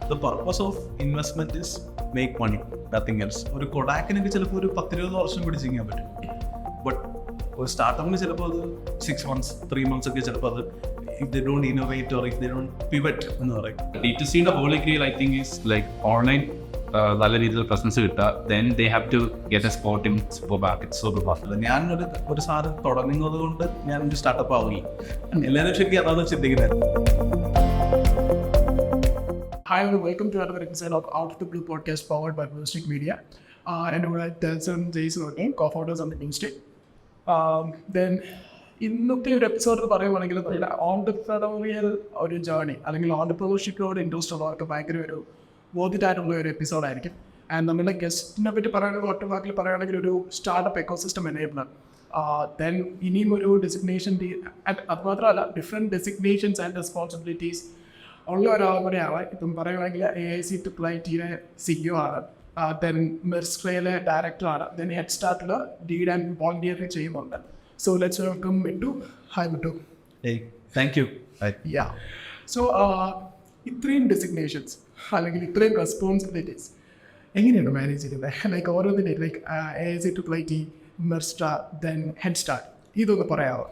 the purpose of investment is make money, nothing else. ഒരു കൊടാക്കിനൊക്കെ ചിലപ്പോൾ ഒരു 10-20 വർഷം പിടിച്ച് ചെയ്യാൻ പറ്റും. ബട്ട് ഒരു സ്റ്റാർട്ടപ്പിന് ചിലപ്പോൾ അത് 6 months 3 months ഒക്കെ ചിലപ്പോൾ അത് if they don't innovate or if they don't pivot എന്ന് പറയും. D2Cയുടെ holy grail I think is like online നല്ല രീതിയിൽ പ്രസൻസ് കിട്ടുക, then they have to get a spot in supermarkets. ഞാൻ ഒരു സാധനം തുടങ്ങുന്നത് കൊണ്ട് ഞാൻ ഒരു സ്റ്റാർട്ടപ്പ് ആവില്ല. എല്ലാവരും ശരിക്കും അതാണ് ചിന്തിക്കുന്നത്. Hi and welcome to another episode of Out of the Blue podcast powered by Merstra. And we're at Delson, Jason, co-founders on the Headstart. Then ഇന്നത്തെ ഒരു എപ്പിസോഡ് പറയുകയാണെങ്കിൽ നമ്മുടെ ഓൺടർപ്രണറിയൽ ഒരു ജേർണി അല്ലെങ്കിൽ ഓൺടർപ്രണർഷിപ്പിനോട് ഇൻട്രസ്റ്റ് ഉള്ളവർക്ക് ഭയങ്കര ഒരു ബോധ്യമായിട്ടുള്ള ഒരു എപ്പിസോഡായിരിക്കും. ആൻഡ് നമ്മുടെ ഗസ്റ്റിനെ പറ്റി പറയുകയാണെങ്കിൽ ഒറ്റ വാക്കിൽ പറയുകയാണെങ്കിൽ ഒരു സ്റ്റാർട്ടപ്പ് എക്കോസിസ്റ്റം എനേബിളർ. ദെൻ ഇനിയും ഒരു ഡെസിഗ്നേഷൻ അത് മാത്രമല്ല ഡിഫറെൻറ്റ് ഡെസിഗ്നേഷൻസ് ആൻഡ് റെസ്പോൺസിബിലിറ്റീസ് ഉള്ള ഒരാൾ കൂടെയാണ്. ഇപ്പം പറയുകയാണെങ്കിൽ AIC IIIT CEO ആണ്, ദെൻ മെർസ്ട്രയിലെ ഡയറക്ടറാണ്, ദെൻ ഹെഡ്സ്റ്റാർട്ടിൽ ലീഡ് ആൻഡ് വോളണ്ടിയർ ചെയ്യുന്നുണ്ട്. So let's welcome Mittu. Hi Mittu. Hey, thank you. Hi. Yeah. So ഇത്രയും ഡെസിഗ്നേഷൻസ് അല്ലെങ്കിൽ ഇത്രയും റെസ്പോൺസിബിലിറ്റീസ് എങ്ങനെയാണ് മാനേജ് ചെയ്യുന്നത്? ലൈക്ക് ഓരോന്നിൻ്റെ like AIC IIIT, Merstra, then Headstart, ഇതൊന്ന് പറയാമോ?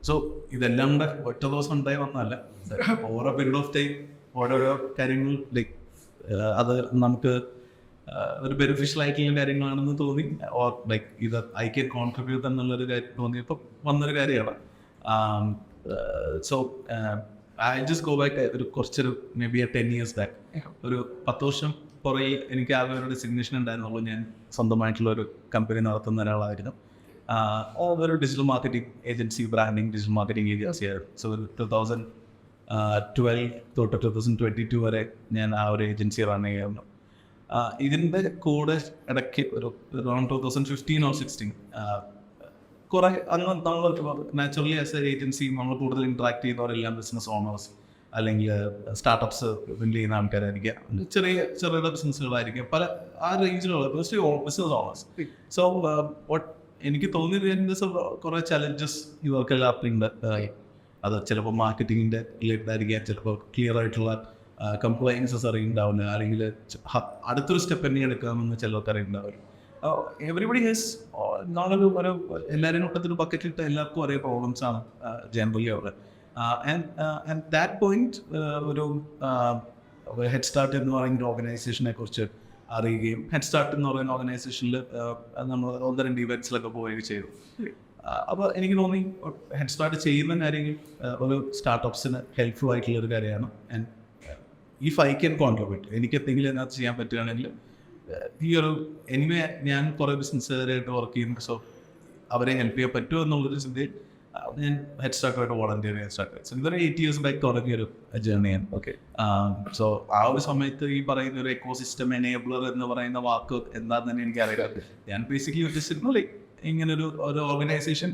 സോ ഇതെല്ലാം കൂടെ ഒറ്റ ദിവസം ഉണ്ടായി വന്നതല്ല. ഓരോ പീരീഡ് ഓഫ് ടൈം ഓരോരോ കാര്യങ്ങൾ ലൈക്ക് അത് നമുക്ക് ഒരു ബെനിഫിഷ്യൽ ആയിട്ടുള്ള കാര്യങ്ങളാണെന്ന് തോന്നി, ഓർ ലൈക്ക് ഇത് ഐ ക്യാൻ കോൺട്രിബ്യൂട്ട് എന്നുള്ളൊരു കാര്യം തോന്നിയപ്പോൾ വന്നൊരു കാര്യമാണ്. So I just go back ഒരു കുറച്ചൊരു മേ ബി 10 years ബാക്ക്, ഒരു 10 വർഷം പുറകെ എനിക്ക് ആകെ ഒരു ഡെസിഗ്നേഷൻ ഉണ്ടായിരുന്നുള്ളൂ. ഞാൻ സ്വന്തമായിട്ടുള്ള ഒരു കമ്പനി നടത്തുന്ന ഒരാളായിരുന്നു. ഒരു digital marketing agency, branding digital marketing agency ആയിരുന്നു. സോ 2012 തൊട്ട് 2022 വരെ ഞാൻ ആ ഒരു ഏജൻസി റൺ ചെയ്യായിരുന്നു. ഇതിൻ്റെ കൂടെ ഇടയ്ക്ക് ഒരു അറൗണ്ട് 2015 or 2016 കുറേ അന്ന് നമ്മൾ നാച്ചുറലി ആസ് എ ഏജൻസി നമ്മൾ കൂടുതൽ ഇൻട്രാക്ട് ചെയ്യുന്നവരെല്ലാം ബിസിനസ് ഓണേഴ്സ് അല്ലെങ്കിൽ സ്റ്റാർട്ടപ്സ് ബിൽഡ് ചെയ്യുന്ന ആൾക്കാരായിരിക്കും, ചെറിയ ചെറിയ ബിസിനസ്സുകളായിരിക്കും, പല ആ റേഞ്ചിലുള്ള ബിസിനസ് ഓണേഴ്സ്. സോ എനിക്ക് തോന്നിയത് കുറേ ചലഞ്ചസ് ഇവർക്കെല്ലാം ഉണ്ട്. അത് ചിലപ്പോൾ മാർക്കറ്റിങ്ങിൻ്റെ റിലേറ്റഡ് ആയിരിക്കാം, ചിലപ്പോൾ ക്ലിയർ ആയിട്ടുള്ള കംപ്ലൈൻസസ് അറിയുന്നുണ്ടാവില്ല, അല്ലെങ്കിൽ അടുത്തൊരു സ്റ്റെപ്പ് തന്നെ എടുക്കാമെന്ന് ചിലർക്ക് അറിയുന്നുണ്ടാവില്ല. എവറിബഡി ഹാസ് നോട്ടൊരു ഒരു എല്ലാവരും ഒട്ടത്തൊരു ബക്കറ്റിലിട്ട് എല്ലാവർക്കും ഒരേ പ്രോബ്ലംസ് ആണ് ജനറലി അവിടെ. ആൻഡ് ദാറ്റ് പോയിന്റ് ഒരു ഹെഡ്സ്റ്റാർട്ട് എന്ന് പറയുന്ന ഓർഗനൈസേഷനെ കുറിച്ച് അറിയുകയും, ഹെഡ്സ്റ്റാർട്ട് എന്ന് പറയുന്ന ഓർഗനൈസേഷനിൽ നമ്മൾ 1-2 ഇവൻറ്റ്സിലൊക്കെ പോവുകയും ചെയ്തു. അപ്പോൾ എനിക്ക് തോന്നി ഹെഡ്സ്റ്റാർട്ട് ചെയ്യുന്ന കാര്യങ്ങൾ ഒരു സ്റ്റാർട്ടപ്സിന് ഹെൽപ്ഫുൾ ആയിട്ടുള്ളൊരു കാര്യമാണ്. And if I can contribute, എനിക്ക് എന്തെങ്കിലും അതിനകത്ത് ചെയ്യാൻ പറ്റുകയാണെങ്കിൽ ഈ ഒരു എനിവേ ഞാൻ കുറേ ബിസിനസ്സുകാരായിട്ട് വർക്ക് ചെയ്യുന്നു, സോ അവരെ ഹെൽപ്പ് ചെയ്യാൻ പറ്റുമോ എന്നുള്ളൊരു ചിന്തയിൽ ഞാൻ ഹെഡ്സ്റ്റാർട്ടായിട്ട് വോളണ്ടിയർ ചെയ്യാൻ സ്റ്റാർട്ട് ചെയ്തു. ഇതൊരു 8 years ബാക്ക് തുടങ്ങിയൊരു ജേർണിയാണ്. ഓക്കെ. സോ ആ ഒരു സമയത്ത് ഈ പറയുന്ന ഒരു എക്കോസിസ്റ്റം എനേബിളർ എന്ന് പറയുന്ന വാക്ക് എന്താണെന്ന് തന്നെ എനിക്ക് അറിയാം. ഞാൻ ബേസിക്കലി ഉദ്ദേശിച്ചിരുന്നു ലൈക്ക് ഇങ്ങനൊരു ഓർഗനൈസേഷൻ,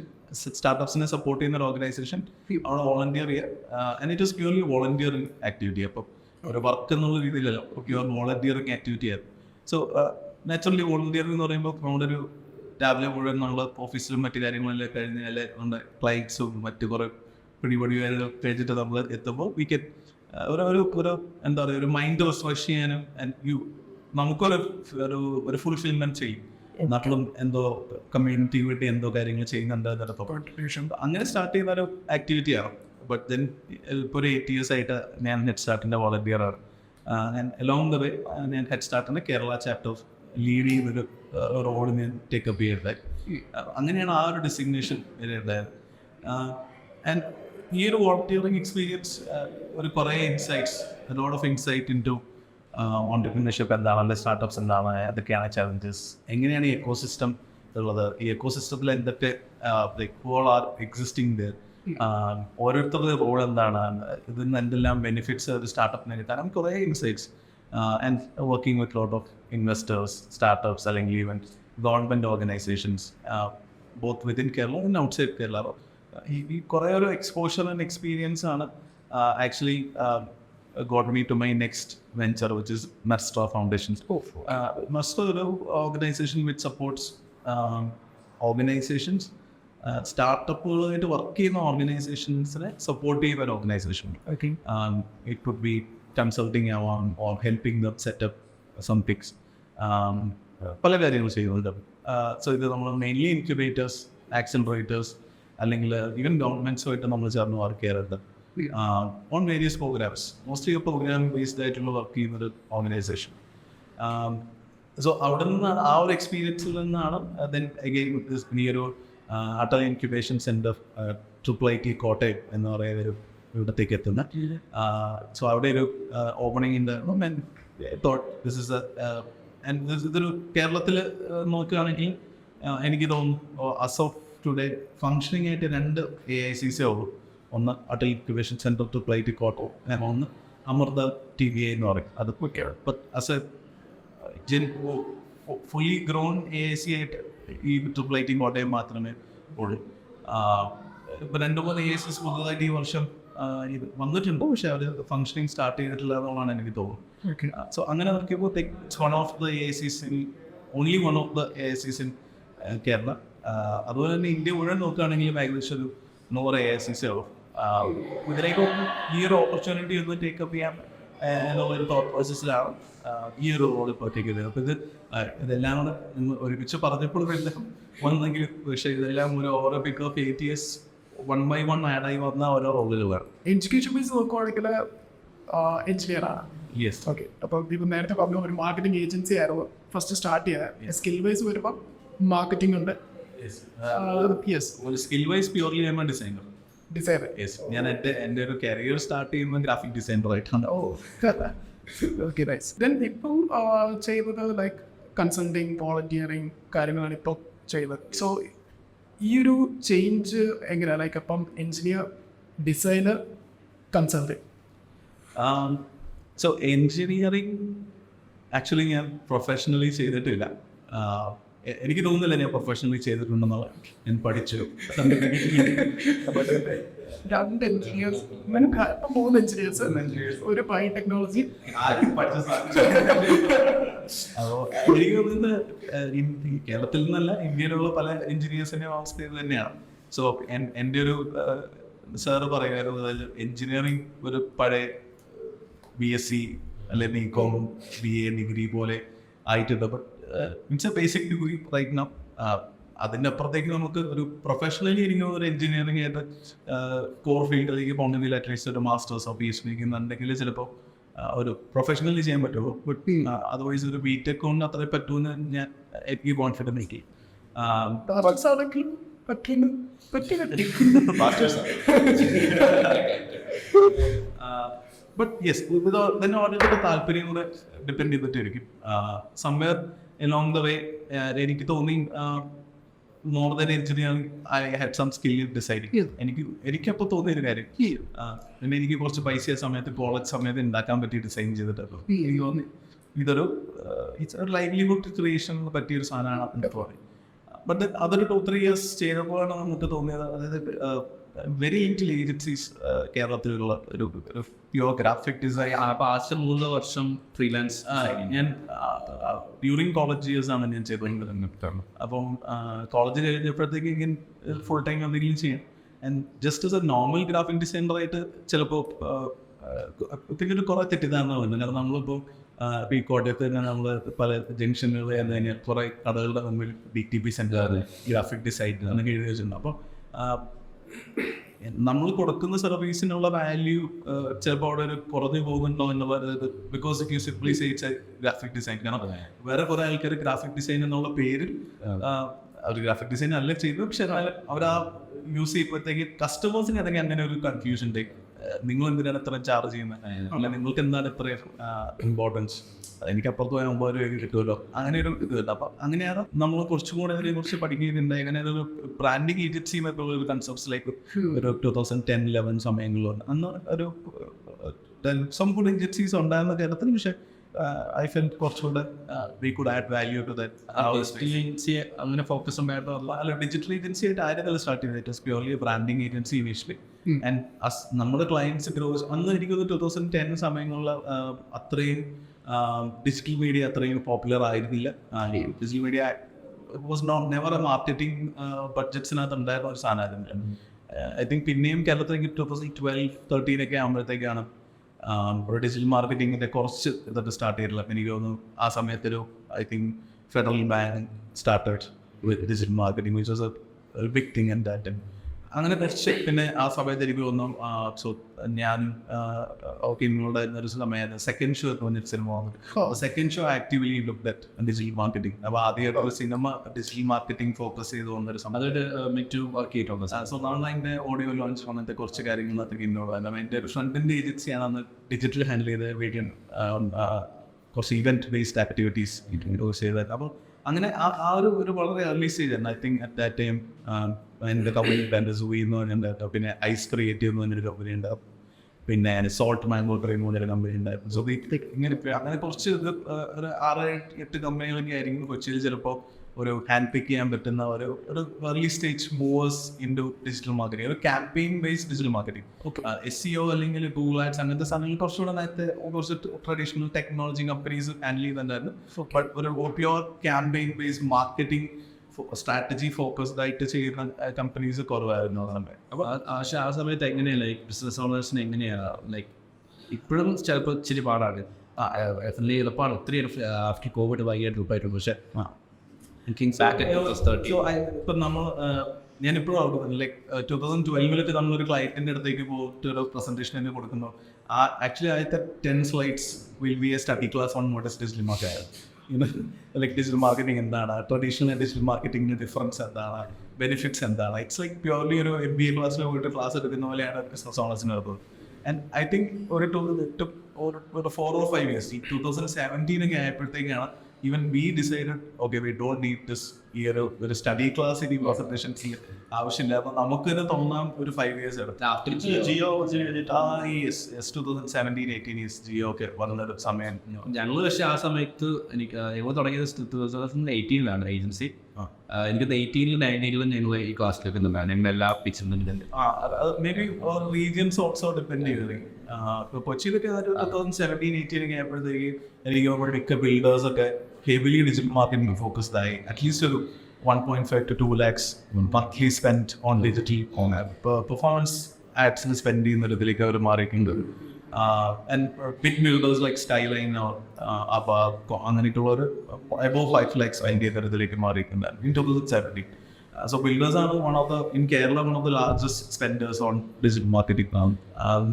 സ്റ്റാർട്ടപ്സിനെ സപ്പോർട്ട് ചെയ്യുന്ന ഒരു ഓർഗനൈസേഷൻ അവിടെ വോളണ്ടിയർ ചെയ്യുക. And it is purely volunteering activity. അപ്പം ഒരു വർക്ക് എന്നുള്ള രീതിയിലല്ലോ, പ്യൂർ വോളണ്ടിയറിങ് ആക്ടിവിറ്റി ആയിരുന്നു. സോ നാച്ചുറലി വോളണ്ടിയറിംഗ് എന്ന് പറയുമ്പോൾ നമ്മളൊരു രാവിലെ മുഴുവൻ നമ്മൾ ഓഫീസിലും മറ്റു കാര്യങ്ങളെല്ലാം കഴിഞ്ഞാൽ നമ്മുടെ ക്ലയൻസും മറ്റു കുറേ പിടിപൊടികളും കഴിഞ്ഞിട്ട് നമ്മൾ എത്തുമ്പോൾ വി കെൻ ഒരു എന്താ പറയുക ഒരു മൈൻഡ് റിഫ്രഷ് ചെയ്യാനും നമുക്കൊരു ഫുൾഫിൽമെൻറ്റ് ചെയ്യും. നാട്ടിലും എന്തോ കമ്മ്യൂണിറ്റിക്ക് വേണ്ടി എന്തോ കാര്യങ്ങൾ ചെയ്യുന്നുണ്ട് എന്നൊക്കെ അങ്ങനെ സ്റ്റാർട്ട് ചെയ്യുന്ന ഒരു ആക്ടിവിറ്റിയാണ്. ബട്ട് ദെൻ ഇപ്പോൾ ഒരു 8 years ആയിട്ട് ഞാൻ ഹെഡ്സ്റ്റാർട്ടിൻ്റെ വോളണ്ടിയറാണ്. ആൻഡ് അലോങ് ദ വേ ഞാൻ ഹെഡ്സ്റ്റാർട്ടിൻ്റെ കേരള ചാപ്റ്റർ ലീഡ് ചെയ്യുന്നൊരു റോൾ ഞാൻ ടേക്കപ്പ് ചെയ്തത്. അങ്ങനെയാണ് ആ ഒരു ഡെസിഗ്നേഷൻ ഉണ്ടായത്. ആൻഡ് ഈ ഒരു വോളണ്ടിയറിങ് എക്സ്പീരിയൻസ് ഒരു കുറേ insights, lot of insight into entrepreneurship എന്താണ്, അല്ലെങ്കിൽ സ്റ്റാർട്ടപ്സ് എന്താണ്, അതൊക്കെയാണ് ചലഞ്ചസ്, എങ്ങനെയാണ് ഈ എക്കോസിസ്റ്റം ഉള്ളത്, ഈ എക്കോസിസ്റ്റത്തിൽ എന്തൊക്കെ ഓൾ ആർ എക്സിസ്റ്റിംഗ് ദർ, ഓരോരുത്തരുടെ റോൾ എന്താണ്, ഇതിൽ നിന്ന് എന്തെല്ലാം ബെനിഫിറ്റ്സ് ഒരു സ്റ്റാർട്ടപ്പിന് കിട്ടാൻ, കുറേ insights. And working with lot of investors, startups, അല്ലെങ്കിൽ even government organisations both within Kerala and outside Kerala. ഈ കുറേ ഒരു എക്സ്പോഷർ ആൻഡ് എക്സ്പീരിയൻസ് ആണ് actually got me to my next venture, which is Merstra Foundation. Merstra is an organization which supports organizations, startup-കളായിട്ട് work ചെയ്യുന്ന ഓർഗനൈസേഷൻസിനെ support ചെയ്യുന്ന ഒരു organisation. Okay. It could be കൺസൾട്ടിങ് ആവാം or helping them setup some things, പല കാര്യങ്ങൾ ചെയ്യുന്നുണ്ട്. സോ ഇത് നമ്മൾ മെയിൻലി ഇൻക്യുബേറ്റേഴ്സ്, ആക്സിലറേറ്റേഴ്സ് അല്ലെങ്കിൽ ഈവൻ ഗവൺമെൻറ്റ്സുമായിട്ട് നമ്മൾ ചേർന്ന് വർക്ക് ചെയ്യാറുണ്ട് on various programmes. Mostly programme based ആയിട്ടുള്ള വർക്ക് ചെയ്യുന്നൊരു ഓർഗനൈസേഷൻ. സോ അവിടെ നിന്ന് ആ ഒരു എക്സ്പീരിയൻസിൽ നിന്നാണ് ദെൻ അഗെയിൻ ഈ ഒരു Atal incubation centre AIIT Kottayam എന്ന് പറയുന്ന ഒരു ഇവിടത്തേക്ക് എത്തുന്നത്. സോ അവിടെ ഒരു ഓപ്പണിംഗ് ഉണ്ടായിരുന്നു. ഇതൊരു കേരളത്തിൽ നോക്കുകയാണെങ്കിൽ എനിക്ക് തോന്നുന്നു അസ് ഓഫ് ടുഡേ ഫങ്ഷനിങ് ആയിട്ട് 2 AICs ഉള്ളൂ. ഒന്ന് Atal incubation centre AIIT Kottayam, ഒന്ന് അമൃത TVA എന്ന് പറയും. അത് but as A fully grown AIC ആയിട്ട് ഈ AIIT കോട്ടയം മാത്രമേ ഉള്ളൂ. ഇപ്പോൾ 2-3 AICs പുതുതായിട്ട് ഈ വർഷം വന്നിട്ടുണ്ട്, പക്ഷേ അവർ ഫങ്ഷനിങ് സ്റ്റാർട്ട് ചെയ്തിട്ടില്ല എന്നുള്ളതാണ് എനിക്ക് തോന്നുന്നത്. സോ അങ്ങനെ നോക്കിയപ്പോൾ it's one of the AICs in only one of the AICs in Kerala. അതുപോലെ തന്നെ ഇന്ത്യ മുഴുവൻ നോക്കുകയാണെങ്കിലും ഏകദേശം ഒരു 100 AICs ആവും. ഇതിലേക്ക് ഈ ഒരു ഓപ്പർച്യൂണിറ്റി ഒന്ന് ടേക്കപ്പ് ചെയ്യാം എന്നുള്ളൊരു തോട്ട് പ്രോസസ്സിലാണ് ഈ ഒരു റോൾ ഇപ്പോൾ ടേക്ക് ചെയ്തത്. അപ്പോൾ ഇതെല്ലാം കൂടെ ഒരുമിച്ച് പറഞ്ഞപ്പോൾ വന്നെങ്കിൽ, പക്ഷേ ഇതെല്ലാം ഒരു over pick of 8 years 1 by 1 ആഡായി വന്ന ഓരോ റോളുകളാണ്. എഡ്യൂക്കേഷൻ ബേസ് നോക്കുവാണെങ്കിൽ എഞ്ചിനീയർ ആണ്. യെസ്. ഓക്കെ. അപ്പോൾ ഇപ്പം നേരത്തെ പറഞ്ഞ ഒരു മാർക്കറ്റിംഗ് ഏജൻസി ആയിരുന്നു ഫസ്റ്റ് സ്റ്റാർട്ട് ചെയ്തത്. സ്കിൽ വൈസ് വരുമ്പോൾ മാർക്കറ്റിംഗ് ഉണ്ട്. യെസ്. ഒരു സ്കിൽ വൈസ് പ്യൂർലി ഞാൻ ഡിസൈനർ. യെസ്. ഞാൻ എൻ്റെ ഒരു കരിയർ സ്റ്റാർട്ട് ചെയ്യുന്നത് ഗ്രാഫിക് ഡിസൈനർ ആയിട്ടാണ്. Okay, nice. ദെൻ ഇപ്പം ചെയ്യുന്നത് ലൈക്ക് കൺസൾട്ടിങ്, വോളണ്ടിയറിങ് കാര്യങ്ങളാണ് ഇപ്പോൾ ചെയ്യുന്നത്. സോ ഈ ഒരു ചേഞ്ച് എങ്ങനെയാണ്? ലൈക്ക് അപ്പം engineer, designer, consulting. So engineering actually ഞാൻ പ്രൊഫഷണലി ചെയ്തിട്ടില്ല. എനിക്ക് തോന്നുന്നില്ല ഞാൻ പ്രൊഫഷണലി ചെയ്തിട്ടുണ്ടെന്നുള്ള. ഞാൻ പഠിച്ചു 2 എഞ്ചിനീയേഴ്സ്, 3 എഞ്ചിനീയേഴ്സ്, ഒരു ബയോടെക്നോളജി. അപ്പോൾ എനിക്ക് തോന്നുന്നത് കേരളത്തിൽ നിന്നല്ല, ഇന്ത്യയിലുള്ള പല എഞ്ചിനീയേഴ്സിൻ്റെ അവസ്ഥ ഇത് തന്നെയാണ്. സോ എൻ്റെ ഒരു സാറ് പറയുന്നത് എഞ്ചിനീയറിങ് ഒരു പഴയ BSc അല്ലെങ്കിൽ BCom, BA ഡിഗ്രി പോലെ ആയിട്ടുണ്ട്. But it's a basic degree right now. അതിൻ്റെ അപ്പുറത്തേക്ക് നമുക്ക് ഒരു പ്രൊഫഷണലി ഇരിക്കുന്ന ഒരു എഞ്ചിനീയറിംഗ് ആയിട്ട് കോർ ഫീൽഡിലേക്ക് പോകണമെങ്കിൽ അറ്റ്ലീസ്റ്റ് ഒരു മാസ്റ്റേഴ്സോ PhD എന്നുണ്ടെങ്കിൽ ചിലപ്പോൾ ഒരു പ്രൊഫഷണലി ചെയ്യാൻ പറ്റുള്ളൂ. ബട്ട് അതർവൈസ് ഒരു BTech കൊണ്ട് അത്രേ പറ്റുമെന്ന് ഞാൻ എനിക്ക് കോൺഫിഡൻസ് കിട്ടി. ബട്ട് യെസ്, തന്നെ ഓരോരുത്തരുടെ താല്പര്യം കൂടെ ഡിപ്പെൻഡ് ചെയ്തിട്ടായിരിക്കും. സംവെയർ എലോങ് ദ വേ എനിക്ക് തോന്നി more than engineering I had some skill in designing. എനിക്കപ്പോൾ തോന്നിയൊരു കാര്യം, പിന്നെ എനിക്ക് കുറച്ച് പൈസ സമയത്ത് കോളേജ് സമയത്ത് ഉണ്ടാക്കാൻ പറ്റി ഡിസൈൻ ചെയ്തിട്ടല്ലോ. എനിക്ക് തോന്നി ഇതൊരു ഇറ്റ്സ് ഒരു ലൈവ്ലിഹുഡ് ക്രിയേഷന് പറ്റിയൊരു സാധനമാണ് എൻ്റെ പോലെ. ബട്ട് അതൊരു 2-3 years ചെയ്തപ്പോഴാണ് നമുക്ക് തോന്നിയത്, അതായത് വെരി ലിറ്റിൽ ഏജൻസീസ് കേരളത്തിലുള്ള ഒരു പ്യുവർ ഗ്രാഫിക് ഡിസൈൻ. അപ്പോൾ ആദ്യത്തെ 3 വർഷം ഫ്രീലാൻസ് ഞാൻ ഡ്യൂറിങ് കോളേജ് ഇയേഴ്സ് ആണ് ഞാൻ ചെയ്തുകൊണ്ടിരുന്നത്. അപ്പം കോളേജ് കഴിഞ്ഞപ്പോഴത്തേക്ക് ഇങ്ങനെ ഫുൾ ടൈം എന്തെങ്കിലും ചെയ്യാം. And just as a normal graphic ഡിസൈനറായിട്ട് ചിലപ്പോൾ ഒത്തിരി കുറേ തെറ്റിദ്ധാരണ വരുന്നത്. കാരണം നമ്മളിപ്പോൾ ഈ കോട്ടയത്ത് തന്നെ നമ്മൾ പല ജംഗ്ഷനുകൾ എന്ന് കഴിഞ്ഞാൽ കുറേ കടകളുടെ മുമ്പിൽ DTP സെൻറ്റർ ഗ്രാഫിക് ഡിസൈൻ എന്നൊക്കെ എഴുതി വെച്ചിട്ടുണ്ട്. അപ്പോൾ നമ്മൾ കൊടുക്കുന്ന സർവീസിനുള്ള വാല്യൂ ചിലപ്പോൾ അവിടെ ഒരു കുറഞ്ഞു പോകുന്നുണ്ടോ എന്നുള്ളത്. Because if you simply say it's A graphic design. കാരണം വേറെ കുറേ ആൾക്കാർ ഗ്രാഫിക് ഡിസൈൻ എന്നുള്ള പേരിൽ ഒരു ഗ്രാഫിക് ഡിസൈൻ അല്ല ചെയ്തു, പക്ഷെ അവർ ആ യൂസ് ചെയ്യുമ്പോഴത്തേക്ക് കസ്റ്റമേഴ്സിന് അതൊക്കെ അങ്ങനെ ഒരു കൺഫ്യൂഷൻ ഉണ്ട്. നിങ്ങൾ എന്തിനാണ് ഇത്ര ചാർജ് ചെയ്യുന്നത്, അല്ല നിങ്ങൾക്ക് എന്താണ് ഇത്ര ഇമ്പോർട്ടൻസ്, എനിക്ക് അപ്പുറത്ത് പോയാൽ 9 രൂപ കിട്ടുമല്ലോ, അങ്ങനെ ഒരു ഇത് കിട്ടും. അപ്പം അങ്ങനെയാണ് നമ്മൾ കുറച്ചും കൂടെ അതിനെക്കുറിച്ച് പഠിക്കുന്നുണ്ട്. അങ്ങനെ ഒരു ബ്രാൻഡിങ് ഏജൻസി എന്നൊക്കെയുള്ള ഒരു കൺസെപ്റ്റ്സിലേക്ക് ഒരു 2010-11 സമയങ്ങളിലുണ്ട്. അന്ന് ഒരു സം ഗുഡ് ഏജൻസീസ് ഉണ്ടായിരുന്ന കേരളത്തിൽ. പക്ഷേ I felt കുറച്ചുകൂടെ we could add value to that. Agency അങ്ങനെ ഫോക്കസ് ഉണ്ടായിരുന്നു. അല്ല, ഡിജിറ്റൽ ഏജൻസി ആയിട്ട് ആയിരുന്നല്ല സ്റ്റാർട്ട് ചെയ്തത്. It was purely branding agency initially. And നമ്മുടെ ക്ലയൻസ് ഗ്രോസ് അന്ന് എനിക്ക് 2010 സമയങ്ങളിൽ അത്രയും ഡിജിറ്റൽ മീഡിയ അത്രയും പോപ്പുലർ ആയിരുന്നില്ല. Digital media was never a marketing ബഡ്ജറ്റ്സിനകത്ത് ഉണ്ടായിരുന്ന ഒരു സാധനമായിരുന്നു. ഐ തിങ്ക് പിന്നെയും കേരളത്തിലേക്ക് 2012-13 ഒക്കെ ആകുമ്പോഴത്തേക്കാണ് ഒരു ഡിജിറ്റൽ മാർക്കറ്റിങ്ങിൻ്റെ കുറച്ച് ഇതൊക്കെ സ്റ്റാർട്ട് ചെയ്തിട്ടില്ല. എനിക്ക് തോന്നുന്നു ആ സമയത്തൊരു I think Federal Bank started with digital marketing which was a big thing and that. അങ്ങനെ കുറച്ച് പിന്നെ ആ സമയത്ത് എനിക്ക് തോന്നും സോ ഞാൻ ഓക്കെ നിങ്ങളുടെ ഒരു സമയത്ത് സെക്കൻഡ് ഷോ എന്ന് പറഞ്ഞൊരു സിനിമ വന്നിട്ട് second show actively look that digital marketing. അപ്പോൾ ആദ്യമായിട്ട് ഒരു സിനിമ ഡിജിറ്റൽ മാർക്കറ്റിംഗ് ഫോക്കസ് ചെയ്ത് വന്നൊരു സമയം. അതൊരു മിറ്റു വർക്ക് ചെയ്തിട്ടുണ്ട്. സോ നമ്മൾ അതിൻ്റെ ഓഡിയോ ലോഞ്ച് അങ്ങനത്തെ കുറച്ച് കാര്യങ്ങളൊക്കെ ഇന്നോട് എൻ്റെ ഒരു ഫ്രണ്ടിൻ്റെ ഏജൻസിയാണ് അന്ന് ഡിജിറ്റൽ ഹാൻഡിൽ ചെയ്ത് വീഡിയോ കുറച്ച് ഇവൻറ്റ് ബേസ്ഡ് ആക്ടിവിറ്റീസ് ചെയ്തത്. അപ്പോൾ അങ്ങനെ ആ ഒരു വളരെ ഏർലി സ്റ്റേജ് ആണ്. I think at that time എൻ്റെ കമ്പനി ഉണ്ടായിരുന്നു സൂയി എന്ന് പറഞ്ഞിട്ടുണ്ടായിരുന്നു, പിന്നെ ഐസ് ക്രിയേറ്റീവ് എന്ന് പറഞ്ഞൊരു കമ്പനി ഉണ്ടാവും, പിന്നെ സോൾട്ട് മാംഗോ ട്രെയിൻ എന്ന് പറഞ്ഞൊരു കമ്പനി ഉണ്ടായിരുന്നു. സോ ഇങ്ങനെ അങ്ങനെ കുറച്ച് ഒരു 6-8 കമ്പനികളൊക്കെ ആയിരിക്കും കൊച്ചിയിൽ ചിലപ്പോൾ ഒരു ഹാൻഡ് പിക്ക് ചെയ്യാൻ പറ്റുന്ന ഒരു early stage movers into digital marketing, ഒരു campaign based digital marketing. SEO അല്ലെങ്കിൽ ഗൂഗിൾ ആഡ്സ് അങ്ങനത്തെ സാധനങ്ങൾ കുറച്ചുകൂടെ നേരത്തെ കുറച്ച് ട്രഡീഷണൽ ടെക്നോളജി കമ്പനീസ് ഹാൻഡിൽ ചെയ്യുന്നുണ്ടായിരുന്നു. ബട്ട് ഒരു pure campaign based marketing strategy focused ആയിട്ട് ചെയ്യുന്ന കമ്പനീസ് കുറവായിരുന്നു. അപ്പോൾ പക്ഷേ ആ സമയത്ത് എങ്ങനെയാണ് ലൈക്ക് ബിസിനസ് ഓണേഴ്സിന് എങ്ങനെയാണ് ലൈക്ക് ഇപ്പോഴും ചിലപ്പോൾ ഇച്ചിരി പാടാണ്, എളുപ്പമാണ് ഒത്തിരി ആഫ്റ്റർ കോവിഡ് ഭയങ്കര ഉറപ്പായിട്ടുണ്ട്. പക്ഷേ ഇപ്പം നമ്മൾ ഞാനിപ്പോഴും ഓർക്കുന്നു ലൈക്ക് 2012 നമ്മളൊരു ക്ലയൻറ്റിൻ്റെ അടുത്തേക്ക് പോയിട്ട് ഒരു പ്രസൻറ്റേഷൻ തന്നെ കൊടുക്കുന്നു. ആക്ച്വലി ആദ്യത്തെ 10 slides will be A study class on what is digital marketing. Like digital marketing എന്താണ്, ട്രഡീഷണൽ ഡിജിറ്റൽ മാർക്കറ്റിംഗിൻ്റെ ഡിഫറൻസ് എന്താണ്, ബെനിഫിറ്റ്സ് എന്താണ്. ഇറ്റ്സ് ലൈക്ക് പ്യൂർലി ഒരു MBA ക്ലാസ്സിൽ പോയിട്ട് ക്ലാസ് എടുക്കുന്ന പോലെയാണ് ബിസിനസ് ഓണേഴ്സിന് നടത്തുന്നത്. ആൻഡ് ഐ തിങ്ക് ഒരു 4 or 5 years 2017 ഒക്കെ ആയപ്പോഴത്തേക്കാണ് even we decided okay we don't need this year ഒരു സ്റ്റഡി ക്ലാസ് ഇനി പ്രസന്റേഷൻസ് ആവശ്യമില്ല. അപ്പം നമുക്ക് തന്നെ തോന്നാം ഒരു 5 years എടുത്ത് ആഫ്റ്റർ ജിയോ 2017-18 ജിയോ ഒക്കെ വന്നൊരു സമയം. ഞങ്ങൾ പക്ഷേ ആ സമയത്ത് എനിക്ക് ഞങ്ങൾ തുടങ്ങിയത് 2018 ഏജൻസി. എനിക്ക് 18-19 ഞങ്ങൾ ഈ ക്ലാസ് എടുക്കുന്നുണ്ടായിരുന്നു. ഞങ്ങൾ എല്ലാ പിക്ചറും maybe regions also depend ചെയ്തത്. ഇപ്പോൾ കൊച്ചിയിലൊക്കെ 2017-18 ഒക്കെ ആയപ്പോഴത്തേക്ക് എനിക്ക് മിക്ക ബിൽഡേഴ്സൊക്കെ ഹെവിലി ഡിജിറ്റൽ മാർക്കറ്റിംഗ് ഫോക്കസ്ഡ് ആയി. അറ്റ്ലീസ്റ്റ് ഒരു 1.5 to 2 lakhs monthly spent on digital performance ads spend ചെയ്യുന്ന ഒരു ഇതിലേക്ക് അവർ മാറിയിട്ടുണ്ട്. And big builders like Skyline അങ്ങനെയൊക്കെയുള്ള ഒരു above 5 lakhs അതിൻ്റെ ഇതിലേക്ക് മാറിയിട്ടുണ്ടായിരുന്നു in 2017. So builders are in Kerala one of the largest spenders on digital marketing now.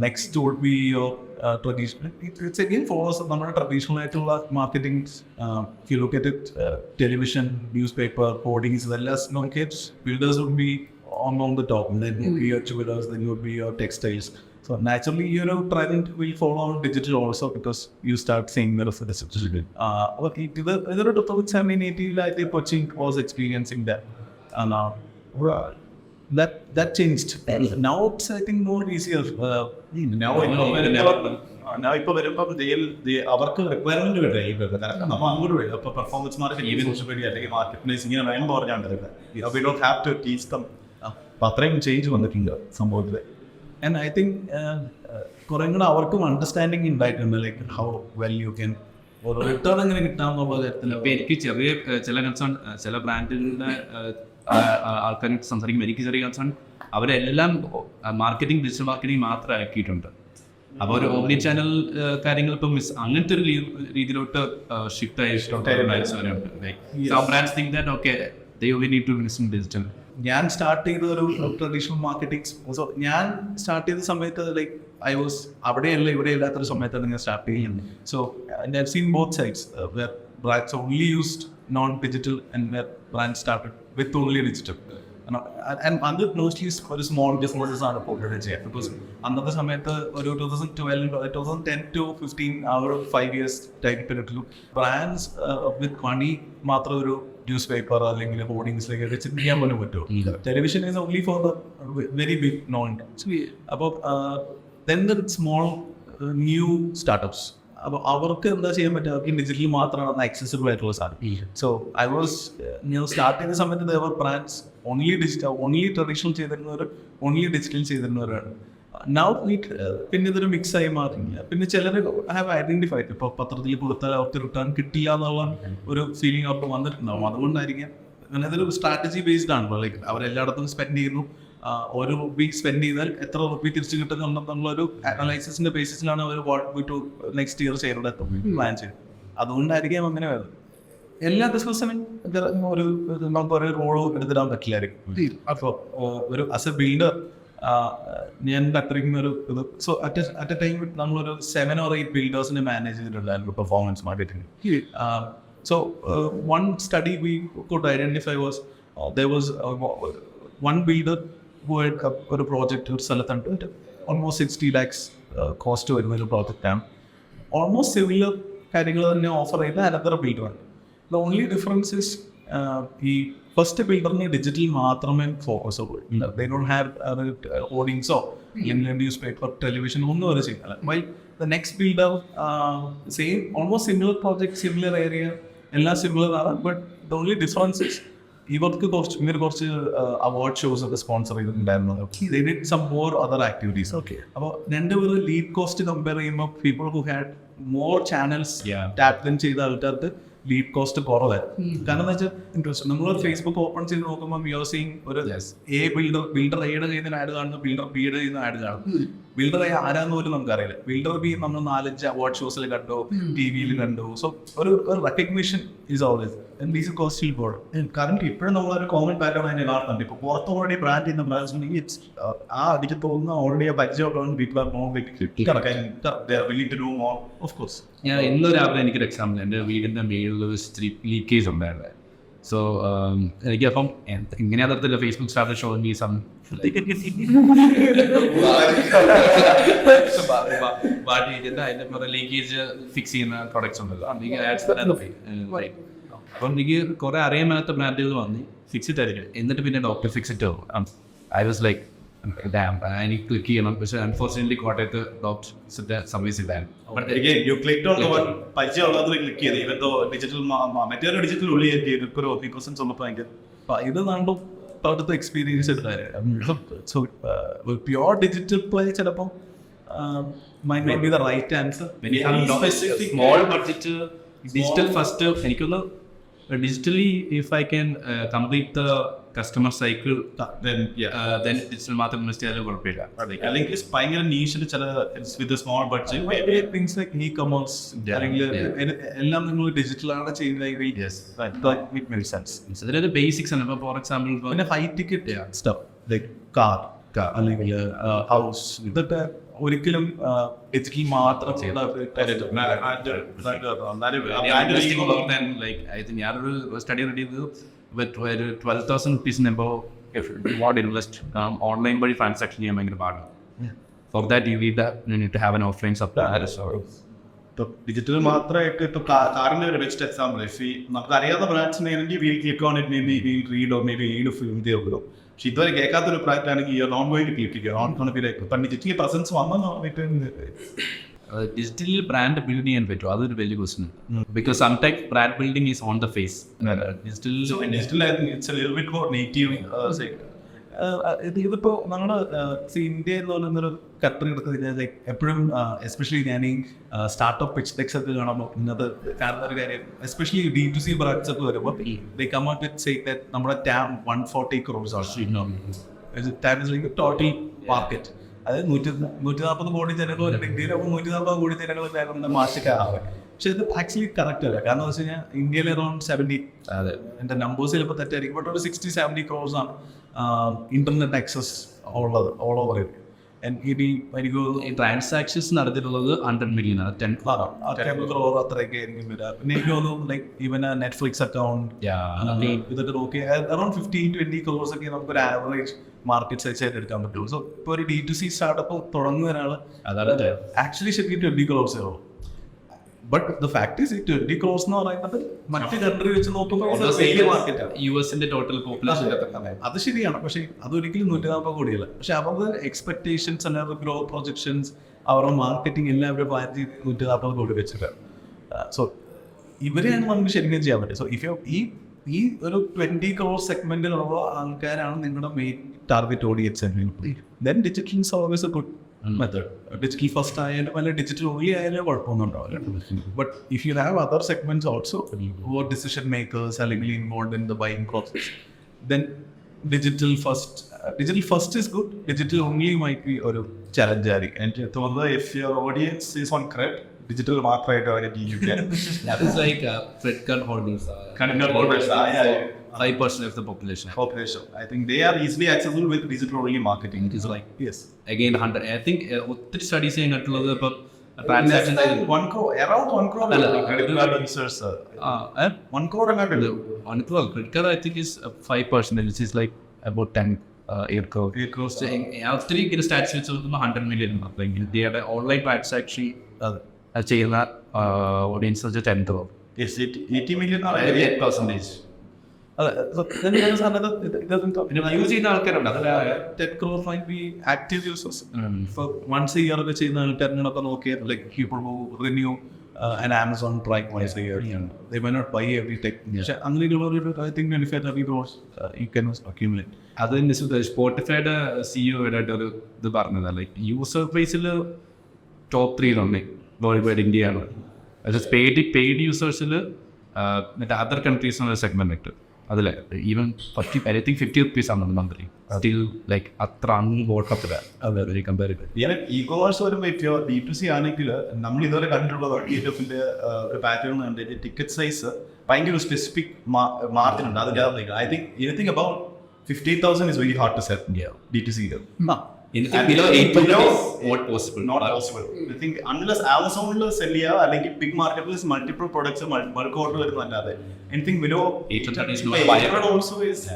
Next would be your traditional. It's again follows the traditional marketing. If you look at it, television, newspaper, hoardings, as well as kids, builders would be on the top. And then you would be your jewelers, then you would be your textiles. So naturally, trend will follow digital also because you start seeing the rest of the digital. Either 2017-18, I think Kochi was experiencing that. And that changed. Now it's I think more easier. Now ഇപ്പോൾ വരുമ്പോൾ അവർക്ക് requirement വേണ്ട നമ്മൾ അങ്ങോട്ട് വരും. അപ്പോൾ performance marketing social media അല്ലെങ്കിൽ marketplace ഇങ്ങനെ വേണം പറഞ്ഞാണ്ട് we don't have to teach them. അപ്പോൾ അത്രയും ചേഞ്ച് വന്നിട്ടുണ്ട് സംഭവത്തിൽ. ആൻഡ് ഐ തിങ്ക് കുറേ കൂടെ അവർക്കും അണ്ടർസ്റ്റാൻഡിങ് ഉണ്ടായിട്ടുണ്ട് like how well you can return എങ്ങനെ കിട്ടാമെന്നുള്ള കാര്യത്തിൽ. അപ്പോൾ എനിക്ക് ചില കൺസേൺ ചില ബ്രാൻഡിൻ്റെ ആൾക്കാർ സംസാരിക്കുമ്പോൾ എനിക്ക് ചെറിയ കൺസേൺ അവരെല്ലാം മാർക്കറ്റിംഗ് ഡിജിറ്റൽ മാർക്കറ്റിംഗ് മാത്രം ആക്കിയിട്ടുണ്ട്. അപ്പോൾ ഒരു ഓൺലൈൻ ചാനൽ കാര്യങ്ങൾ ഇപ്പം അങ്ങനത്തെ ഒരു രീതിയിലോട്ട് ഷിഫ്റ്റ് ആയിട്ടുണ്ട്. Brands think that okay they only need to invest in digital. ഞാൻ സ്റ്റാർട്ട് ചെയ്ത ഒരു ട്രഡീഷണൽ മാർക്കറ്റിംഗ്. സോ ഞാൻ സ്റ്റാർട്ട് ചെയ്ത സമയത്ത് ലൈക്ക് ഐ വാസ് അവിടെയല്ല ഇവിടെ ഇല്ലാത്തൊരു സമയത്താണ് ഞാൻ സ്റ്റാർട്ട് ചെയ്യുന്നത്. So I have seen both sides where brands only used non digital and where brand started with only digital. അത് മോസ്റ്റ്ലി ഒരു സ്മോൾ ബിസിനസ്സസ് ആണ് പോർട്രേറ്റ് ചെയ്യുക. ബിക്കോസ് അന്നത്തെ സമയത്ത് ഒരു 2010 to 15 ആ ഒരു 5 years ടൈപ്പിലും ബ്രാൻഡ്സ് വിത്ത് മണി മാത്രം ഒരു ന്യൂസ് പേപ്പർ അല്ലെങ്കിൽ ഹോർഡിങ്സിലേക്കൊക്കെ ചിന്തിക്കാൻ പോലും പറ്റുമോ? Television is only for the very big known. അപ്പോൾ then the small new startups. അപ്പോൾ അവർക്ക് എന്താ ചെയ്യാൻ പറ്റുക? അവർക്ക് ഡിജിറ്റൽ മാത്രമാണ് ആക്സസിബിൾ ആയിട്ടുള്ള സാധനം. സോ ഐ വാസ് സ്റ്റാർട്ട് ചെയ്യുന്ന സമയത്ത് there were brands only digital, only traditional ചെയ്തിരുന്നവർ, ഓൺലി ഡിജിറ്റൽ ചെയ്തിരുന്നവരാണ്. നൗ പിന്നെ ഇതൊരു മിക്സായി മാറില്ല. പിന്നെ ചിലർ ഹാവ് ഐഡന്റിഫൈഡ് ഇപ്പോൾ പത്രത്തിൽ കൊടുത്താൽ അവർക്ക് റിട്ടേൺ കിട്ടില്ല എന്നുള്ള ഒരു ഫീലിംഗ് അവർക്ക് വന്നിട്ടുണ്ടാവും. അതുകൊണ്ടായിരിക്കാം. അങ്ങനെ ഇതൊരു സ്ട്രാറ്റജി ബേസ്ഡ് ആണല്ലോ. ലൈക്ക് അവരെല്ലായിടത്തും സ്പെൻഡ് ചെയ്യുന്നു, ഒരു റുപ്പി സ്പെൻഡ് ചെയ്താൽ എത്ര റുപ്പി തിരിച്ചു കിട്ടുന്നുണ്ടെന്നുള്ളൊരു അനലൈസിസിന്റെ ബേസിസിലാണ് അവർ വാട്ട് ടു നെക്സ്റ്റ് ഇയർ ചെയ്യേണ്ടത് പ്ലാൻ ചെയ്തത്. അതുകൊണ്ടായിരിക്കും അങ്ങനെ വരുന്നത്. എല്ലാ ബിസിനസ്സിനും നമുക്ക് ഒരു റോളോ എടുത്തിടാൻ പറ്റില്ലായിരിക്കും. അപ്പോൾ ഒരു ആസ് എ ബിൽഡർ ഞാൻ അത്രയ്ക്കും ഒരു ഇത് സോ അറ്റ് എ ടൈം നമ്മളൊരു 7 or 8 ബിൽഡേഴ്സിനെ മാനേജ് ചെയ്തിട്ടുണ്ടായിരുന്നു performance marketing. So one study we could identify was there was one builder who had a project or സ്ഥലത്തുണ്ട് almost 60 lakhs cost വരുന്ന ഒരു പ്രോജക്റ്റാണ്. ഓൾമോസ്റ്റ് സിമിലർ കാര്യങ്ങൾ തന്നെ ഓഫർ ചെയ്ത അനദർ ബിൽഡറാണ്. The only difference is ഈ first ബിൽഡറിന് ഡിജിറ്റൽ മാത്രമേ ഫോക്കസ് ഉള്ളൂ. ദേ ഡോണ്ട് ഹാവ് ഓഡിയൻസോ അല്ലെങ്കിൽ ന്യൂസ് പേപ്പർ ടെലിവിഷൻ ഒന്നും അവർ ചെയ്യുന്നില്ല. While the next builder same almost similar project similar area എല്ലാം സിമിലർ ആണ്. But the only difference is ഇവർക്ക് കുറച്ച് അവാർഡ് ഷോസ് ഒക്കെ സ്പോൺസർ ചെയ്തിട്ടുണ്ടായിരുന്നു. They did some more other activities. Okay, അപ്പോൾ രണ്ടുപേരും ലീഡ് കോസ്റ്റ് കമ്പയർ ചെയ്യുമ്പോൾ people who had more channels tap in ചെയ്ത ആൾക്കാർക്ക് ലീഡ് കോസ്റ്റ് കുറവായിരുന്നു. കാരണം എന്താ വെച്ചാൽ ഇൻട്രസ്റ്റ് നമ്മൾ ഫേസ്ബുക്ക് ഓപ്പൺ ചെയ്ത് നോക്കുമ്പോൾ യു ആർ സീയിങ് ഒരു ബിൽഡർ എയുടെ ചെയ്യുന്ന ആഡ് കാണുന്നു, ബിൽഡർ ബിയുടെ ചെയ്യുന്ന ആഡ് കാണുന്നു. ബിൽഡർ എ ആരാന്ന് പോലും നമുക്കറിയില്ല. ബിൽഡർ ബി നമ്മൾ 4-5 അവാർഡ് ഷോസിൽ കണ്ടു, TV-യിൽ കണ്ടു. സോ ഒരു recognition is always these cost board. കാരണം ഇപ്പോഴും നമ്മളൊരു കോമൺ പാറ്റേൺ തന്നെ കാണുന്നുണ്ട്. ഇപ്പോൾ പുറത്ത് ഓൾറെഡി ബ്രാൻഡ് ചെയ്യുന്ന ബ്രാൻഡ്സ് ഉണ്ടെങ്കിൽ ആ അടിച്ച് പോകുന്ന ഓൾറെഡി പരിചയമുള്ള people are more willing to do more. Of course ഞാൻ ഇന്ന് രാവിലെ എനിക്കൊരു എക്സാമ്പിൾ, എൻ്റെ വീടിൻ്റെ മേളിൽ ഒരു ലീക്കേജ് ഉണ്ടായിരുന്നു. സോ എനിക്കപ്പം ഇങ്ങനെ അതറിയത്തില്ല, Facebook start show me some leakage fix ചെയ്യുന്ന പ്രൊഡക്ട്സ് ഉണ്ടല്ലോ. അപ്പം എനിക്ക് കുറെ അറിയാൻ മേലാത്ത ബ്രാൻഡുകൾ വന്ന് ഫിക്സ് ഇറ്റ് ആയിരിക്കും. എന്നിട്ട് പിന്നെ ഡോക്ടർ ഫിക്സ് ഇറ്റ് ആവും. ഐ വാസ് ലൈക്ക് ഡാം, എനിക്ക് ക്ലിക്ക് ചെയ്യണം. പക്ഷേ അൺഫോർച്ചുനേറ്റ്ലി കോട്ടയത്ത് ഡോക്ടർ സർവീസ് ഇല്ലായിരുന്നു. ഇത് നാണ്ടും അടുത്ത എക്സ്പീരിയൻസ് എടുത്തായിരുന്നു. സോ പ്യോർ ഡിജിറ്റൽ പ്ലേ ചിലപ്പോൾ maybe the right answer. Small budget digital first എനിക്കൊന്ന് digitally if I can complete the customer cycle then digital മാത്രം ഇൻവെസ്റ്റ് ചെയ്യാൻ കുഴപ്പമില്ല. അല്ലെങ്കിൽ ഭയങ്കര നീഷിൽ ചില വിത്ത് small budget things like e-commerce അല്ലെങ്കിൽ എല്ലാം നിങ്ങൾ ഡിജിറ്റലാണ് ചെയ്യുന്നതെങ്കിൽ ഇറ്റ് മേക്സ് സെൻസ്. അതിലൊരു ബേസിക്സ് ആണ്. ഇപ്പോൾ ഫോർ എക്സാമ്പിൾ പിന്നെ high ticket stuff like car അല്ലെങ്കിൽ ഹൗസ്, ഇതൊക്കെ ഒരിക്കലും ഡിജിറ്റൽ മാത്രം ഞാനൊരു സ്റ്റഡി റെഡി ചെയ്തു. 12,000 rupees വാട്ട് ഇൻവെസ്റ്റ് ഓൺലൈൻ വഴി ട്രാൻസാക്ഷൻ ചെയ്യാൻ ഭയങ്കര പാടാണ്. For that you need to have an offline supply. Digital മാത്രമായിട്ട് ഇപ്പോൾ കാറിൻ്റെ ഒരു ബെസ്റ്റ് എക്സാമ്പിൾ നമുക്ക് അറിയാവുന്ന ബ്രാൻഡ്സിനാണെങ്കിൽ we'll click on it, maybe we'll read or maybe read film ഉള്ളൂ. പക്ഷെ ഇതുവരെ കേൾക്കാത്തൊരു പ്രോഡക്റ്റ് ആണെങ്കിൽ നോൺ ഗോയിങ് ടു ക്ലിക്ക് ചെയ്യുക ഓൺ കണക്കിലേക്ക്. ഇപ്പം ഡിജിറ്റലി പ്രസൻസ് വന്നെന്ന് ഡിജിറ്റലി ബ്രാൻഡ് ബിൽഡ് ചെയ്യാൻ പറ്റുമോ? അതൊരു വലിയ question. Because sometimes brand building is on the face. ഇതിപ്പോൾ നമ്മൾ ഇന്ത്യ എന്ന് പറയുന്നൊരു കൺട്രി എടുക്കുന്നത് ലൈക്ക് എപ്പോഴും എസ്പെഷ്യലി ഞാൻ ഈ സ്റ്റാർട്ടപ്പ് പിച്ച് ഡെക്സ് ഒക്കെ കാണുമ്പോൾ ഇന്നത്തെ കാണുന്ന ഒരു കാര്യം, എസ്പെഷ്യലി D2C ബ്രാൻഡ്സ് ഒക്കെ വരുമ്പോൾ they come out with saying that നമ്മുടെ TAM 140 crores TAM is like a total market. അതായത് 140 കോടി ജനങ്ങൾ ഇന്ത്യയിൽ, അപ്പോൾ 140 കോടി ജനങ്ങൾ നമ്മുടെ മാർക്കറ്റാണ്. പക്ഷെ ഇത് ആക്ച്വലി കറക്റ്റ് അല്ല. കാരണം എന്ന് വെച്ച് കഴിഞ്ഞാൽ ഇന്ത്യയിൽ അറൗണ്ട് 70, അതെ എൻ്റെ നമ്പേഴ്സ് ചിലപ്പോൾ തെറ്റായിരിക്കും, ബട്ട് ഒരു 60-70 crores ആണ് ഇന്റർനെറ്റ് ആക്സസ് ഉള്ളത് ഓൾ ഓവർ. എനിക്ക് ഈ ട്രാൻസാക്ഷൻസ് നടത്തിയിട്ടുള്ളത് 100 million, 10 crore അത്രയൊക്കെ ആയിരിക്കും വരിക. പിന്നെ എനിക്ക് തോന്നുന്നു ലൈക്ക് ഈവൻ നെറ്റ്ഫ്ലിക്സ് അക്കൗണ്ട് ഇതൊക്കെ നോക്കി അറൗണ്ട് 15-20 crores ഒക്കെ നമുക്കൊരു ആവറേജ് മാർക്കറ്റ് സൈസ് ആയിട്ട് എടുക്കാൻ പറ്റുള്ളൂ. സോ ഇപ്പോൾ ഒരു D2C സ്റ്റാർട്ടപ്പ് തുടങ്ങുന്ന ഒരാൾ അതാണ് ആക്ച്വലി ശരിക്കും 20 crores ആവും. But the fact is 20 crores എന്ന് പറയുന്നത് മറ്റ് കൺട്രി വെച്ച് നോക്കുമ്പോൾ US-ന്റെ ടോട്ടൽ പോപ്പുലേഷൻ അത് ശരിയാണ്. പക്ഷേ അതൊരിക്കലും 140 കോടിയല്ല. പക്ഷെ അവർക്ക് എക്സ്പെക്ടേഷൻസ് അല്ലെങ്കിൽ ഗ്രോത്ത് പ്രൊജക്ഷൻസ് അവരുടെ മാർക്കറ്റിംഗ് എല്ലാം അവർ പ്ലാൻ ചെയ്ത് 140 കോടി വെച്ചിട്ടാണ്. സോ ഇവരെയാണ് നമുക്ക് ശരിക്കും ചെയ്യാൻ പറ്റും. സോ ഇഫ് ഈ ഒരു 20 crore സെഗ്മെന്റിലുള്ള ആൾക്കാരാണ് നിങ്ങളുടെ main target audience. Then digital is always a good method. Digital first ആയാലും അല്ലെങ്കിൽ ഡിജിറ്റൽ ഓൺലി ആയാലും കുഴപ്പമൊന്നും ഉണ്ടാവില്ല. But if you have other segments also or decision makers അല്ലെങ്കിൽ involve in the buying process, then digital first is good. Digital only might be a challenge. And if your audience is on credit, digital market you can. That is like credit card holders. Credit card holders, 5% of the population. I think they are easily accessible with digital only marketing. It is like Yes. again 100. I think ഒത്തിരി studies ചെയ്യാനായിട്ടുള്ളത് ഇപ്പോൾ transaction Around 1 crore credit card users. 1 crore അങ്ങാണ്ട് on credit card I think is 5%, which is like about 10 crore. ഒത്തിരി ഇങ്ങനെ stats വെച്ച് നോക്കുമ്പോൾ 100 million ആണ്. അപ്പോൾ ഇന്ത്യയുടെ online transaction ചെയ്യുന്ന ഓഡിയൻസ് വെച്ച് 10 crore. Yes, 80 million are 8%. പിന്നെ യൂസ് ചെയ്യുന്ന ആൾക്കാരുണ്ട്. അത് 10 crore might be active users. For once a year ഒക്കെ ചെയ്യുന്ന ആൾക്കാരിനൊക്കെ നോക്കിയാൽ like people who renew an Amazon Prime once a year. They may not buy everything. പക്ഷേ അങ്ങനെയുള്ള I think 25-30 crores you can accumulate. അത് തന്നെ സ്പോട്ടിഫൈയുടെ സിഇഒയുടെ ഒരു ഇത് പറഞ്ഞത് ലൈക്ക് യൂസർ ബേസിൽ ടോപ്പ് 3 വേൾഡ് വൈഡ് ഇന്ത്യയാണ്. അത് പെയ്ഡ് യൂസേഴ്സിൽ മറ്റേ അതർ കൺട്രീസ് എന്നുള്ള സെഗ്മെന്റ് ഇട്ട് അതിൽ ഈവൻ 50 rupees ആണ് മന്ത്ലി. സ്റ്റിൽ ലൈക്ക് അത്ര അൺവോട്ടപ്പിലാണ് വെരി കമ്പാരിറ്റീവ്. ഈവൻ ഇ-കൊമേഴ്സ് വരുമ്പോൾ ഇപ്പോൾ D2C ആണെങ്കിൽ നമ്മൾ ഇതുവരെ കണ്ടിട്ടുള്ളത് ടിഎഫിന്റെ ഒരു പാറ്റേൺ കണ്ടിട്ട് ടിക്കറ്റ് സൈസ് ഭയങ്കര ഒരു സ്പെസിഫിക് മാർജിൻ ഉണ്ട്. അത് I think anything about 50,000 is very hard to sell. D2C. Anything below 8,000 is not possible. Not possible. I think unless Amazon sell ചെയ്യുക അല്ലെങ്കിൽ ബിഗ് മാർക്കറ്റിൽ മൾട്ടിപ്പിൾ പ്രൊഡക്ട്സ് ബൾക്ക് ഓർഡർ വരുന്നതല്ലാതെ anything below 800 is not viable. Also is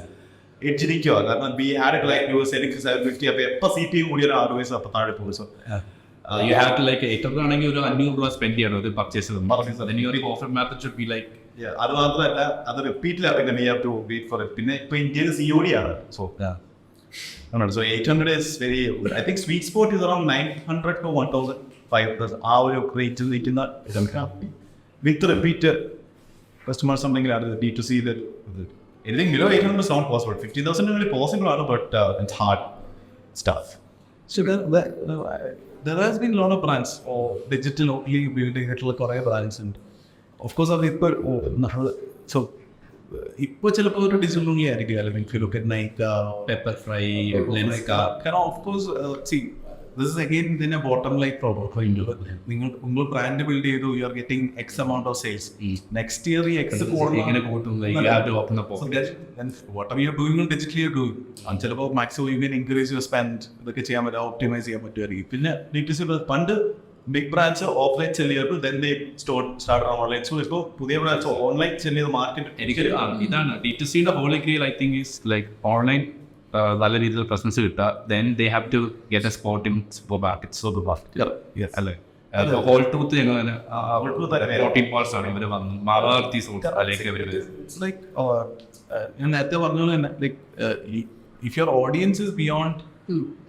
എഡ്ജിരിക്കുക. കാരണം be add like you selling 750 അപ്പോൾ എപ്പോൾ CPM കൂടി ഒരു 6 പൈസ അപ്പോൾ താഴെ പോകും. So you have to like 800 ആണെങ്കിൽ ഒരു 500 രൂപ സ്പെൻഡ് ചെയ്യണം ഒരു purchase. then your offer method should be like അത് മാത്രമല്ല അത് റിപ്പീറ്റിൽ അറിയില്ല. you have to wait for it. പിന്നെ ഇപ്പോൾ ഇന്ത്യയിൽ COD ആണ്. So 800 is very good. I think sweet spot is around 900 to 1,500. ആ ഒരു റേറ്റ് നിൽക്കുന്ന വിത്ത് റിപ്പീറ്റ് കസ്റ്റമേഴ്സ് ഉണ്ടെങ്കിൽ അത് D2C anything below 800 is not possible. 50,000 is possible, but it's hard stuff. So there has been a lot of brands or digital only building ആയിട്ടുള്ള കുറേ brands ഉണ്ട്. Of course അത് ഇപ്പോൾ so ഇപ്പോൾ ചിലപ്പോൾ ഒരു ഡിജിറ്റൽ only ആയിരിക്കും. അല്ലെങ്കിൽ if you look at Nike, Pepperfry, Lenska. Of course, see, this is again then a bottom line problem for you. നിങ്ങൾ ബ്രാൻഡ് ബിൽഡ് ചെയ്തു, you are getting X amount of sales. Next year ഈ X എങ്ങനെ കൂട്ടും? You have to open up. Then whatever you're doing digitally you're doing. ചിലപ്പോൾ maximum you can increase your spend. ഇതൊക്കെ ചെയ്യാൻ പറ്റും, optimise ചെയ്യാൻ പറ്റുമായിരിക്കും. പിന്നെ D2C പണ്ട് ബിഗ് ബ്രാൻഡ്സ് ഓഫ്ലൈൻ സെല് ചെയ്തപ്പോൾ then they start online. So ഇപ്പോൾ പുതിയ ബ്രാൻഡ്സ് ഓൺലൈൻ സെല് ചെയ്ത് മാർക്കറ്റ് എനിക്കൊരു ഇതാണ് D2Cയുടെ holy grail I think is like online നല്ല രീതിയിൽ പ്രസൻസ് കിട്ടുക. then they have to get a spot in supermarkets. അല്ലേ ഹോൾ ട്രൂത്ത് ഞങ്ങൾ പ്രോട്ടീൻ പാൾസ് ആണ് ഇവർ വന്നു മാറാർത്തി സോട്സ് അല്ലെങ്കിൽ ഇവർ ലൈക്ക് ഞാൻ നേരത്തെ പറഞ്ഞ പോലെ തന്നെ like if your audience is beyond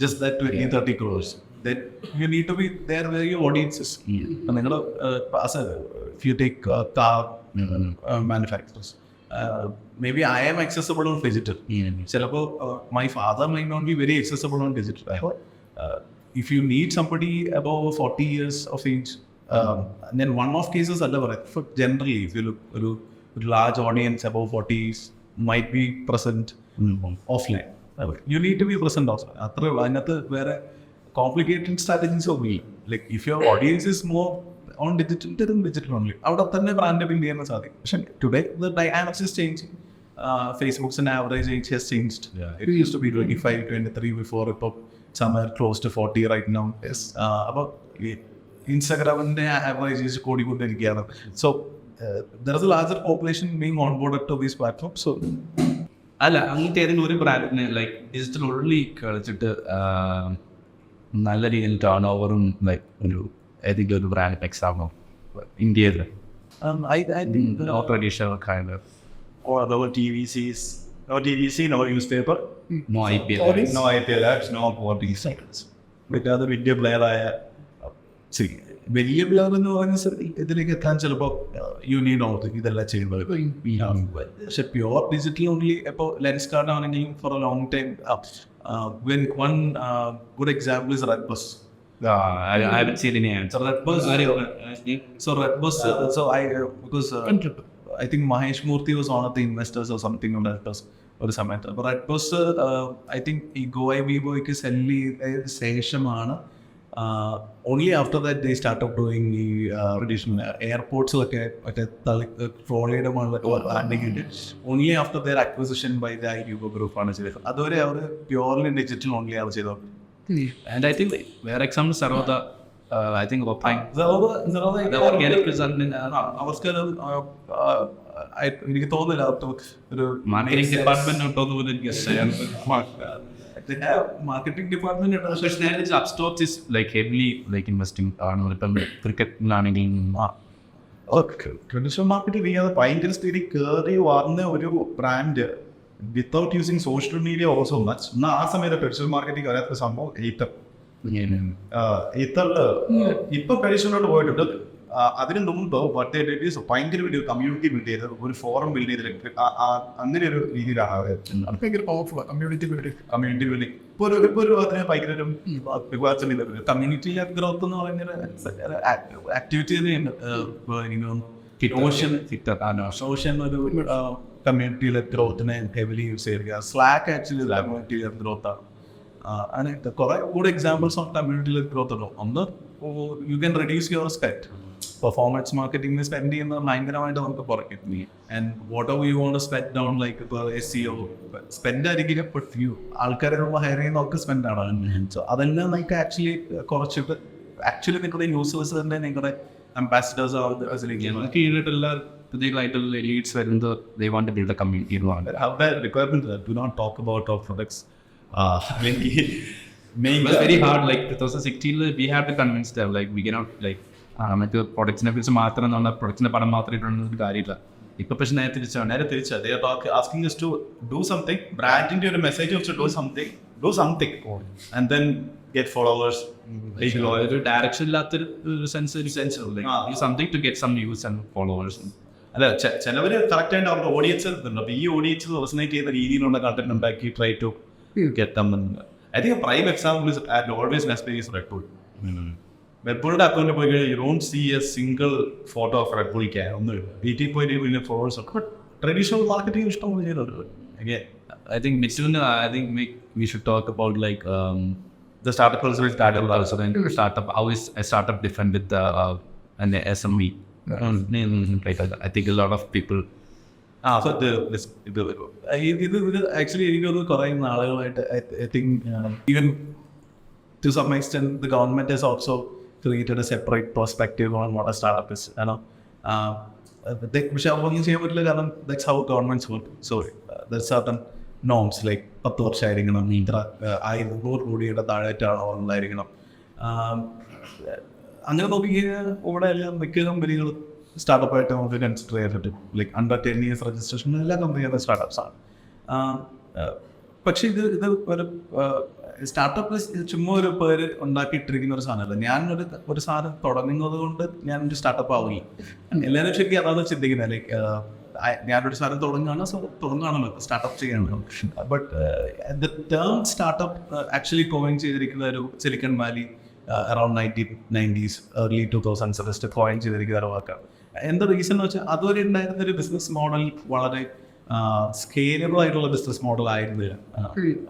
just that 20-30 crores, then you need to be there where your audience is. നിങ്ങൾ if you take car manufacturers, maybe I am accessible on digital. ചിലപ്പോൾ my father might not be very accessible on digital. If you need somebody above 40 years of age, and then one-off cases അല്ല പറയാം. For generally, if you look ഒരു large audience above 40s might be present offline. You need to be present also. അത്രേ ഉള്ളൂ. അതിനകത്ത് വേറെ complicated strategies of me. Like if your audience is more on digital only, അവിടെ തന്നെ brand build ചെയ്യാൻ സാധിക്കും. പക്ഷേ today the dynamics is changing. Facebook's average age has changed. It used to be 25, 23 before. ഇപ്പോൾ somewhere close to 40 right now. അപ്പോൾ ഇൻസ്റ്റാഗ്രാമിൻ്റെ average age കൂടിക്കൊണ്ടിരിക്കുകയാണ്. So there is a larger population being onboarded to these platforms. So അല്ല അങ്ങനത്തെ ഏതെങ്കിലും ഒരു ബ്രാൻഡിന് like digital ഉള്ളി കളിച്ചിട്ട് നല്ല രീതിയിൽ ടേൺ ഓവറും ലൈക്ക് ഒരു ഏതെങ്കിലും ഒരു ബ്രാൻഡ് എക്സാമ്പിൾ ഇന്ത്യയിൽ I think not traditional kind of or our TVCs, no TVC, no newspaper, no IPL. no IPL apps, no politics. Because the വലിയ പ്ലെയർ ആയ വലിയ പ്ലെയർ എന്ന് പറഞ്ഞ ഇതിലേക്ക് എത്താൻ ചിലപ്പോൾ യു നീഡ് ഓഫ് ഇതെല്ലാം ചെയ്യുന്നത്. പക്ഷെ പ്യുവർ ഡിജിറ്റൽ ഓൺലി ഇപ്പോൾ ലെൻസ് കാർഡ് ആണെങ്കിലും for a long time when one good example is Redbus. I haven't seen any ads. So Redbus, because I think Mahesh Murthy was one of the investors or something on Redbus. ഒരു സമയത്ത്. അപ്പോൾ red bus I think ഈ Goa വിവോയ്ക്ക് sell ചെയ്ത ശേഷമാണ് only after that they start of doing ഈ traditional എയർപോർട്ട്സിലൊക്കെ മറ്റേ ട്രോളിയുടെ landing only after their acquisition by the Vivo ഗ്രൂപ്പാണ് ചെയ്തത്. അതുവരെ അവർ പ്യുവർലി ഡിജിറ്റൽ ഓൺലി ആണ് ചെയ്തത്. And I think where examples are the I think organic result അവർക്ക് എനിക്ക് തോന്നുന്നില്ല ഒരു marketing department ഉണ്ടോന്ന് പോലും എനിക്ക് marketing department Upstarts is like heavily like investing ആണ് ഇപ്പം ക്രിക്കറ്റിലാണെങ്കിലും ട്രഡീഷണൽ മാർക്കറ്റ് ചെയ്യാതെ ഭയങ്കര സ്ഥിതി കയറി വന്ന ഒരു brand without using social media also much. എന്നാൽ ആ സമയത്ത് ട്രഡീഷണൽ മാർക്കറ്റിംഗ് വരാത്ത സംഭവം ഈത്തറില് ഇപ്പൊ ട്രഡീഷണലോട്ട് പോയിട്ടുണ്ട്. അതിന് മുമ്പ് ഭയങ്കര വലിയ കമ്മ്യൂണിറ്റി ബിൽഡ് ചെയ്ത് ഒരു ഫോറം ബിൽഡ് ചെയ്ത് അങ്ങനെ ഒരു രീതിയിലാണ് കമ്മ്യൂണിറ്റി ബിൽഡിംഗ്. ഇപ്പോൾ ഒരു അതിന് ഭയങ്കര ഒരു കമ്മ്യൂണിറ്റി ഗ്രോത്ത് എന്ന് പറയുന്ന ആക്ടിവിറ്റി തന്നെയുണ്ട്. സോഷ്യൻ ഒരു കമ്മ്യൂണിറ്റിയിലെ ഗ്രോത്തിനെ ഹെവിലി യൂസ് ചെയ്യുക. സ്ലാക്ക് ആക്ച്വലി കമ്മ്യൂണിറ്റിയിലെ ഗ്രോത്താണ്. അങ്ങനത്തെ കുറെ കൂടെ എക്സാമ്പിൾസ് ഓഫ് കമ്മ്യൂണിറ്റിയിലെ ഗ്രോത്ത് ഉണ്ടോ. ഒന്ന് you can reduce your spend. Performance മാർക്കറ്റിംഗിൽ സ്പെൻഡ് ചെയ്യുന്നത് ഭയങ്കരമായിട്ട് നമുക്ക് കുറയ്ക്കും. And whatever you won't spend down like ഇപ്പോൾ SEO സ്പെൻഡ് ആയിരിക്കില്ല, ബട്ട് യു ആൾക്കാരെ ഹയർ ചെയ്യുന്നവർക്ക് സ്പെൻഡ് ആണ്. സോ അതെല്ലാം നമുക്ക് ആക്ച്വലി കുറച്ചിട്ട് ആക്ച്വലി നിങ്ങളുടെ യൂസേഴ്സ് തന്നെ നിങ്ങളുടെ അംബാസിഡേഴ്സ് കീഴിട്ടുള്ള പുതിയതായിട്ടുള്ള ലീഡ്സ് വരുന്നത് they want to build a community എന്ന് പറഞ്ഞത്. How that requirement do not talk about our products. It was very hard. Like 2016 we have to convince them like we cannot like മറ്റു പ്രൊഡക്ട്സിനെ കുറിച്ച് മാത്രം നമ്മുടെ പ്രൊഡക്ട്സിന്റെ പടം മാത്രം ഇട്ടൊന്നും കാര്യമില്ല. ഇപ്പൊ പക്ഷെ നേരെ തിരിച്ചാണ് they are asking us to do something, branding ഒരു message to do something and then get followers. ഒരു ഡയറക്ഷൻ ഇല്ലാത്തൊരു sense something to get some views and followers. അല്ല, ചിലവര് കറക്റ്റ് ആയിട്ട് അവരുടെ ഓഡിയൻസ് ഉണ്ട്. അപ്പൊ ഈ ഓഡിയൻസ് റെസനേറ്റ് ചെയ്യുന്ന രീതിയിലുള്ള കണ്ടന്റ് ഉണ്ടാക്കി try to get them. I think a prime example is always Merstra Red Bull. Red Bull's അക്കൗണ്ടിൽ പോയി കഴിഞ്ഞാൽ you don't see a single photo of Red Bull can. ഒന്നുമില്ല. 80.8 million followers ഒക്കെ. But traditional marketing ഇഷ്ടംപോലെ ചെയ്യുന്നുണ്ട്. Again, I think Mittu, I think we should talk about like the startup also will start also then startup. How is a startup different with an SME? I think a lot of people. ഇത് actually എനിക്കൊന്ന് കുറേ നാളുകളായിട്ട് I think even to some extent the government has also created a separate perspective on what a startup is. പക്ഷെ അതൊന്നും ചെയ്യാൻ പറ്റില്ല, കാരണം that's how governments work. So that's certain norms like 10 വർഷമായിരിക്കണം, ഇത്ര 100 കോടിയുടെ താഴേറ്റാണോ ഉണ്ടായിരിക്കണം. അങ്ങനെ നോക്കിക്കഴിഞ്ഞാൽ ഇവിടെ എല്ലാം മിക്ക കമ്പനികളും സ്റ്റാർട്ടപ്പായിട്ട് നമുക്ക് കൺസിഡർ ചെയ്യാൻ പറ്റും. ലൈക്ക് അണ്ടർ 10 years രജിസ്ട്രേഷൻ എല്ലാ കമ്പനിയുടെ സ്റ്റാർട്ടപ്പ്സാണ്. പക്ഷേ ഇത് ഒരു സ്റ്റാർട്ടപ്പ് ചുമ്മാ ഒരു പേര് ഉണ്ടാക്കിയിട്ടിരിക്കുന്ന ഒരു സാധനമല്ല. ഞാനൊരു സാധനം തുടങ്ങുന്നത് കൊണ്ട് ഞാനൊരു സ്റ്റാർട്ടപ്പ് ആവുകയും എല്ലാവരും ശരിക്കും അതാണ് ചിന്തിക്കുന്നത്. ലൈക്ക് ഞാനൊരു സാധനം തുടങ്ങുകയാണല്ലോ സ്റ്റാർട്ടപ്പ് ചെയ്യണമല്ലോ. But the term startup actually coin ചെയ്തിരിക്കുന്ന ഒരു Silicon Valley around 1990s early 2000s first coin ചെയ്തിരിക്കുന്ന ഒരു വാക്കാണ്. എന്താ റീസൺ എന്ന് വെച്ചാൽ അതുവരെ ഉണ്ടായിരുന്ന ഒരു ബിസിനസ് മോഡൽ വളരെ സ്കെയിലബിൾ ആയിട്ടുള്ള ബിസിനസ് മോഡൽ ആയിരുന്നില്ല,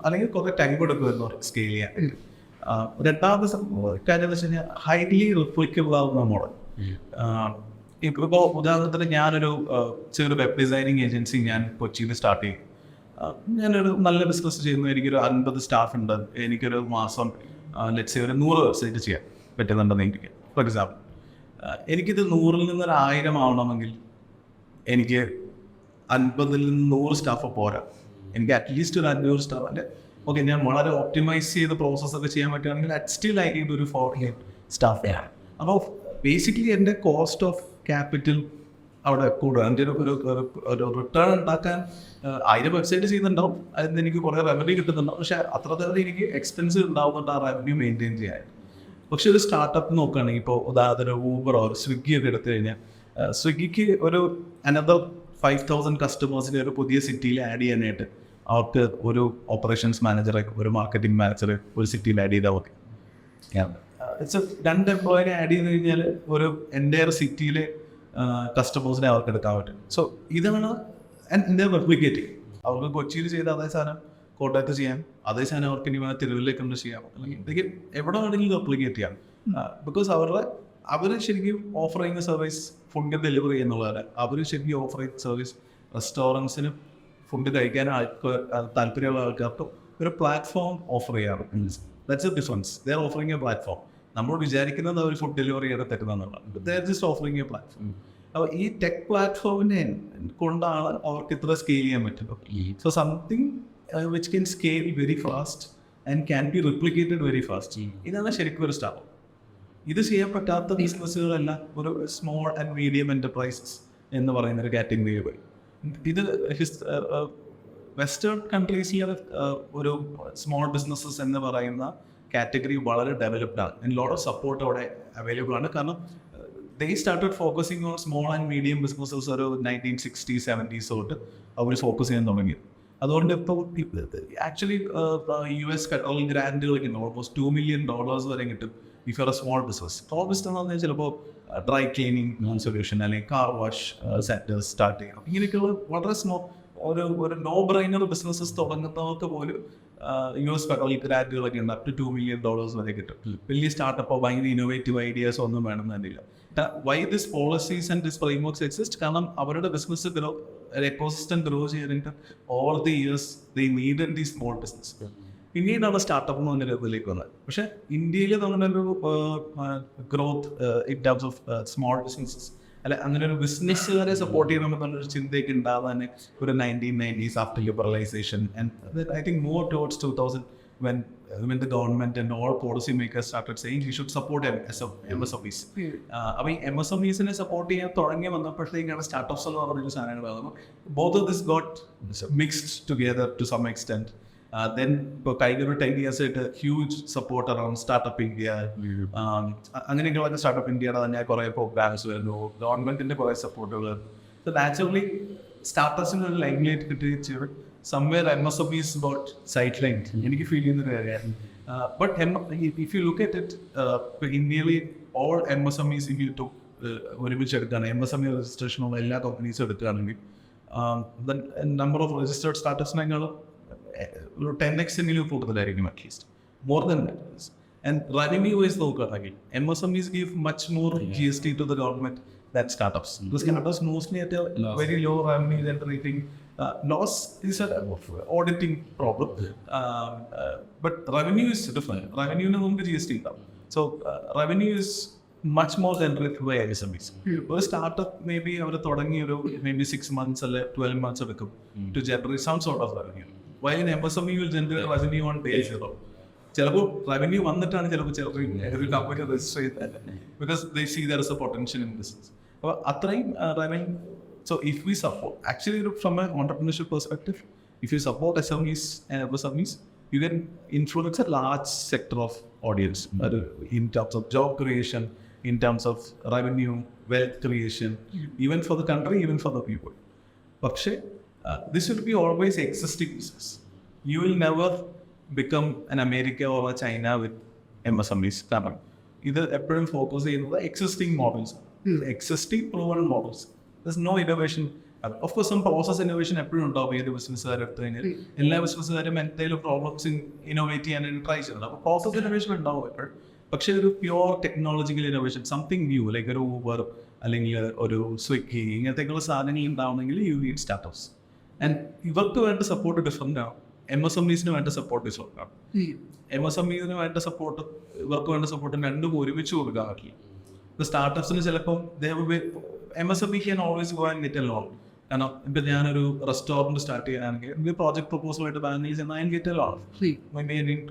അല്ലെങ്കിൽ കുറേ ടൈം എടുക്കുമായിരുന്നു സ്കെയിൽ ചെയ്യാൻ. രണ്ടാമത്തെ കാര്യം എന്ന് വെച്ച് കഴിഞ്ഞാൽ ഹൈലി റിപ്ലിക്കബിൾ ആവുന്ന മോഡൽ. ഇപ്പോൾ ഉദാഹരണത്തിന് ഞാനൊരു ചെറിയൊരു വെബ് ഡിസൈനിങ് ഏജൻസി ഞാൻ കൊച്ചിയിൽ സ്റ്റാർട്ട് ചെയ്യും. ഞാനൊരു നല്ല ബിസിനസ് ചെയ്യുന്നു, എനിക്കൊരു 50 സ്റ്റാഫ് ഉണ്ട്, എനിക്കൊരു മാസം ലെറ്റ്സ് സേ ഒരു 100 വെബ്സൈറ്റ് ചെയ്യാൻ പറ്റുന്നുണ്ടെന്ന് ഇരിക്കുക. ഫോർ എക്സാമ്പിൾ എനിക്കിത് 100ൽ നിന്ന് 1000 ആവണമെങ്കിൽ എനിക്ക് 50ൽ നിന്ന് 100 സ്റ്റാഫ് പോരാ. എനിക്ക് അറ്റ്ലീസ്റ്റ് ഒരു 500 സ്റ്റാഫ്. അല്ലെ ഓക്കെ, ഞാൻ വളരെ ഓപ്റ്റിമൈസ് ചെയ്ത് പ്രോസസ്സൊക്കെ ചെയ്യാൻ പറ്റുകയാണെങ്കിൽ അറ്റ് സ്റ്റിൽ ഐ നീഡ് ഒരു 400 സ്റ്റാഫ്. അപ്പോൾ ബേസിക്കലി എൻ്റെ കോസ്റ്റ് ഓഫ് ക്യാപിറ്റൽ അവിടെ കൂടുക. എൻ്റെ ഒരു റിട്ടേൺ ഉണ്ടാക്കാൻ 1000 വെബ്സൈറ്റ് ചെയ്യുന്നുണ്ടാവും, അതിൽ നിന്ന് എനിക്ക് കുറേ റവന്യൂ കിട്ടുന്നുണ്ടാവും. പക്ഷേ അത്ര തന്നെ എനിക്ക് എക്സ്പെൻസ് ഉണ്ടാവുന്നുണ്ട് ആ റവന്യൂ മെയിൻറ്റെയിൻ ചെയ്യാൻ. പക്ഷെ ഒരു സ്റ്റാർട്ടപ്പ് നോക്കുകയാണെങ്കിൽ ഇപ്പോൾ ഉദാഹരണത്തിന് ഊബറോ സ്വിഗ്ഗിയൊക്കെ എടുത്തു കഴിഞ്ഞാൽ സ്വിഗ്ഗിക്ക് ഒരു അനദർ 5000 കസ്റ്റമേഴ്സിനെ ഒരു പുതിയ സിറ്റിയിൽ ആഡ് ചെയ്യാനായിട്ട് അവർക്ക് ഒരു ഓപ്പറേഷൻസ് മാനേജറെ, ഒരു മാർക്കറ്റിംഗ് മാനേജറെ ഒരു സിറ്റിയിൽ ആഡ് ചെയ്താൽ ഓക്കെ. 2 എംപ്ലോയിനെ ആഡ് ചെയ്ത് കഴിഞ്ഞാൽ ഒരു എൻ്റയർ സിറ്റിയിലെ കസ്റ്റമേഴ്സിനെ അവർക്ക് എടുക്കാൻ പറ്റും. സോ ഇതാണ് എൻ്റെ റെപ്ലിക്കേറ്റിംഗ്. അവർക്ക് കൊച്ചിയിൽ ചെയ്ത അതേ സാധനം കോട്ടയത്ത് ചെയ്യാം, അതേ സാധനം അവർക്ക് ഇനി തിരുവല്ലേക്ക് കൊണ്ട് ചെയ്യാം, അല്ലെങ്കിൽ എവിടെ വേണമെങ്കിലും റെപ്ലിക്കേറ്റ് ചെയ്യാം. ബിക്കോസ് അവർ ശരിക്കും ഓഫർ ചെയ്യുന്ന സർവീസ് ഫുഡ് ഡെലിവറി എന്നുള്ളതാണ്. അവർ ശരിക്കും ഓഫർ ചെയ്യുന്ന സർവീസ് റെസ്റ്റോറൻറ്റ്സിന് ഫുഡ് കഴിക്കാൻ താല്പര്യമുള്ള ആൾക്കാർക്ക് ഒരു പ്ലാറ്റ്ഫോം ഓഫർ ചെയ്യാറ്. That's a difference. They are offering a platform. നമ്മൾ വിചാരിക്കുന്നത് അവർ ഫുഡ് ഡെലിവറി ചെയ്ത് തരുന്നതെന്നുള്ളതാണ്. They are just offering a platform. അപ്പോൾ ഈ ടെക് പ്ലാറ്റ്ഫോമിനെ കൊണ്ടാണ് അവർക്ക് ഇത്ര സ്കെയിൽ ചെയ്യാൻ പറ്റുന്നത്. So something which can scale very fast and can be replicated very fast. ഇതാണ് ശരിക്കും ഒരു സ്റ്റാർട്ടപ്പ്. ഇത് ചെയ്യാൻ പറ്റാത്ത ബിസിനസ്സുകളെല്ലാം ഒരു സ്മോൾ ആൻഡ് മീഡിയം എൻ്റർപ്രൈസസ് എന്ന് പറയുന്ന ഒരു കാറ്റഗറിയിൽ പോയി. ഇത് വെസ്റ്റേൺ കൺട്രീസിലെ ഒരു സ്മോൾ ബിസിനസ്സസ് എന്ന് പറയുന്ന കാറ്റഗറി വളരെ ഡെവലപ്ഡ് ആണ്. ആൻഡ് ലോട്ട് ഓഫ് സപ്പോർട്ട് അവിടെ അവൈലബിൾ ആണ്. കാരണം they started focusing on small and medium businesses ഒരു 1960s 70s തൊട്ട് അവർ ഫോക്കസ് ചെയ്യാൻ തുടങ്ങി. അതുകൊണ്ട് ഇപ്പോൾ ആക്ച്വലി US ഫെഡറൽ ഗ്രാൻഡുകൾ കിട്ടും. ഓൾമോസ്റ്റ് $2 million വരെ കിട്ടും if you R A small business. Small business എന്ന് പറഞ്ഞാൽ ചിലപ്പോൾ ഡ്രൈ ക്ലീനിങ് സൊല്യൂഷൻ അല്ലെങ്കിൽ കാർ വാഷ് സെന്റേഴ്സ് സ്റ്റാർട്ട് ചെയ്യണം. ഇങ്ങനെയൊക്കെയുള്ള വളരെ സ്മോൾ ഒരു നോ ബ്രെയിനർ ബിസിനസ്സസ് തുടങ്ങുന്നവർക്ക് പോലും US ഫെഡറൽ ഗ്രാൻഡുകളൊക്കെ ഉണ്ട്. അപ് ടു $2 million വരെ കിട്ടും. വലിയ സ്റ്റാർട്ടപ്പോ ഭയങ്കര ഇന്നോവേറ്റീവ് ഐഡിയാസ് ഒന്നും വേണമെന്നില്ല. Why this policies and this frameworks exist? കാരണം അവരുടെ ബിസിനസ് ഗ്രോ, എക്കോസിസ്റ്റം ഗ്രോ ചെയ്തിട്ട് over the years they needed the small business. പിന്നീടാണ് സ്റ്റാർട്ടപ്പ് എന്ന് പറഞ്ഞ ലെവലിലേക്ക് വന്നത്. പക്ഷേ ഇന്ത്യയിൽ നമ്മളൊരു growth in terms of small businesses അല്ല അങ്ങനെ ഒരു ബിസിനസ്സുകാരെ സപ്പോർട്ട് ചെയ്യണമെന്നുള്ളൊരു ചിന്തയൊക്കെ ഉണ്ടാകാൻ ഒരു 1990s after liberalisation and I think more towards 2000 when the government and all policy makers started saying we should support MSMEs. അപ്പോൾ ഈ MSMEസിനെ സപ്പോർട്ട് ചെയ്യാൻ തുടങ്ങി വന്നപ്പോഴത്തേക്കാണ് സ്റ്റാർട്ടപ്സ് എന്ന് പറഞ്ഞൊരു സാധനങ്ങൾ വന്നത്. Both of this got mixed together to some extent. Then ഇപ്പോൾ കഴിഞ്ഞ ഒരു 10 years ആയിട്ട് huge support around startup India, അങ്ങനെയൊക്കെയുള്ള സ്റ്റാർട്ടപ്പ് ഇന്ത്യയുടെ തന്നെ കുറേ പ്രോഗ്രാംസ് വരുന്നു, ഗവൺമെൻറ്റിൻ്റെ കുറേ സപ്പോർട്ടുകൾ. സോ നാച്ചുറലി സ്റ്റാർട്ടപ്സിന് ഒരു ലൈംലൈറ്റ് കിട്ടിയ somewhere MSMEs got sidelined. എനിക്ക് ഫീൽ ചെയ്യുന്നൊരു കാര്യമാണ്. But if you look at it in nearly all MSMEs if you took ഒരുമിച്ച് എടുക്കുകയാണ്, MSME രജിസ്ട്രേഷനുള്ള എല്ലാ കമ്പനീസും എടുക്കുകയാണെങ്കിൽ നമ്പർ ഓഫ് രജിസ്റ്റേർഡ് സ്റ്റാർട്ടപ്സിനേക്കാൾ ഒരു 10x കൂടുതലായിരിക്കും at least, more than that. And revenue wise നോക്കുകയാണെങ്കിൽ MSMEs give much more GST to the government than startups. Because startups mostly at a very low revenue generating. Loss is an auditing problem, but revenue is different. Revenue is not GST. So revenue is much more generated by MSMEs. A startup maybe maybe 6 months or 12 months to generate some sort of revenue, while an MSME will generate revenue on day zero. ചിലപ്പോൾ revenue വന്നിട്ടാണ് ചിലപ്പോൾ ഒരു company register ചെയ്തത്, because they see there is a potential in business. അപ്പോൾ അത്രയും revenue. So if we support, actually from an entrepreneurship perspective, if you support SMEs and MSMEs, you can influence a large sector of audience in terms of job creation, in terms of revenue, wealth creation, even for the country, even for the people. But this will be always existing business. You will never become an America or a China with MSMEs. Either എപ്പോഴും focus ചെയ്യുന്നത് existing models, existing proven models. There's no innovation. Of course, some process innovation എപ്പോഴും ഉണ്ടാവും. ഏത് ബിസിനസ്സുകാരെ എടുത്തു കഴിഞ്ഞാൽ എല്ലാ ബിസിനസ്സുകാരും എന്തെങ്കിലും problems innovate ചെയ്യാൻ ട്രൈ ചെയ്യുന്നത്. അപ്പോൾ പ്രോസസ് ഇന്നോവേഷൻ ഉണ്ടാവും എപ്പോഴും. പക്ഷേ ഒരു pure technological innovation, something new like ഒരു ഊബർ അല്ലെങ്കിൽ ഒരു സ്വിഗ്ഗി ഇങ്ങനത്തെയൊക്കെയുള്ള സാധനങ്ങൾ ഉണ്ടാവണമെങ്കിൽ യു നീഡ് സ്റ്റാർട്ടപ്സ്. ആൻഡ് ഇവർക്ക് വേണ്ട സപ്പോർട്ട് ഡിഫറെൻ്റ് ആണ്, MSMEസിന് വേണ്ട സപ്പോർട്ട് ഡിഫറെൻ്റ് ആണ്. MSMEസിന് വേണ്ട സപ്പോർട്ട് ഇവർക്ക് വേണ്ട സപ്പോർട്ട് രണ്ടും ഒരുമിച്ച് കൊടുക്കാറില്ല. ഇപ്പോൾ സ്റ്റാർട്ടപ്സിന് ചിലപ്പോൾ MSME can always go and get a loan. കാരണം ഇപ്പം ഞാനൊരു റെസ്റ്റോറൻറ്റ് സ്റ്റാർട്ട് ചെയ്യാനാണെങ്കിൽ പ്രോജക്ട് പ്രപ്പോസലുമായിട്ട് ബാങ്കിൽ ചെന്നാൽ ഗെറ്റ് എ ലോൺ.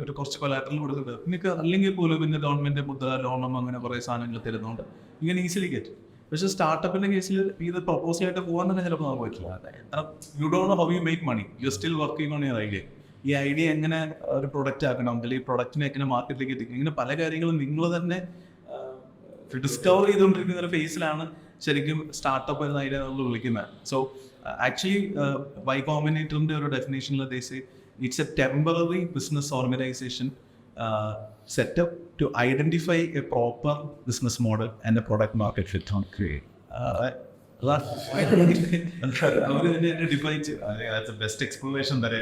ഒരു കുറച്ച് കൊലാറ്ററൽ കൊടുത്തിട്ട് നിങ്ങൾക്ക് അല്ലെങ്കിൽ പോലും പിന്നെ ഗവൺമെൻറ് മുദ്ര ലോണും അങ്ങനെ കുറേ സാധനങ്ങൾ തരുന്നുണ്ട്, ഇങ്ങനെ ഈസിലി ഗെറ്റ്. പക്ഷേ സ്റ്റാർട്ടപ്പിൻ്റെ കേസിൽ ഇത് പ്രപ്പോസലായിട്ട് പോകാൻ തന്നെ ചിലപ്പോൾ നമുക്ക് പറ്റില്ല. കാരണം you don't know how you make money, you still working on your idea. ഈ ഐഡിയ എങ്ങനെ ഒരു പ്രൊഡക്റ്റ് ആക്കണം, അല്ലെങ്കിൽ ഈ പ്രൊഡക്റ്റിനെ എങ്ങനെ മാർക്കറ്റിലേക്ക് എത്തിക്കണം, ഇങ്ങനെ പല കാര്യങ്ങളും നിങ്ങൾ തന്നെ ഡിസ്കവർ ചെയ്തുകൊണ്ടിരിക്കുന്ന ഒരു ഫേസിലാണ് ശരിക്കും സ്റ്റാർട്ടപ്പ് എന്ന ഐഡിയ നമ്മൾ വിളിക്കുന്നത്. സോ ആക്ച്വലി വൈ കോമ്പിനേറ്ററിൻ്റെ ഒരു ഡെഫിനേഷനിൽ it's a temporary business organisation setup to identify a proper business model and a product market fit on create. That's the best explanation that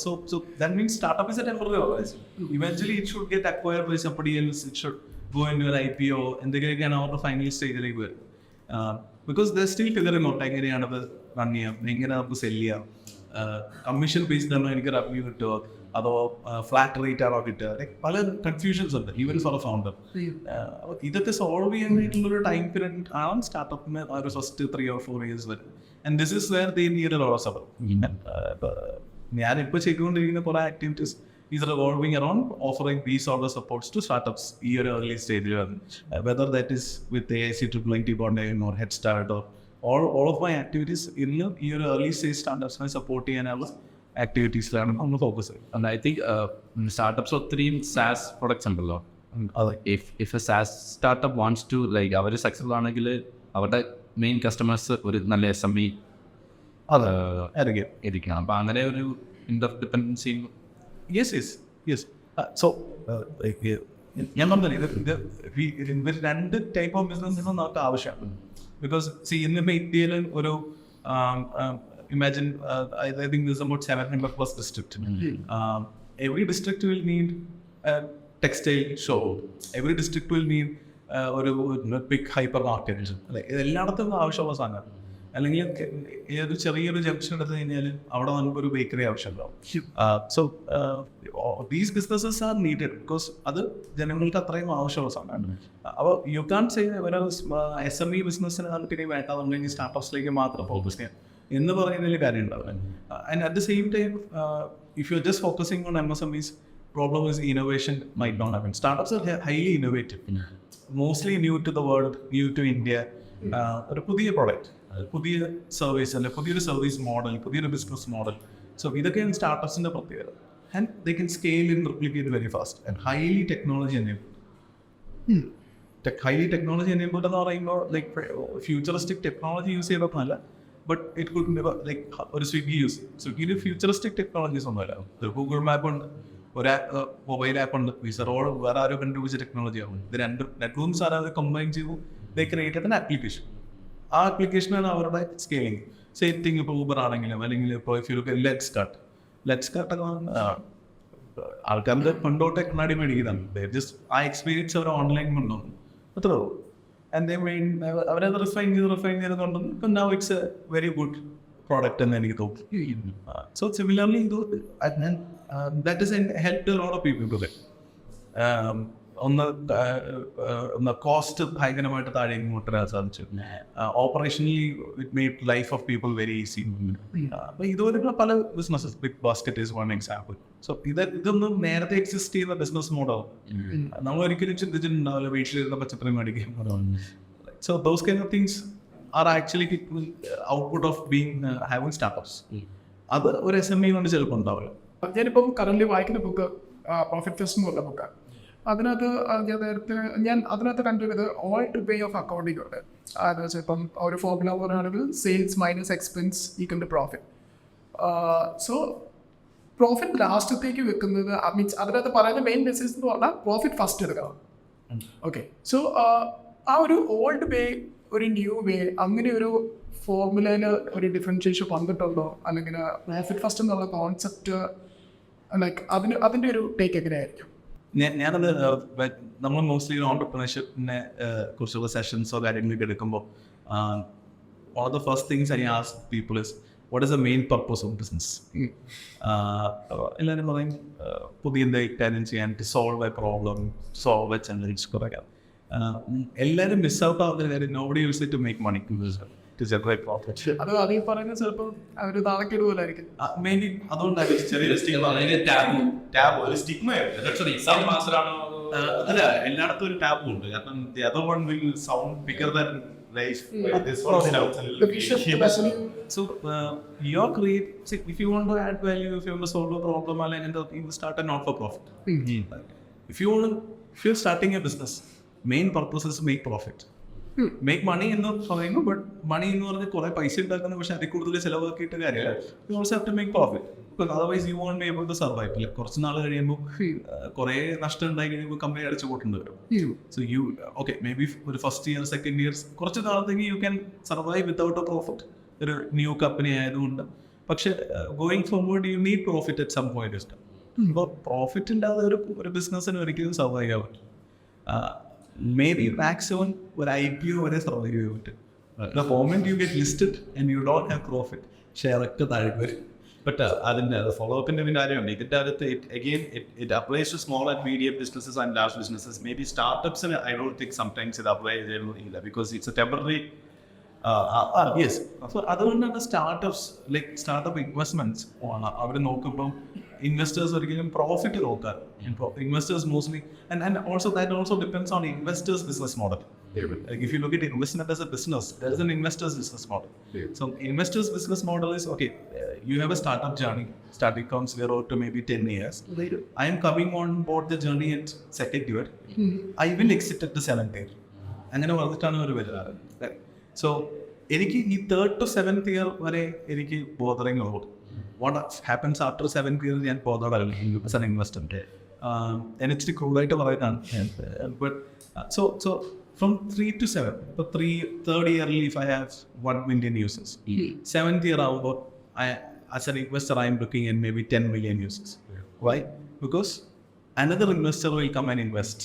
So that means startup is a temporary organization. Eventually it should get acquired by somebody else. It should go into an IPO and they can our final stage. Because they're still figuring out എങ്ങനെയാണത് run ചെയ്യാം, എങ്ങനെ നമുക്ക് cell ചെയ്യാം, commission based ആണോ എനിക്ക് revenue കിട്ടുമോ അതോ flat rate ആണോ കിട്ടുക, പല കൺഫ്യൂഷൻസ് ഉണ്ട് ഈവൻ ഫോർ എ ഫൗണ്ടർ. ഇതൊക്കെ സോൾവ് ചെയ്യാൻ വേണ്ടിയിട്ടുള്ളൊരു ടൈം പീരീഡ് ആണ് സ്റ്റാർട്ടപ്പിന് ഒരു ഫസ്റ്റ് 3 or 4 years വരെ. And this is where they need a lot of support. ഞാനിപ്പോൾ ചെയ്തുകൊണ്ടിരിക്കുന്ന കുറേ activities is revolving around offering these sort of supports to startups in your early stage, whether that is with the AIC IIIT Kottayam or Headstart or all of my activities in your early stage startups I support ചെയ്യാനുള്ള ആക്ടിവിറ്റീസിലാണ് നമ്മൾ focus ചെയ്യുന്നത്. And I think startups ഒത്തിരിയും SaaS products ഉണ്ടല്ലോ. If a SaaS startup wants to like അവർ successful ആണെങ്കിൽ അവരുടെ main customers ഒരു നല്ല SME ഇരിക്കണം. അപ്പം അങ്ങനെ ഒരു ഇന്റർഡിപെൻഡൻസി. Yes. So, ഞാൻ പറഞ്ഞില്ലേ ഇത് രണ്ട് ടൈപ്പ് ഓഫ് ബിസിനസ്സിനും നമുക്ക് ആവശ്യമാണ്. ബിക്കോസ് ഇന്നിപ്പോൾ ഇന്ത്യയിൽ ഒരു imagine I think there's about 700+ district. Every district will need a textile showroom. Every district will need ഒരു ബിഗ് ഹൈപ്പർ മാർക്കറ്റ്. എല്ലായിടത്തും ആവശ്യമുള്ള സാധനമാണ്. അല്ലെങ്കിൽ ഏതൊരു ചെറിയൊരു ജംഗ്ഷൻ എടുത്തു കഴിഞ്ഞാൽ അവിടെ നമുക്കൊരു ബേക്കറി ആവശ്യമുണ്ടാവും. So these businesses are needed because അത് ജനങ്ങൾക്ക് അത്രയും ആവശ്യമുള്ള സാധനമാണ്. അപ്പോൾ യു കാൻ സേ ഒരു SME ബിസിനസ്സിന് പിന്നെ വേണ്ടതുണ്ടെങ്കിൽ സ്റ്റാർട്ടപ്സിലേക്ക് മാത്രം ഫോക്കസ് ചെയ്യാം എന്ന് പറയുന്നതിൽ കാര്യം ഉണ്ടാവില്ല. And at the same time if you are just focusing on MSMEs, problem is innovation might not happen. Startups are highly innovative, mostly new to the world, new to India. ഒരു പുതിയ product, പുതിയ service അല്ലെ പുതിയൊരു service model, പുതിയൊരു business model. So ഇതൊക്കെയാണ് സ്റ്റാർട്ടപ്സിൻ്റെ പ്രത്യേകത. And they can scale in replicate very fast and highly technology enabled എന്ന് പറയുമ്പോൾ ലൈക്ക് ഫ്യൂച്ചറിസ്റ്റിക് ടെക്നോളജി യൂസ് ചെയ്തപ്പോഴല്ല, ബട്ട് ഇറ്റ് കുഡ് ലൈക്ക് ഒരു സ്വിഗ്ഗിയിൽ ഫ്യൂച്ചറിസ്റ്റിക് ടെക്നോളജീസ് ഒന്നുമല്ല. ഒരു ഗൂഗിൾ മാപ്പ് ഉണ്ട്, ഒരു മൊബൈൽ ആപ്പ് ഉണ്ട്, വിസറോട് വേറെ ആരോ കണ്ടുപിടിച്ച ടെക്നോളജി ആവും. ഇത് രണ്ട് നെറ്റ്വർക്ക്സ് ആരോ കമ്പൈൻ ചെയ്തു, ദേ ക്രിയേറ്റഡ് ആൻ ആപ്ലിക്കേഷൻ. ആ ആപ്ലിക്കേഷനാണ് അവരുടെ സ്കെയിലിംഗ്. സെയിം തിങ് ഇപ്പോൾ ഊബർ ആണെങ്കിലും അല്ലെങ്കിൽ ഇപ്പോൾ if you look Lenskart ആൾക്കാരുടെ പണ്ടോട്ടെ കണ്ണാടി മേടിക്കുന്നതാണ്. ജസ്റ്റ് ആ എക്സ്പീരിയൻസ് അവർ ഓൺലൈൻ കൊണ്ടുവന്നു, അത്രേ ഉള്ളൂ. ആൻഡ് അവരത് റിഫൈൻ ചെയ്ത് കൊണ്ടുവന്നു. ഇപ്പം now it's a very good product എന്ന് എനിക്ക് തോന്നുന്നു. So similarly that is helped a lot of people to ഒന്ന് കോസ്റ്റ് ഭയങ്കരമായിട്ട് താഴേക്ക് കൊണ്ടുവരാൻ സാധിച്ചു. Operationally it made life of people very easy. അപ്പോൾ ഇതുപോലുള്ള പല businesses, big basket is one example. So ഇതൊന്നും നേരത്തെ എക്സിസ്റ്റ് ചെയ്യുന്ന ബിസിനസ് മോഡൽ നമ്മൾ ഒരിക്കലും ചിന്തിച്ചിട്ടുണ്ടാവില്ല. വീട്ടിലിരുന്ന പച്ചക്കറി മേടിക്കുകയും. So those kind of things are actually output of being having startups. അത് ഒരു SME കൊണ്ട് ചിലപ്പോൾ ഉണ്ടാവില്ല. ഞാനിപ്പം കറന്റ് വായിക്കുന്ന ബുക്ക് പ്രോഫിറ്റ് ഫസ്റ്റ് എന്ന് പറഞ്ഞ ബുക്കാണ്. അതിനകത്ത് ഞാൻ അതിനകത്ത് കണ്ടുവരുന്നത് all two way of accounting ഉണ്ട്. അതെന്ന് വെച്ചാൽ ഇപ്പം ഒരു ഫോർമുല പറയുകയാണെങ്കിൽ sales minus expense equal to profit. So profit ലാസ്റ്റത്തേക്ക് വെക്കുന്നത് മീൻസ് അതിനകത്ത് പറയുന്ന മെയിൻ മെസ്സേജ് എന്ന് പറഞ്ഞാൽ പ്രോഫിറ്റ് ഫസ്റ്റ് എടുക്കണം. ഓക്കെ, സോ ആ ഒരു ഓൾഡ് വേ ഒരു ന്യൂ വേ അങ്ങനെ ഒരു ഫോർമുലയിൽ ഒരു ഡിഫറൻഷിയേഷൻ വന്നിട്ടുണ്ടോ? അല്ലെങ്കിൽ പ്രോഫിറ്റ് ഫസ്റ്റ് എന്നുള്ള കോൺസെപ്റ്റ് ലൈക്ക് അതിൻ്റെ ഒരു ടേക്ക് എങ്ങനെയായിരിക്കും? ഞാനത് നമ്മൾ മോസ്റ്റ്ലി ഓൺടർപ്രണർഷിപ്പിനെ കുറിച്ചുള്ള സെഷൻസോ കാര്യങ്ങളൊക്കെ എടുക്കുമ്പോൾ one of the first things I ask people is what is the main purpose of business? എല്ലാവരും പറയും പുതിയ എന്തെങ്കിലും ചെയ്യാൻ, to solve a problem, solve a challenge. എല്ലാവരും മിസ് ഔട്ട് ആവുന്ന കാര്യം nobody uses it to make money, to generate profit. അത് അതീ പറയുന്നത് ചിലപ്പോൾ അവർ നാളെക്കിടുപോലായിരിക്കും. മെയിൻലി അതുകൊണ്ടായിരിക്കും ചെറിയൊരു സ്റ്റിഗ്മ. അല്ല, എല്ലായിടത്തും ഒരു ടാബു ഉണ്ട്. കാരണം the other one will sound bigger than life. This one sounds a little bit. So your create, if you want to add value, if you want to solve a problem, you start a not for profit. If you're starting a business, main purpose is to make profit. Make money എന്ന് പറയുന്നു, but മണി എന്ന് പറഞ്ഞാൽ കുറെ പൈസ ഉണ്ടാക്കുന്നു, പക്ഷെ അതിൽ കൂടുതൽ ചിലവാക്കിയിട്ട് കാര്യമില്ല. You also have to make profit, because otherwise you won't be able to survive. ഇല്ല, കുറച്ച് നാൾ കഴിയുമ്പോൾ കുറെ നഷ്ടം ഉണ്ടായി കഴിയുമ്പോൾ കമ്പനി അടച്ചു പോട്ടുണ്ട് വരും. So you okay maybe ഒരു ഫസ്റ്റ് ഇയർ സെക്കൻഡ് ഇയർ കുറച്ച് നാളത്തേക്ക് you can survive without a profit, ഒരു ന്യൂ കമ്പനി ആയതുകൊണ്ട്. പക്ഷെ going forward you need profit at some point ഇഷ്ടം. ഇപ്പോൾ പ്രോഫിറ്റ് ഇല്ലാതെ ഒരു ബിസിനസ്സിന് ഒരിക്കലും സർവൈവ് ചെയ്യാൻ പറ്റും. മേ ബി മാക്സിമം ഒരു IPO വരെ സർവൈവ് ചെയ്യാൻ പറ്റും. The moment you get listed and you don't have profit, share ഒക്കെ താഴെ വരും. ബട്ട് അതിൻ്റെ ഫോളോ അപ്പിൻ്റെ പിന്നെ കാര്യമുണ്ട്. ഇതിൻ്റെ അകത്ത് it applies to small and medium businesses and large businesses. Maybe സ്റ്റാർട്ടപ്സിന് ഐ ഡോണ്ട് തിങ്ക് സംടൈംസ് ഇത് അപ്ലൈ ചെയ്യില്ല, because it's a temporary. Yes, അപ്പോൾ അതുകൊണ്ടാണ് സ്റ്റാർട്ടപ്പ് ഇൻവെസ്റ്റ്മെന്റ്സ് അവർ നോക്കുമ്പോൾ ഇൻവെസ്റ്റേഴ്സ് ഒരിക്കലും പ്രോഫിറ്റ് നോക്കാൻ. Investors mostly and also that also depends on investors business model. Like if you look at investment as a business, there is an investor's business model. So investor's business model is okay. You have a startup journey. Starting from 0 to maybe 10 years. I am coming on board the journey at second year. I will exit at the 7th year. അങ്ങനെ പറഞ്ഞിട്ടാണ് അവർ വരുന്നത്. So എനിക്ക് ഈ 3rd to 7th year വരെ എനിക്ക് ബോധറിങ് ഉള്ളൂ. What happens after 7th year ഞാൻ ബോധറല്ല as an investor. എനിക്ക് കൂടുതലായിട്ട് പറയുന്നതാണ്. But so from 3 to 7, so 3rd yearly if I have 1 million users, 7th year out as an investor I am looking at maybe 10 million users. Why? Because another investor will come and invest.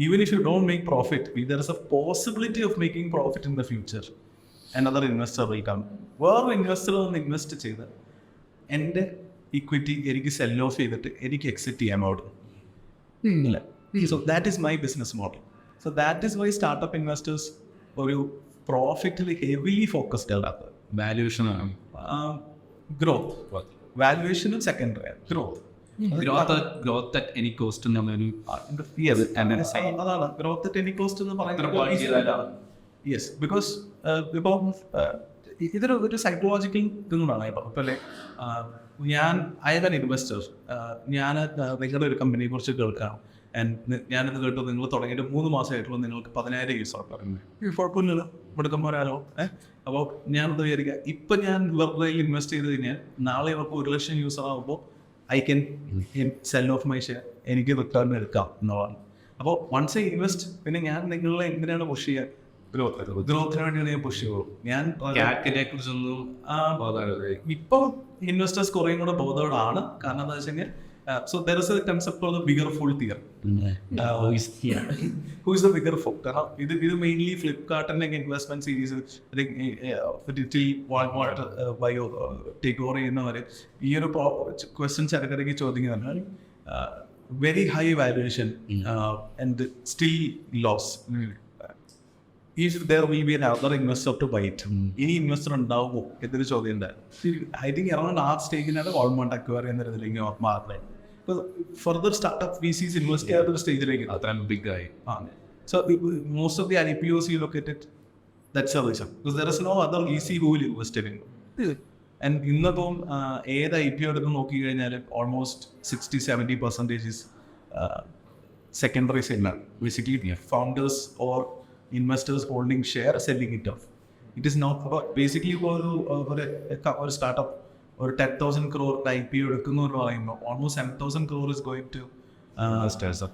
Even if you don't make profit, there is a possibility of making profit in the future. Another investor will come. Where investor will invest ചെയ്ത് എൻ്റെ equity എനിക്ക് cell of ചെയ്തിട്ട് എനിക്ക് exit ചെയ്യാൻ പാടും. So that is my business model. So that is why startup investors ഒരു പ്രോഫിറ്റിൽ heavily focused ആണ്. വാല്യൂഷൻ ആണ്, ഗ്രോത്ത്. വാല്യൂഷനും secondary, growth at any cost എന്നുള്ളൊരു അതാണ് ഗ്രോത്ത് അറ്റ് എനി കോസ്റ്റ് എന്ന് പറയുന്നത്. യെസ്, ബിക്കോസ് ഇപ്പോൾ ഇതൊരു സൈക്കോളജിക്കൽ ഇതൊന്നുമാണ്. ഇപ്പോൾ അല്ലേ ഞാൻ ആയത് ഇൻവെസ്റ്റർ, ഞാൻ നിങ്ങളുടെ ഒരു കമ്പനിയെ കുറിച്ച് കേൾക്കാം. ആൻഡ് ഞാനിത് കേട്ടു നിങ്ങൾ തുടങ്ങിയിട്ട് 3 മാസമായിട്ടുള്ള നിങ്ങൾക്ക് 10,000 യൂസർ പറയുന്നത് കുഴപ്പമില്ലല്ലോ, മുടക്കന്മാരാലോ. അപ്പോൾ ഞാനത് വിചാരിക്കുക, ഇപ്പം ഞാൻ വെറുതെ ഇൻവെസ്റ്റ് ചെയ്ത് കഴിഞ്ഞാൽ നാളെ അവർക്ക് 1,00,000 യൂസർ ആകുമ്പോൾ I can sell of my share, എനിക്ക് റിട്ടേൺ എടുക്കാം എന്നുള്ളതാണ്. അപ്പോൾ വൺസ് ഐ ഇൻവെസ്റ്റ്, പിന്നെ ഞാൻ നിങ്ങളെ എന്തിനാണ് പുഷ് ചെയ്യുക? ഗ്രോത്തിന് വേണ്ടിയാണ് ഞാൻ പുഷ് ചെയ്യുള്ളൂ. ഞാൻ കുറിച്ചൊന്നും ഇപ്പോൾ ഇൻവെസ്റ്റേഴ്സ് കുറേയും കൂടെ ബോധവോടാണ്. കാരണം എന്താ വെച്ച് കഴിഞ്ഞാൽ so there is a concept called the bigger fool theory. Who is the bigger fool? ഇത് മെയിൻലി ഫ്ലിപ്കാർട്ടിന്റെ investment series Walmart buyout take over ചെയ്യുന്നവർ ഈ ഒരു ക്വസ്റ്റ്യൻസ് ഇടയ്ക്കിടയ്ക്ക് ചോദിക്കുന്നതാണ്. Very high valuation and still loss. If there will be another investor to buy it, ഇനി investor ഉണ്ടാവുമോ എന്നൊരു ചോദ്യം ഉണ്ടായി. ഐ തിങ്ക് അറൗണ്ട് ആ സ്റ്റേജിനാണ് വാൾമാർട്ട് അക്വയർ ചെയ്യുന്നതിലേക്ക് മാറുന്നത്. ഫർദർ സ്റ്റാർട്ടപ്പ് VCs ഇൻവെസ്റ്റ് ചെയ്യാത്തൊരു സ്റ്റേജിലേക്ക് അത്രയും ബിഗ് ആയി. So most of the IPOs you look at it, that's a reason, because there is no other VC who will invest in it. And ഇന്നിപ്പം ഏത് IPO എടുത്ത് നോക്കി കഴിഞ്ഞാൽ almost 60-70% is secondary sale. Basically founders or investors holding share, selling it off. It is not about basically ഒരു startup ഒരു 10,000 crore IPO എടുക്കുന്നു എന്ന് പറയുമ്പോൾ almost 7,000 crore is going to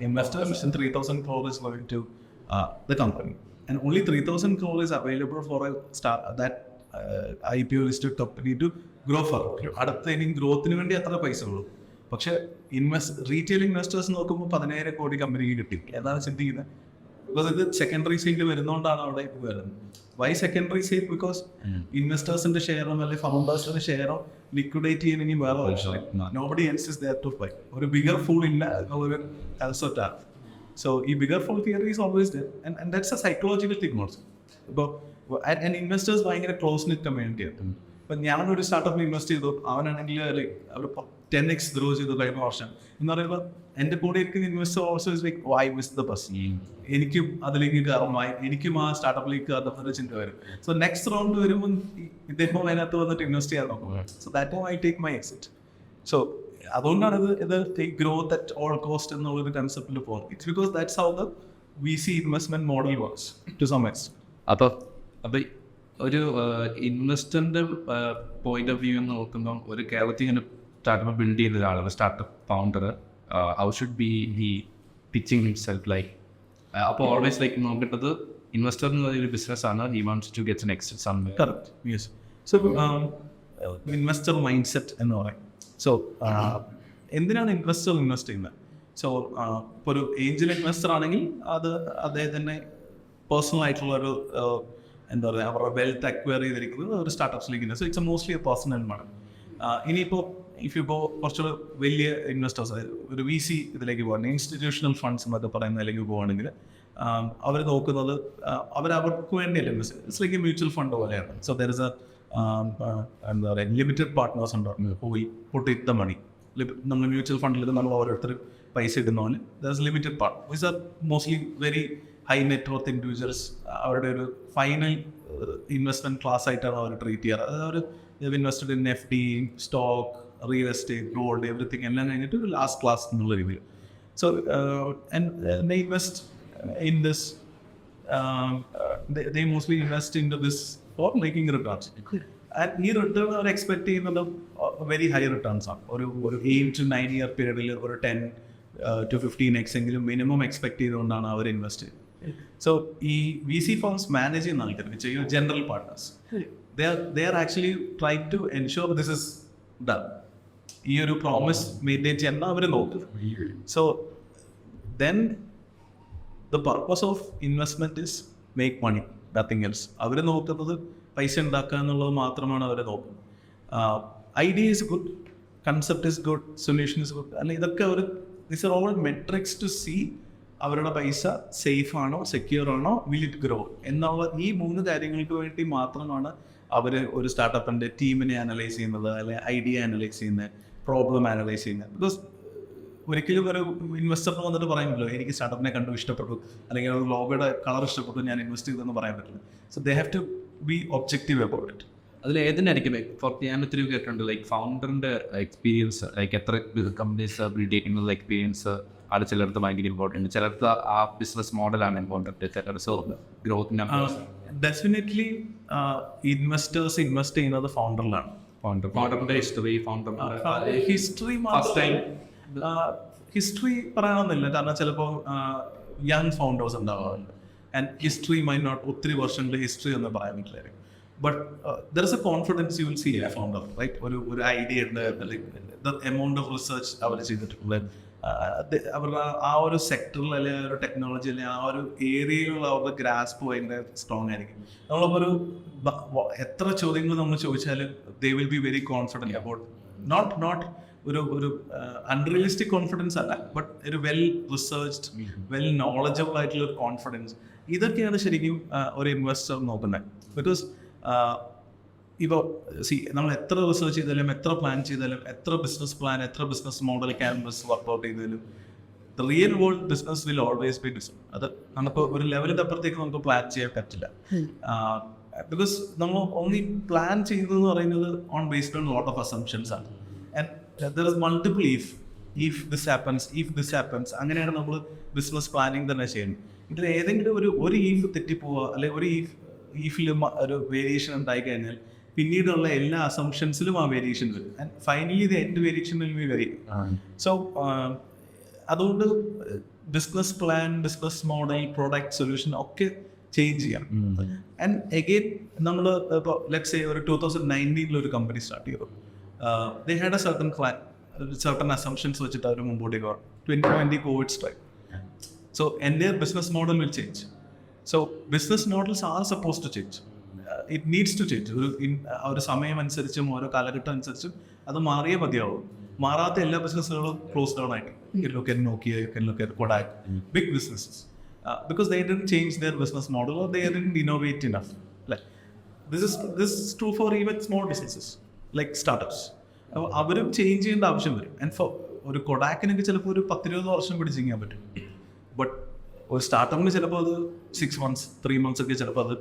investors and 3,000 crore is going to the company, and only 3,000 crore is available for that IPO listed company to grow further. അടുത്ത ഇനി ഗ്രോത്തിന് വേണ്ടി അത്ര പൈസ ഉള്ളൂ. പക്ഷെ റീറ്റെയിൽ ഇൻവെസ്റ്റേഴ്സ് നോക്കുമ്പോൾ 10,000 കോടി കമ്പനിക്ക് കിട്ടി. എന്താണ് ചിന്തിക്കുന്നത്? ബിക്കോസ് ഇത് സെക്കൻഡറി സെയിൽ വരുന്നതുകൊണ്ടാണ് അവിടെ വരുന്നത്. Why secondary sale? ബിക്കോസ് ഇൻവെസ്റ്റേഴ്സിന്റെ ഷെയറോ അല്ലെങ്കിൽ ഫൗണ്ടേഴ്സിന്റെ ഷെയറോ ലിക്വിഡേറ്റ് ചെയ്യാൻ ഇനി വേറെ nobody else is there to buy. ഒരു ബിഗർ ഫൂൾ ഇല്ല, ഒരു അൽസോറ്റാണ്. സോ ഈ bigger fool theory is always there, and that's a psychological thing also. ഇപ്പോൾ ആൻഡ് ഇൻവെസ്റ്റേഴ്സ് ഭയങ്കര ക്ലോസ് നിറ്റ് കമ്മ്യൂണിറ്റിയാണ്. ഇപ്പം ഞാനൊരു സ്റ്റാർട്ടപ്പിൽ ഇൻവെസ്റ്റ് ചെയ്തു, അവനാണെങ്കിൽ അവർ 10x ഗ്രോ ചെയ്തു കഴിഞ്ഞ വർഷം എന്ന് പറയുമ്പോൾ എൻ്റെ കൂടെ ഇരിക്കുന്ന investor also is like why miss the bus. എനിക്കും അതിലേക്ക് കയറണം, എനിക്കും ആ സ്റ്റാർട്ടപ്പിലേക്ക് കയറണം എന്നൊരു ചിന്ത വരും. സോ നെക്സ്റ്റ് റൗണ്ട് വരുമ്പോൾ ഇദ്ദേഹം അതിനകത്ത് വന്നിട്ട് ഇൻവെസ്റ്റ് ചെയ്യാൻ നോക്കും. So that time I take my exit. So അതുകൊണ്ടാണ് ഇത് ഗ്രോത്ത് അറ്റ് ഓൾ കോസ്റ്റ് എന്നുള്ളൊരു കൺസെപ്റ്റിൽ പോകുന്നത്. It's because that's how the VC investment model works to some extent. അപ്പോൾ ഒരു ഇൻവെസ്റ്ററിൻ്റെ പോയിന്റ് ഓഫ് വ്യൂ എന്ന് നോക്കുമ്പോൾ ഒരു കേരളത്തിൽ ഇങ്ങനെ സ്റ്റാർട്ടപ്പ് ബിൽഡ് ചെയ്യുന്ന ഒരാളാണ് startup founder how should be he pitching himself like അപ്പോൾ ഓൾവേസ് ലൈക്ക് നോക്കേണ്ടത് ഇൻവെസ്റ്റർ എന്ന് പറയുന്ന ബിസിനസ്സാണ് he wants to get an exit somewhere. Correct. Yes. So investor mindset എന്ന് പറയും. സോ എന്തിനാണ് ഇൻവെസ്റ്റർ ഇൻവെസ്റ്റ് ചെയ്യുന്നത്? സോ ഇപ്പോൾ ഒരു ഏഞ്ചൽ ഇൻവെസ്റ്റർ ആണെങ്കിൽ അത് അദ്ദേഹത്തിൻ്റെ പേഴ്സണൽ ആയിട്ടുള്ളൊരു എന്താ പറയുക അവരുടെ വെൽത്ത് അക്വയർ ചെയ്തിരിക്കുന്നത് ഒരു സ്റ്റാർട്ടപ്സിലേക്ക് ഉണ്ട്. So it's mostly a personal money. ഇനിയിപ്പോൾ ഇപ്പോൾ കുറച്ചുകൂടെ വലിയ ഇൻവെസ്റ്റേഴ്സ് ഒരു VC ഇതിലേക്ക് പോകുകയാണെങ്കിൽ ഇൻസ്റ്റിറ്റ്യൂഷണൽ ഫണ്ട്സ് എന്നൊക്കെ പറയുന്നതിലേക്ക് പോകുകയാണെങ്കിൽ അവർ നോക്കുന്നത് അവർക്ക് വേണ്ടിയല്ല invest. It's like A mutual fund പോലെയാണ്. സോ ദർ ഇസ് എ എന്താ പറയുക ലിമിറ്റഡ് പാർട്ട്നേഴ്സ് ഉണ്ടാവും പോയി പുട്ട് ഇറ്റ് ദ മണി. നമ്മൾ മ്യൂച്വൽ ഫണ്ടിൽ നമ്മൾ ഓരോരുത്തർ പൈസ ഇടുന്നപോലെ there is limited part which are mostly very high net worth individuals. അവരുടെ ഒരു ഫൈനൽ ഇൻവെസ്റ്റ്മെൻറ്റ് ക്ലാസ് ആയിട്ടാണ് അവർ ട്രീറ്റ് ചെയ്യാറ്. അതായത് അവർ invested in FD, stock, real estate, gold, everything എല്ലാം കഴിഞ്ഞിട്ട് ഒരു ലാസ്റ്റ് ക്ലാസ് എന്നുള്ള രീതിയിൽ. So they invest in this they mostly invest into this for making returns. And ഈ റിട്ടേൺ അവർ എക്സ്പെക്ട് ചെയ്യുന്നത് വെരി ഹൈ റിട്ടേൺസ് ആണ്. ഒരു 8 to 9 year പീരീഡിൽ ഒരു 10 to 15x എങ്കിലും മിനിമം എക്സ്പെക്ട് ചെയ്തുകൊണ്ടാണ് അവർ ഇൻവെസ്റ്റ് ചെയ്യുന്നത്. സോ ഈ VC ഫണ്ട്സ് മാനേജ് ചെയ്യുന്ന ആൾക്കാർ വെച്ചാൽ general partners they are actually trying to ensure this is done. ഈ ഒരു പ്രോമിസ് മെയിൻറ്റെയിൻ ചെയ്യാൻ അവർ നോക്കുക. So then the purpose of investment is make money, nothing else. അവർ നോക്കുന്നത് പൈസ ഉണ്ടാക്കുക എന്നുള്ളത് മാത്രമാണ് അവർ നോക്കുന്നത്. Idea is good, concept is good, solution is good. അല്ല ഇതൊക്കെ അവർ this are all metrics to see അവരുടെ പൈസ സേഫ് ആണോ, സെക്യൂർ ആണോ, വിൽ ഇറ്റ് ഗ്രോ എന്നുള്ള ഈ 3 കാര്യങ്ങൾക്ക് വേണ്ടി മാത്രമാണ് അവർ ഒരു സ്റ്റാർട്ടപ്പിൻ്റെ ടീമിനെ അനലൈസ് ചെയ്യുന്നത്, അല്ലെങ്കിൽ ഐഡിയ അനലൈസ് ചെയ്യുന്നത്, പ്രോബ്ലം അനലൈസ് ചെയ്യുന്നത്. ബിക്കോസ് ഒരിക്കലും ഒരു ഇൻവെസ്റ്ററിന് വന്നിട്ട് പറയുമല്ലോ എനിക്ക് സ്റ്റാർട്ടപ്പിനെ കണ്ടു ഇഷ്ടപ്പെട്ടു, അല്ലെങ്കിൽ ഒരു ലോഗോയുടെ കളർ ഇഷ്ടപ്പെട്ടു ഞാൻ ഇൻവെസ്റ്റ് ചെയ്തെന്ന് പറയാൻ പറ്റില്ല. So they have to be objective about it. അതിൽ ഏതിനായിരിക്കും ഫോർ ഞാൻ ഒത്തിരി കേട്ടിട്ടുണ്ട് ലൈക്ക് ഫൗണ്ടറിൻ്റെ എക്സ്പീരിയൻസ്, ലൈക്ക് എത്ര കമ്പനീസ് ബിൽഡ് ചെയ്യുന്നത് എക്സ്പീരിയൻസ് അത് ചിലർക്ക് ഭയങ്കര ഇമ്പോർട്ടൻറ്റ്, ചിലർക്ക് ആ ബിസിനസ് മോഡലാണ് ഇമ്പോർട്ടൻറ്റ്, ചിലർക്ക് growth numbers. Definitely investors invest ചെയ്യുന്നത് ഫൗണ്ടറിലാണ്. ഫൗണ്ടറിൻ്റെ ഹിസ്റ്ററി, ഫൗണ്ടറിൻ്റെ ഹിസ്റ്ററി പറയാമെന്നില്ല, കാരണം ചിലപ്പോൾ യങ് ഫൗണ്ടേഴ്സ് ഉണ്ടാവാറുണ്ട്. ആൻഡ് ഹിസ്റ്ററി മൈ നോട്ട് ഒത്തിരി വർഷങ്ങളുടെ ഹിസ്റ്ററി എന്ന് പറയാൻ പറ്റില്ലായിരിക്കും. But there is a confidence you will see a founder, right? ഒരു ഐഡിയ ഉണ്ട്, ദ എമൗണ്ട് ഓഫ് റിസർച്ച് അവർ ചെയ്തിട്ടുള്ള അവരുടെ ആ ഒരു സെക്ടറിൽ അല്ലെങ്കിൽ ഒരു ടെക്നോളജി അല്ലെങ്കിൽ ആ ഒരു ഏരിയയിലുള്ള അവരുടെ ഗ്രാസ്പ് ഭയങ്കര സ്ട്രോങ് ആയിരിക്കും. നമ്മളൊരു എത്ര ചോദ്യങ്ങൾ നമ്മൾ ചോദിച്ചാലും they will be very confident about not ഒരു അൺറിയലിസ്റ്റിക് കോൺഫിഡൻസ് അല്ല, ബട്ട് ഒരു വെൽ റിസർച്ച്ഡ്, വെൽ നോളജബിൾ ആയിട്ടുള്ള ഒരു കോൺഫിഡൻസ്. ഇതൊക്കെയാണ് ശരിക്കും ഒരു ഇൻവെസ്റ്റർ നോക്കുന്നത്. ബിക്കോസ് ഇപ്പോൾ നമ്മൾ എത്ര റിസർച്ച് ചെയ്താലും, എത്ര പ്ലാൻ ചെയ്താലും, എത്ര ബിസിനസ് പ്ലാൻ, എത്ര ബിസിനസ് മോഡൽ ക്യാൻവസ് വർക്ക്ഔട്ട് ചെയ്താലും the real world business will always be different. അത് നമുക്ക് ഒരു ലെവലിൻ്റെ അപ്പുറത്തേക്ക് നമുക്ക് പ്ലാൻ ചെയ്യാൻ പറ്റില്ല. ബിക്കോസ് നമ്മൾ ഓൺലി പ്ലാൻ ചെയ്യുന്നതെന്ന് പറയുന്നത് on based on lot of assumptions ആണ്. And there is multiple if this happens അങ്ങനെയാണ് നമ്മൾ ബിസിനസ് പ്ലാനിങ് തന്നെ ചെയ്യുന്നത്. ഇതിൽ ഏതെങ്കിലും ഒരു ഈഫ് തെറ്റിപ്പോവുക, അല്ലെങ്കിൽ ഒരു ഈഫിൽ ഒരു വേരിയേഷൻ ഉണ്ടായി കഴിഞ്ഞാൽ പിന്നീടുള്ള എല്ലാ അസംഷൻസിലും ആ വേരിയേഷൻ വരും. And finally the end variation will be very. So അതുകൊണ്ട് business plan, business model, product, solution ഒക്കെ ചേഞ്ച് ചെയ്യാം. ആൻഡ് എഗെയിൻ നമ്മൾ ഇപ്പോൾ ലെറ്റ്സ് സേ ഒരു 2019 ഒരു കമ്പനി സ്റ്റാർട്ട് ചെയ്തു. They had a certain assumptions വെച്ചിട്ട് അവർ മുമ്പോട്ടേക്ക് വരും. 2020 COVID strike. So entire business model will change. So business models are supposed to change. It needs to change. ഒരു സമയം അനുസരിച്ചും ഓരോ കാലഘട്ടം അനുസരിച്ചും അത് മാറിയേ മതിയാവും. മാറാത്ത എല്ലാ ബിസിനസ്സുകളും ക്ലോസ് ഡൗൺ ആയിട്ട്. You can look at Nokia, you can look at Kodak, big businesses. Because they didn't change their business model or they didn't innovate enough. Like this is true for even small businesses like startups. അപ്പോൾ അവരും change ചെയ്യേണ്ട ആവശ്യം വരും. And four ഒരു കൊഡാക്കിനൊക്കെ ചിലപ്പോൾ ഒരു 10-20 വർഷം പിടിച്ച് ചെയ്യാൻ പറ്റും. ബട്ട് ഒരു സ്റ്റാർട്ടപ്പിന് ചിലപ്പോൾ അത് 6 months 3 months ഒക്കെ ചിലപ്പോൾ അത്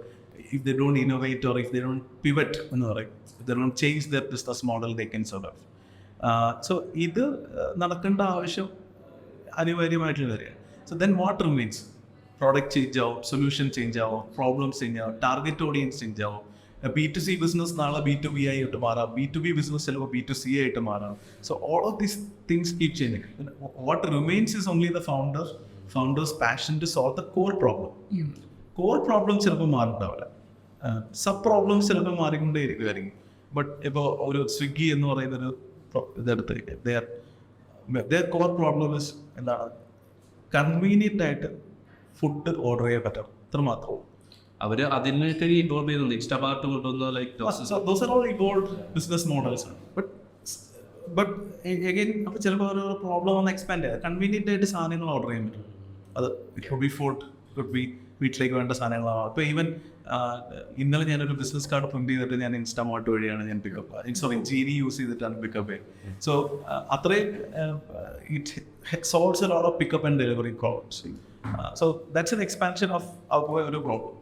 if they don't innovate or if they don't pivot എന്ന് പറയും, if they don't change there business model they can survive. So ഇത് നടക്കേണ്ട ആവശ്യം അനിവാര്യമായിട്ടുള്ള കാര്യമാണ്. So then what remains? Product change ആവും, സൊല്യൂഷൻ ചേഞ്ച് ആവും, പ്രോബ്ലംസ് ചേഞ്ച് ആവും, ടാർഗറ്റ് ഓഡിയൻസ് ചേഞ്ച് ആവും. B2C ബിസിനസ് നാളെ B2B ആയിട്ട് മാറാം, B2B ബിസിനസ് ചിലപ്പോൾ B2C ആയിട്ട് മാറാം. So all of these things keep changing. What remains is only the founder's passion to solve the core problem. Core problem ചിലപ്പോൾ മാറുണ്ടാവില്ല, sub problems ചിലപ്പോൾ മാറിക്കൊണ്ടേ ഇരിക്കുമായിരിക്കും. But ഇപ്പോൾ ഒരു സ്വിഗ്ഗി എന്ന് പറയുന്നൊരു ഇതെടുത്ത് their core problem is എന്താണ്, കൺവീനിയൻ്റ് ആയിട്ട് ഫുഡ് ഓർഡർ ചെയ്യാൻ പറ്റും, അത്ര മാത്രമേ. അവർ അതിനൊക്കെ ഇൻവോൾവ് ചെയ്യുന്നുണ്ട്. എക്സ്ട്രാ പാർട്ട് കൊണ്ടുവന്ന like those are all evolved business models. But again അപ്പോൾ ചിലപ്പോൾ ഒരു പ്രോബ്ലം ഒന്ന് എക്സ്പാൻഡ് ചെയ്യാം, കൺവീനിയൻ്റ് ആയിട്ട് സാധനങ്ങൾ ഓർഡർ ചെയ്യാൻ പറ്റും. അത് could be food, could be വീട്ടിലേക്ക് വേണ്ട സാധനങ്ങളാണ്. ഇപ്പോൾ ഈവൻ ഇന്നലെ ഞാനൊരു ബിസിനസ് കാർഡ് പ്രിന്റ് ചെയ്തിട്ട് ഞാൻ ഇൻസ്റ്റാമാർട്ട് വഴിയാണ് ഞാൻ ജീനി യൂസ് ചെയ്തിട്ടാണ് പിക്കപ്പ് ചെയ്യുന്നത്. സോ അത്രയും it solves a lot of pickup and delivery problems. So that's an expansion of ഒരു പ്രോബ്ലം.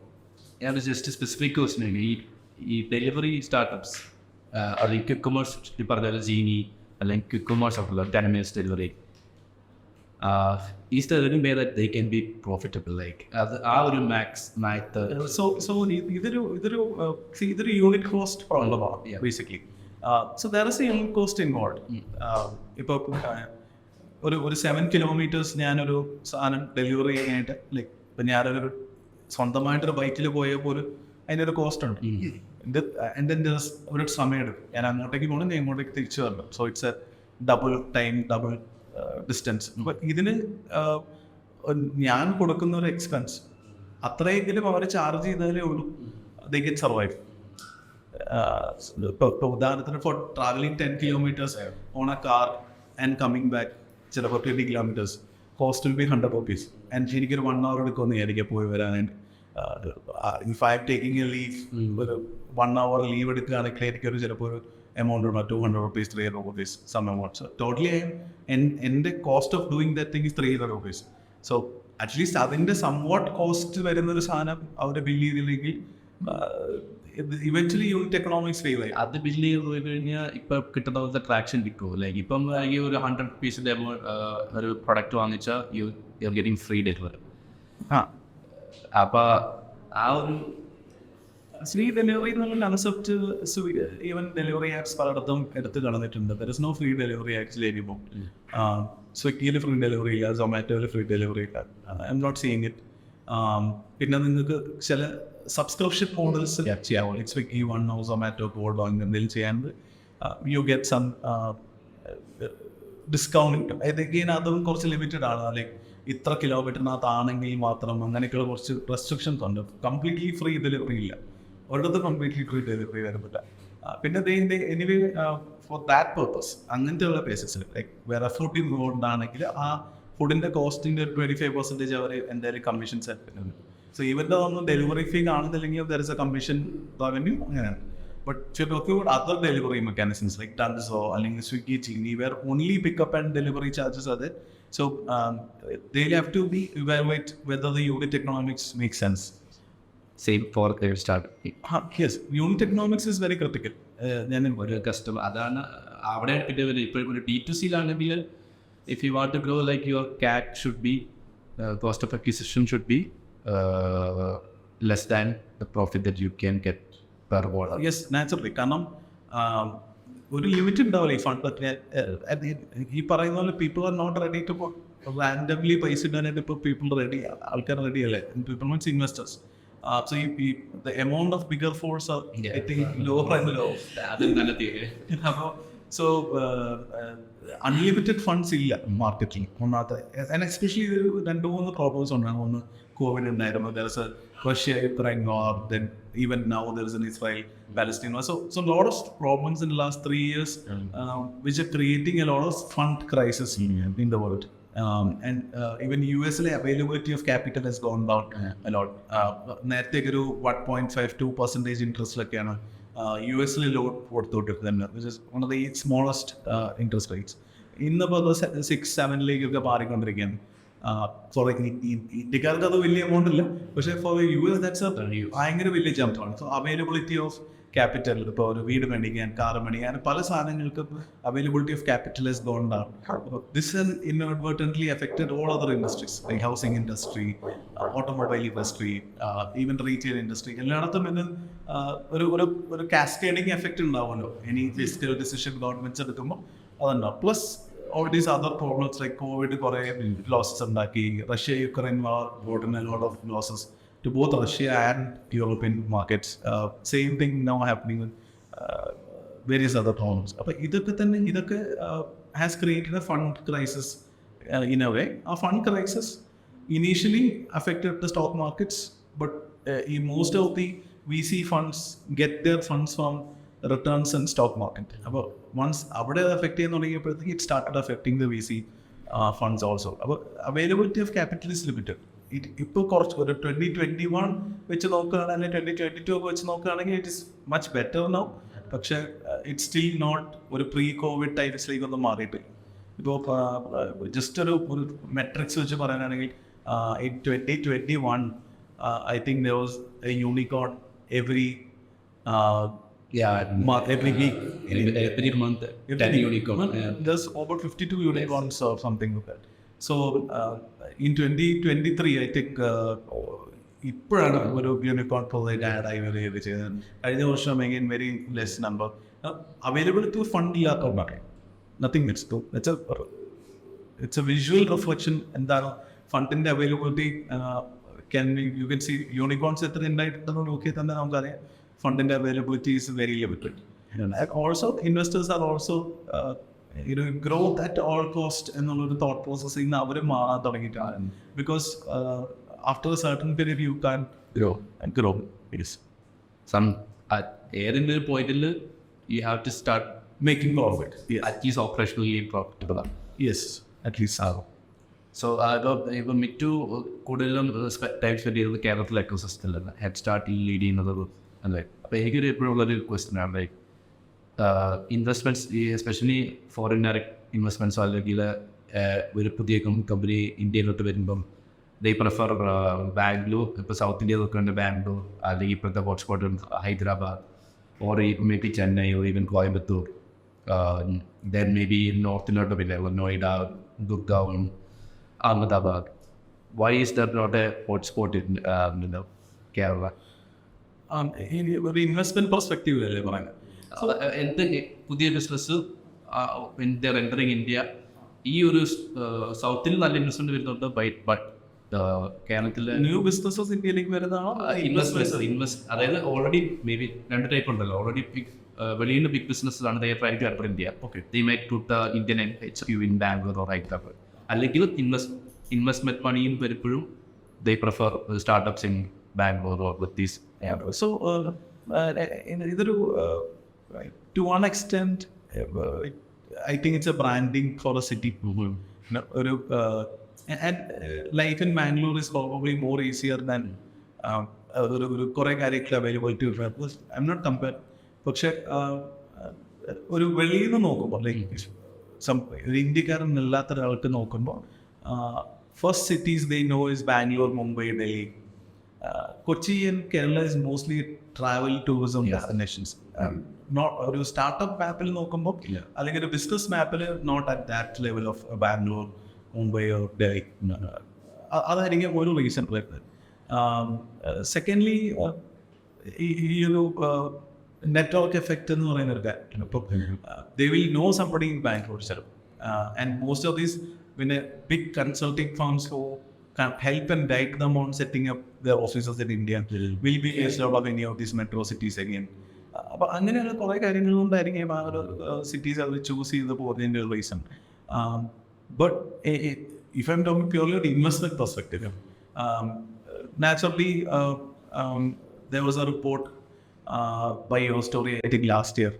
ഞാൻ ജസ്റ്റ് സ്പെസിഫിക് ക്വസ്റ്റ്യൻ ആണ്, ഈ ഡെലിവറി സ്റ്റാർട്ടപ്സ് അല്ലെങ്കിൽ ക്വിക്ക് കൊമേഴ്സ് പറഞ്ഞ ജീനി അല്ലെങ്കിൽ ക്വിക്ക് കൊമേഴ്സ് ആയിട്ടുള്ള 10 minutes delivery, is the way that they can be profitable? Like അത് ആ ഒരു മാക്സ് ഇതൊരു യൂണിറ്റ് കോസ്റ്റ് പ്രോബ്ലമാണ് basically. So there is a unit cost involve. ഇപ്പോൾ ഒരു 7 kilometers ഞാനൊരു സാധനം ഡെലിവറി ചെയ്യാനായിട്ട്, ലൈക്ക് ഇപ്പം ഞാനൊരു സ്വന്തമായിട്ടൊരു ബൈക്കിൽ പോയപ്പോൾ അതിനൊരു കോസ്റ്റ് ഉണ്ട്. എൻ്റെ ഒരു സമയം എടുക്കും, ഞാൻ അങ്ങോട്ടേക്ക് പോകണം, ഞാൻ ഇങ്ങോട്ടേക്ക് തിരിച്ചു വരണം. So it's A double time, double distance. അപ്പോൾ ഇതിന് ഞാൻ കൊടുക്കുന്ന ഒരു എക്സ്പെൻസ് അത്രയെങ്കിലും അവർ ചാർജ് ചെയ്താലേ ഉള്ളൂ ദേ കെൻ സർവൈവ്. ഇപ്പോൾ ഉദാഹരണത്തിന് four travelling 10 kilometers on A car and coming back ചിലപ്പോൾ 20 kilometers cost will be 100 rupees. And എനിക്കൊരു 1 hour എടുക്കുമെന്ന് വിചാരിക്കുക പോയി വരാനായിട്ട്. If I am taking A leave, ഒരു 1 hour ലീവ് എടുക്കുകയാണെങ്കിൽ എനിക്കൊരു ചിലപ്പോൾ ഒരു എമൗണ്ട് ഉണ്ടോ, 200 rupees, 300 rupees, some amount. So totally എൻ്റെ cost of doing that thing is 300 rupees. So at least അതിൻ്റെ സംവാട്ട് കോസ്റ്റ് വരുന്നൊരു സാധനം അവർ ബില്ല് ചെയ്തില്ലെങ്കിൽ ഇവൻച്വലി യൂണിറ്റ് എക്കണോമിക്സ് ഫെയിൽ ആയി. അത് ബില്ല് ചെയ്ത് പോയി കഴിഞ്ഞാൽ ഇപ്പം കിട്ടുന്ന പോലത്തെ ട്രാക്ഷൻ കിട്ടുമോ? ലൈക്ക് ഇപ്പം ഈ ഒരു 100 rupees ഒരു പ്രൊഡക്റ്റ് വാങ്ങിച്ചാൽ you are getting free delivery. അപ്പോൾ ആ ഒരു ഫ്രീ ഡെലിവറി എന്നുള്ള കൺസെപ്റ്റ് ഈവൻ ഡെലിവറി ആപ്സ് പലയിടത്തും എടുത്ത് കളഞ്ഞിട്ടുണ്ട്. There is no free delivery actually anymore. സ്വിഗ്ഗിയിൽ ഫ്രീ ഡെലിവറി ഇല്ല, സൊമാറ്റോയിൽ ഫ്രീ ഡെലിവറി ഇല്ല. I'm not seeing it. പിന്നെ നിങ്ങൾക്ക് ചില സബ്സ്ക്രിപ്ഷൻ മോഡൽസ് ചെയ്യാമോ, ലൈക്ക് സ്വിഗ്ഗി, വണ്ണോ, സൊമാറ്റോ, കോഡോ എന്തെങ്കിലും ചെയ്യാണ്ട് യു ഗെറ്റ് സം ഡിസ്കൗണ്ട് കിട്ടും. അതൊക്കെയാണ്, അതും കുറച്ച് ലിമിറ്റഡ് ആണ്. ലൈക്ക് ഇത്ര കിലോമീറ്ററിനകത്താണെങ്കിൽ മാത്രം, അങ്ങനെയൊക്കെയുള്ള കുറച്ച് റെസ്ട്രിക്ഷൻസ് ഉണ്ട്. കംപ്ലീറ്റ്ലി ഫ്രീ ഡെലിവറി ഇല്ല, ഒരിടത്ത് കംപ്ലീറ്റ്ലി ഫ്രീ ഡെലിവറി വരുന്നില്ല. പിന്നെ എനിവേ ഫോർ ദാറ്റ് പേർപ്പസ് അങ്ങനത്തെ ഉള്ള പ്ലേസസിൽ ലൈക്ക് വേറെ ഫുഡിങ് കൊണ്ടാണെങ്കിൽ ആ ഫുഡിൻ്റെ കോസ്റ്റിൻ്റെ ഒരു 25% അവർ എന്തായാലും കമ്മീഷൻസ് ആയിട്ട്. സോ ഇവരുടെ ഒന്നും ഡെലിവറി ഫീ കാണുന്നില്ലെങ്കിൽ there is a commission revenue, അങ്ങനെയാണ്. But if you're talking about other delivery mechanisms like Tanzo അല്ലെങ്കിൽ സ്വിഗ്ഗി, ചീനി, where only pickup and delivery charges are there. So they'll have to be evaluate whether the unit economics makes sense. Same for Headstart. Yes, unit economics is very critical. ഞാൻ ഒരു customer അതാണ് അവിടെ പിന്നെ ഇപ്പോൾ ഒരു B2C-ലാണെങ്കിൽ if you want to grow like your CAC should be cost of acquisition should be less than the profit that you can get per order. Yes, naturally. കാരണം ഒരു ലിമിറ്റ് ഉണ്ടാവില്ല ഈ ഫണ്ട്. ഈ പറയുന്ന പോലെ people are not ready to randomly പൈസ ഇടാനായിട്ട്. ഇപ്പോൾ പീപ്പിൾ റെഡി, ആൾക്കാർ റെഡി അല്ലേ? People means investors. So the amount of bigger force are getting lower and lower. So unlimited funds illa marketing onathe, and especially rendu മൂന്ന് problems ഉണ്ടാണ്. ഒന്ന് Covid ഉണ്ടായിരുന്നു, there is a Russia Ukraine war, then even now there is an Israel Palestine war. So a lot of problems in the last 3 years which are creating a lot of fund crisis in the world. And even US-le availability of capital has gone down a lot. നേരത്തേക്ക് ഒരു 1.52% interest ഒക്കെയാണ് US-ൽ loan കൊടുത്തുകൊണ്ടിരുന്നത്, which is one of the smallest interest rates. ഇന്നിപ്പോൾ 6-7 മാറിക്കൊണ്ടിരിക്കുകയാണ്. Four ഇന്ത്യക്കാർക്ക് അത് വലിയ amount ഇല്ല, പക്ഷേ ഫോർ US ദാറ്റ്സ് ഭയങ്കര വലിയ ജമ്പാണ്. സോ അവൈലബിലിറ്റി ഓഫ് ക്യാപിറ്റൽ, ഇപ്പോൾ ഒരു വീട് മേടിക്കാൻ, കാർ മേടിക്കാൻ, പല സാധനങ്ങൾക്കും availability of capital is gone down. This has inadvertently affected all other industries like housing industry, automobile industry, even retail industry. എല്ലായിടത്തും ഇന്ന് ഒരു കാസ്കേഡിങ് എഫക്റ്റ് ഉണ്ടാവുമല്ലോ എനി ഫിസിക്കൽ ഡിസിഷൻ ഗവൺമെന്റ്സ് എടുക്കുമ്പോൾ അതുണ്ടാവും. Plus all these other problems like COVID കുറേ losses ഉണ്ടാക്കി. Russia-Ukraine war brought in a lot of losses to both Russia and European markets. Same thing now happening with various other problems. അപ്പോൾ ഇതൊക്കെ has created a fund crisis in a way. A fund crisis initially affected the stock markets, but most of the VC funds get their funds from returns in stock market. അപ്പോൾ once അവിടെ affect ചെയ്യാൻ തുടങ്ങിയപ്പോഴത്തേക്ക് it started affecting the VC funds also. അപ്പോൾ availability of capital is limited. ഇപ്പോൾ കുറച്ച് ഒരു 2021 വെച്ച് നോക്കുകയാണെങ്കിൽ, അല്ലെങ്കിൽ 2022 ഒക്കെ വെച്ച് നോക്കുകയാണെങ്കിൽ it is much better now. പക്ഷേ ഇറ്റ്സ് സ്റ്റിൽ നോട്ട് ഒരു പ്രീ-കോവിഡ് ടൈംസിലേക്ക് ഒന്നും മാറിയിട്ടില്ല. ഇപ്പോൾ ജസ്റ്റ് ഒരു മെട്രിക്സ് വെച്ച് പറയാനാണെങ്കിൽ in 2021 I think there was a unicorn every every week. Every month, 10 unicorn. There's over 52 unicorns or something like that. So in 2023 I think ഇപ്പോഴാണ് ഒരു യൂണിക്കോൺ പ്രോജക്റ്റ് ആഡായി വരികയൊക്കെ ചെയ്തത്. കഴിഞ്ഞ വർഷം again very less number. Availability fund ഇല്ലാത്തതുകൊണ്ടാണ്. Nothing meets to it's a visual reflection. എന്താണ് ഫണ്ടിൻ്റെ availability? You can see unicorns എത്ര ഉണ്ടായിട്ടുണ്ടെന്ന് നോക്കിയാൽ തന്നെ നമുക്കറിയാം ഫണ്ടിൻ്റെ availability is very limited. Also investors are also growth at all cost എന്നുള്ളൊരു തോട്ട് പ്രോസസ്സിൽ നിന്ന് അവർ മാറാൻ തുടങ്ങിയിട്ടാണ്. Because after a certain period you can grow. ഏതെങ്കിലും ഒരു പോയിന്റിൽ you have to start making profit. At least operationally profitable ആണ്. യെസ്, അറ്റ് ലീസ്റ്റ് ആകും. സോ ഇപ്പോൾ മിറ്റു കൂടുതലും ടൈം സ്പെൻഡ് ചെയ്തത് കേരളത്തിലെ എക്കോസിസ്റ്റത്തിലാണ്. ഹെഡ് സ്റ്റാർട്ട് ലീഡ് ചെയ്യുന്നത് അല്ലേ? അപ്പോൾ എനിക്കൊരു എപ്പോഴുള്ളൊരു ക്വസ്റ്റ്യൻ ആണ്, like investments, especially foreign direct ഇൻവെസ്റ്റ്മെൻറ്റ്സോ അല്ലെങ്കിൽ ഒരു പുതിയ കമ്പനി ഇന്ത്യയിലോട്ട് വരുമ്പം ദേ പ്രിഫർ ബാംഗ്ലൂർ. ഇപ്പോൾ സൗത്ത് ഇന്ത്യ നോക്കുകയാണെങ്കിൽ ബാംഗ്ലൂർ, അല്ലെങ്കിൽ ഇപ്പോഴത്തെ hotspot Hyderabad, or maybe Chennai, or even Coimbatore. Then maybe നോർത്തിലോട്ട് പിന്നെ Noida, Gurgaon, Ahmedabad. Why is that not a hotspot in Kerala? ഒരു ഇൻവെസ്റ്റ്മെന്റ് പെർസ്പെക്റ്റീവിലല്ലേ പറയുന്നത്. എന്ത് പുതിയ ബിസിനസ് എൻ്ററിങ് ഇന്ത്യ, ഈ ഒരു സൗത്തിൽ നല്ല ഇൻവെസ്റ്റ്മെന്റ് വരുന്നുണ്ട്. ബട്ട് കേരളത്തിലെ ന്യൂ ബിസിനസ്സസ് ഇന്ത്യയിലേക്ക് വരുന്നതാണോ? ഇൻവെസ്റ്റ് അതായത് ഓൾറെഡി മേ ബി രണ്ട് ടൈപ്പ് ഉണ്ടല്ലോ. ഓൾറെഡി വെളിയിൽ നിന്ന് ബിഗ് ബിസിനസ് ആണ് they try to enter India. Okay, they make to the Indian HQ in Bangalore or Hyderabad. അല്ലെങ്കിൽ ഇൻവെസ്റ്റ്മെന്റ് മണിയും വരുമ്പോഴും they prefer startups in Bangalore or with these. So ഇതൊരു to one extent I think it's a branding for a city. ഒരു life in Bangalore is probably more easier than ഒരു കുറേ കാര്യങ്ങൾ availability. I'm not compare. പക്ഷേ ഒരു വെളിയിൽ നിന്ന് നോക്കുമ്പോൾ ലൈക്ക് ഒരു ഇന്ത്യക്കാരനല്ലാത്ത ഒരാൾക്ക് നോക്കുമ്പോൾ first cities they know is Bangalore, Mumbai, Delhi. Kochi and Kerala is mostly travel tourism destinations. ഒരു സ്റ്റാർട്ടപ്പ് മാപ്പിൽ നോക്കുമ്പോൾ അല്ലെങ്കിൽ ഒരു ബിസിനസ് മാപ്പിൽ not at that level of Bangalore, Mumbai or Delhi. അതായിരിക്കും ഒരു റീസൺ വരുന്നത്. സെക്കൻഡ്ലി ഈ ഒരു നെറ്റ്വർക്ക് എഫക്റ്റ് എന്ന് പറയുന്ന ഒരു കാര്യം. ഇപ്പോൾ they will know somebody in Bangalore ചിലപ്പോൾ. ആൻഡ് മോസ്റ്റ് ഓഫ് ദീസ് പിന്നെ big consulting firms who help and guide them on setting up their offices in India will be based out of any of these metro cities again. അപ്പോൾ അങ്ങനെയുള്ള കുറേ കാര്യങ്ങൾ കൊണ്ടായിരിക്കും ആ ഒരു cities അവർ choose ചെയ്ത് പോകുന്നതിൻ്റെ ഒരു reason. But if I'm talking purely ഒരു investment perspective, naturally there was a report by your story I think last year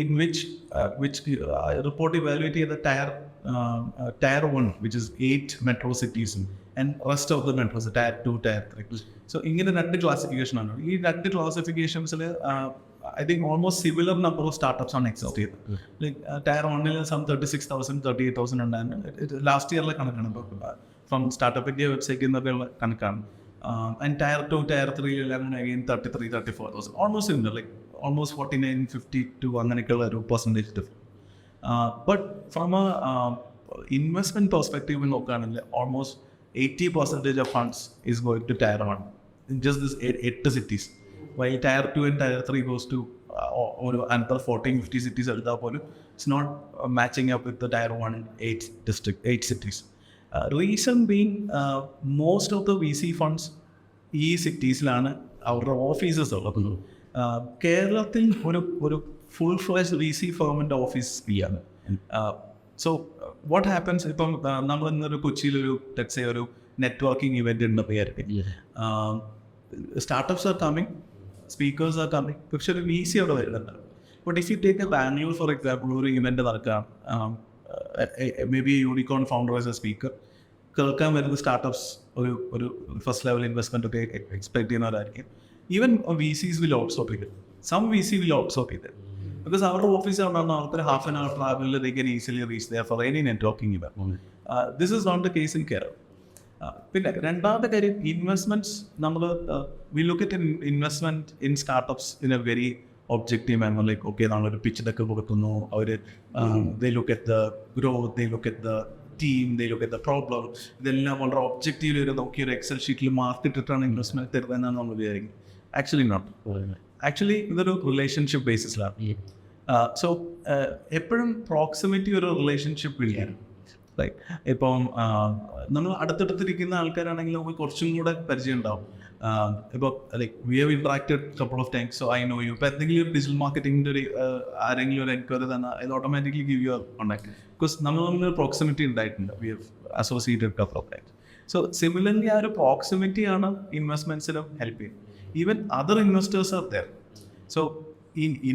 in which report evaluated the tier 1, which is 8 metro cities and rest of the metros, tier 2, tier 3. So ഇങ്ങനെ രണ്ട് classification ആണ്. ഈ രണ്ട് ക്ലാസിഫിക്കേഷൻസിൽ I think almost similar number of startups on existed. Like tier 1 some 36,000, 38,000 and last year like from Startup India website in the and tier 2, tier 3 again 33, 34,000. Almost similar, like almost 49, 52 percentage difference. But from a investment perspective, we look at almost 80% of funds is going to tier 1 in just this 8 cities. While tier 2 and tier 3 goes to another 14-50 cities, it's not matching up with the tier 1 8 cities. Reason being, most of the VC funds ഈ സിറ്റീസിലാണ് അവരുടെ offices ഉള്ളത്. കേരളത്തിൽ ഒരു full fledged VC ഫേമിൻ്റെ office ആണ്. So what happens, ഇപ്പം നമ്മൾ ഇന്നൊരു കൊച്ചിയിലൊരു ടെക്സേ ഒരു നെറ്റ്വർക്കിംഗ് ഇവൻ്റ് ഉണ്ട് പേര്. Startups are coming, speakers are coming, പക്ഷെ ഒരു VC അവിടെ വരുന്നുണ്ട്. But if you take a Bangalore for example, ഒരു ഇവൻ്റ് നടക്കാം, maybe unicorn founder as a speaker, കേൾക്കാൻ വരുന്ന സ്റ്റാർട്ടപ്സ് ഒരു ഫസ്റ്റ് ലെവൽ ഇൻവെസ്റ്റ്മെൻ്റ് ഒക്കെ എക്സ്പെക്ട് ചെയ്യുന്നവരായിരിക്കും. Even VCs will also pick it. Some VC will also pick it. Because our office is around half an hour travel, they can easily reach there for any networking event. This is not the case in Kerala. പിന്നെ രണ്ടാമത്തെ കാര്യം, investments നമ്മൾ we look at investment in startups in a very objective manner. Like okay, നമ്മളൊരു pitch deck കൊടുക്കുന്നു, അവർ they look at the growth, they look at the team, they look at the problem. ഇതെല്ലാം വളരെ ഒബ്ജക്റ്റീവിൽ ഒരു നോക്കിയൊരു Excel ഷീറ്റിൽ മാർക്കിട്ടിട്ടാണ് investment തരുന്നതെന്നാണ് നമ്മൾ വിചാരിക്കുന്നത്. Actually not. ആക്ച്വലി ഇതൊരു റിലേഷൻഷിപ്പ് ബേസിസിലാണ്. സോ എപ്പോഴും പ്രോക്സിമിറ്റി ഒരു റിലേഷൻഷിപ്പ് ബിൽഡാണ്. ലൈക്ക് ഇപ്പം നമ്മൾ അടുത്തടുത്തിരിക്കുന്ന ആൾക്കാരാണെങ്കിൽ നമുക്ക് കുറച്ചും കൂടെ പരിചയം ഉണ്ടാവും. ഇപ്പോൾ like we have interacted couple of times, so I know you. ഇപ്പോൾ എന്തെങ്കിലും ഒരു ഡിജിറ്റൽ മാർക്കറ്റിംഗിൻ്റെ ഒരു ആരെങ്കിലും ഒരു എൻക്വയറി തന്നാൽ ഇത് automatically give you contact. Because നമ്മൾ പ്രോക്സിമിറ്റി ഉണ്ടായിട്ടുണ്ട്, we have associated couple of times. So similarly ആ ഒരു പ്രോക്സിമിറ്റിയാണ് ഇൻവെസ്റ്റ്മെൻറ്റ്സിനും ഹെൽപ്പ് ചെയ്യുന്നത്. Even other investors are there. So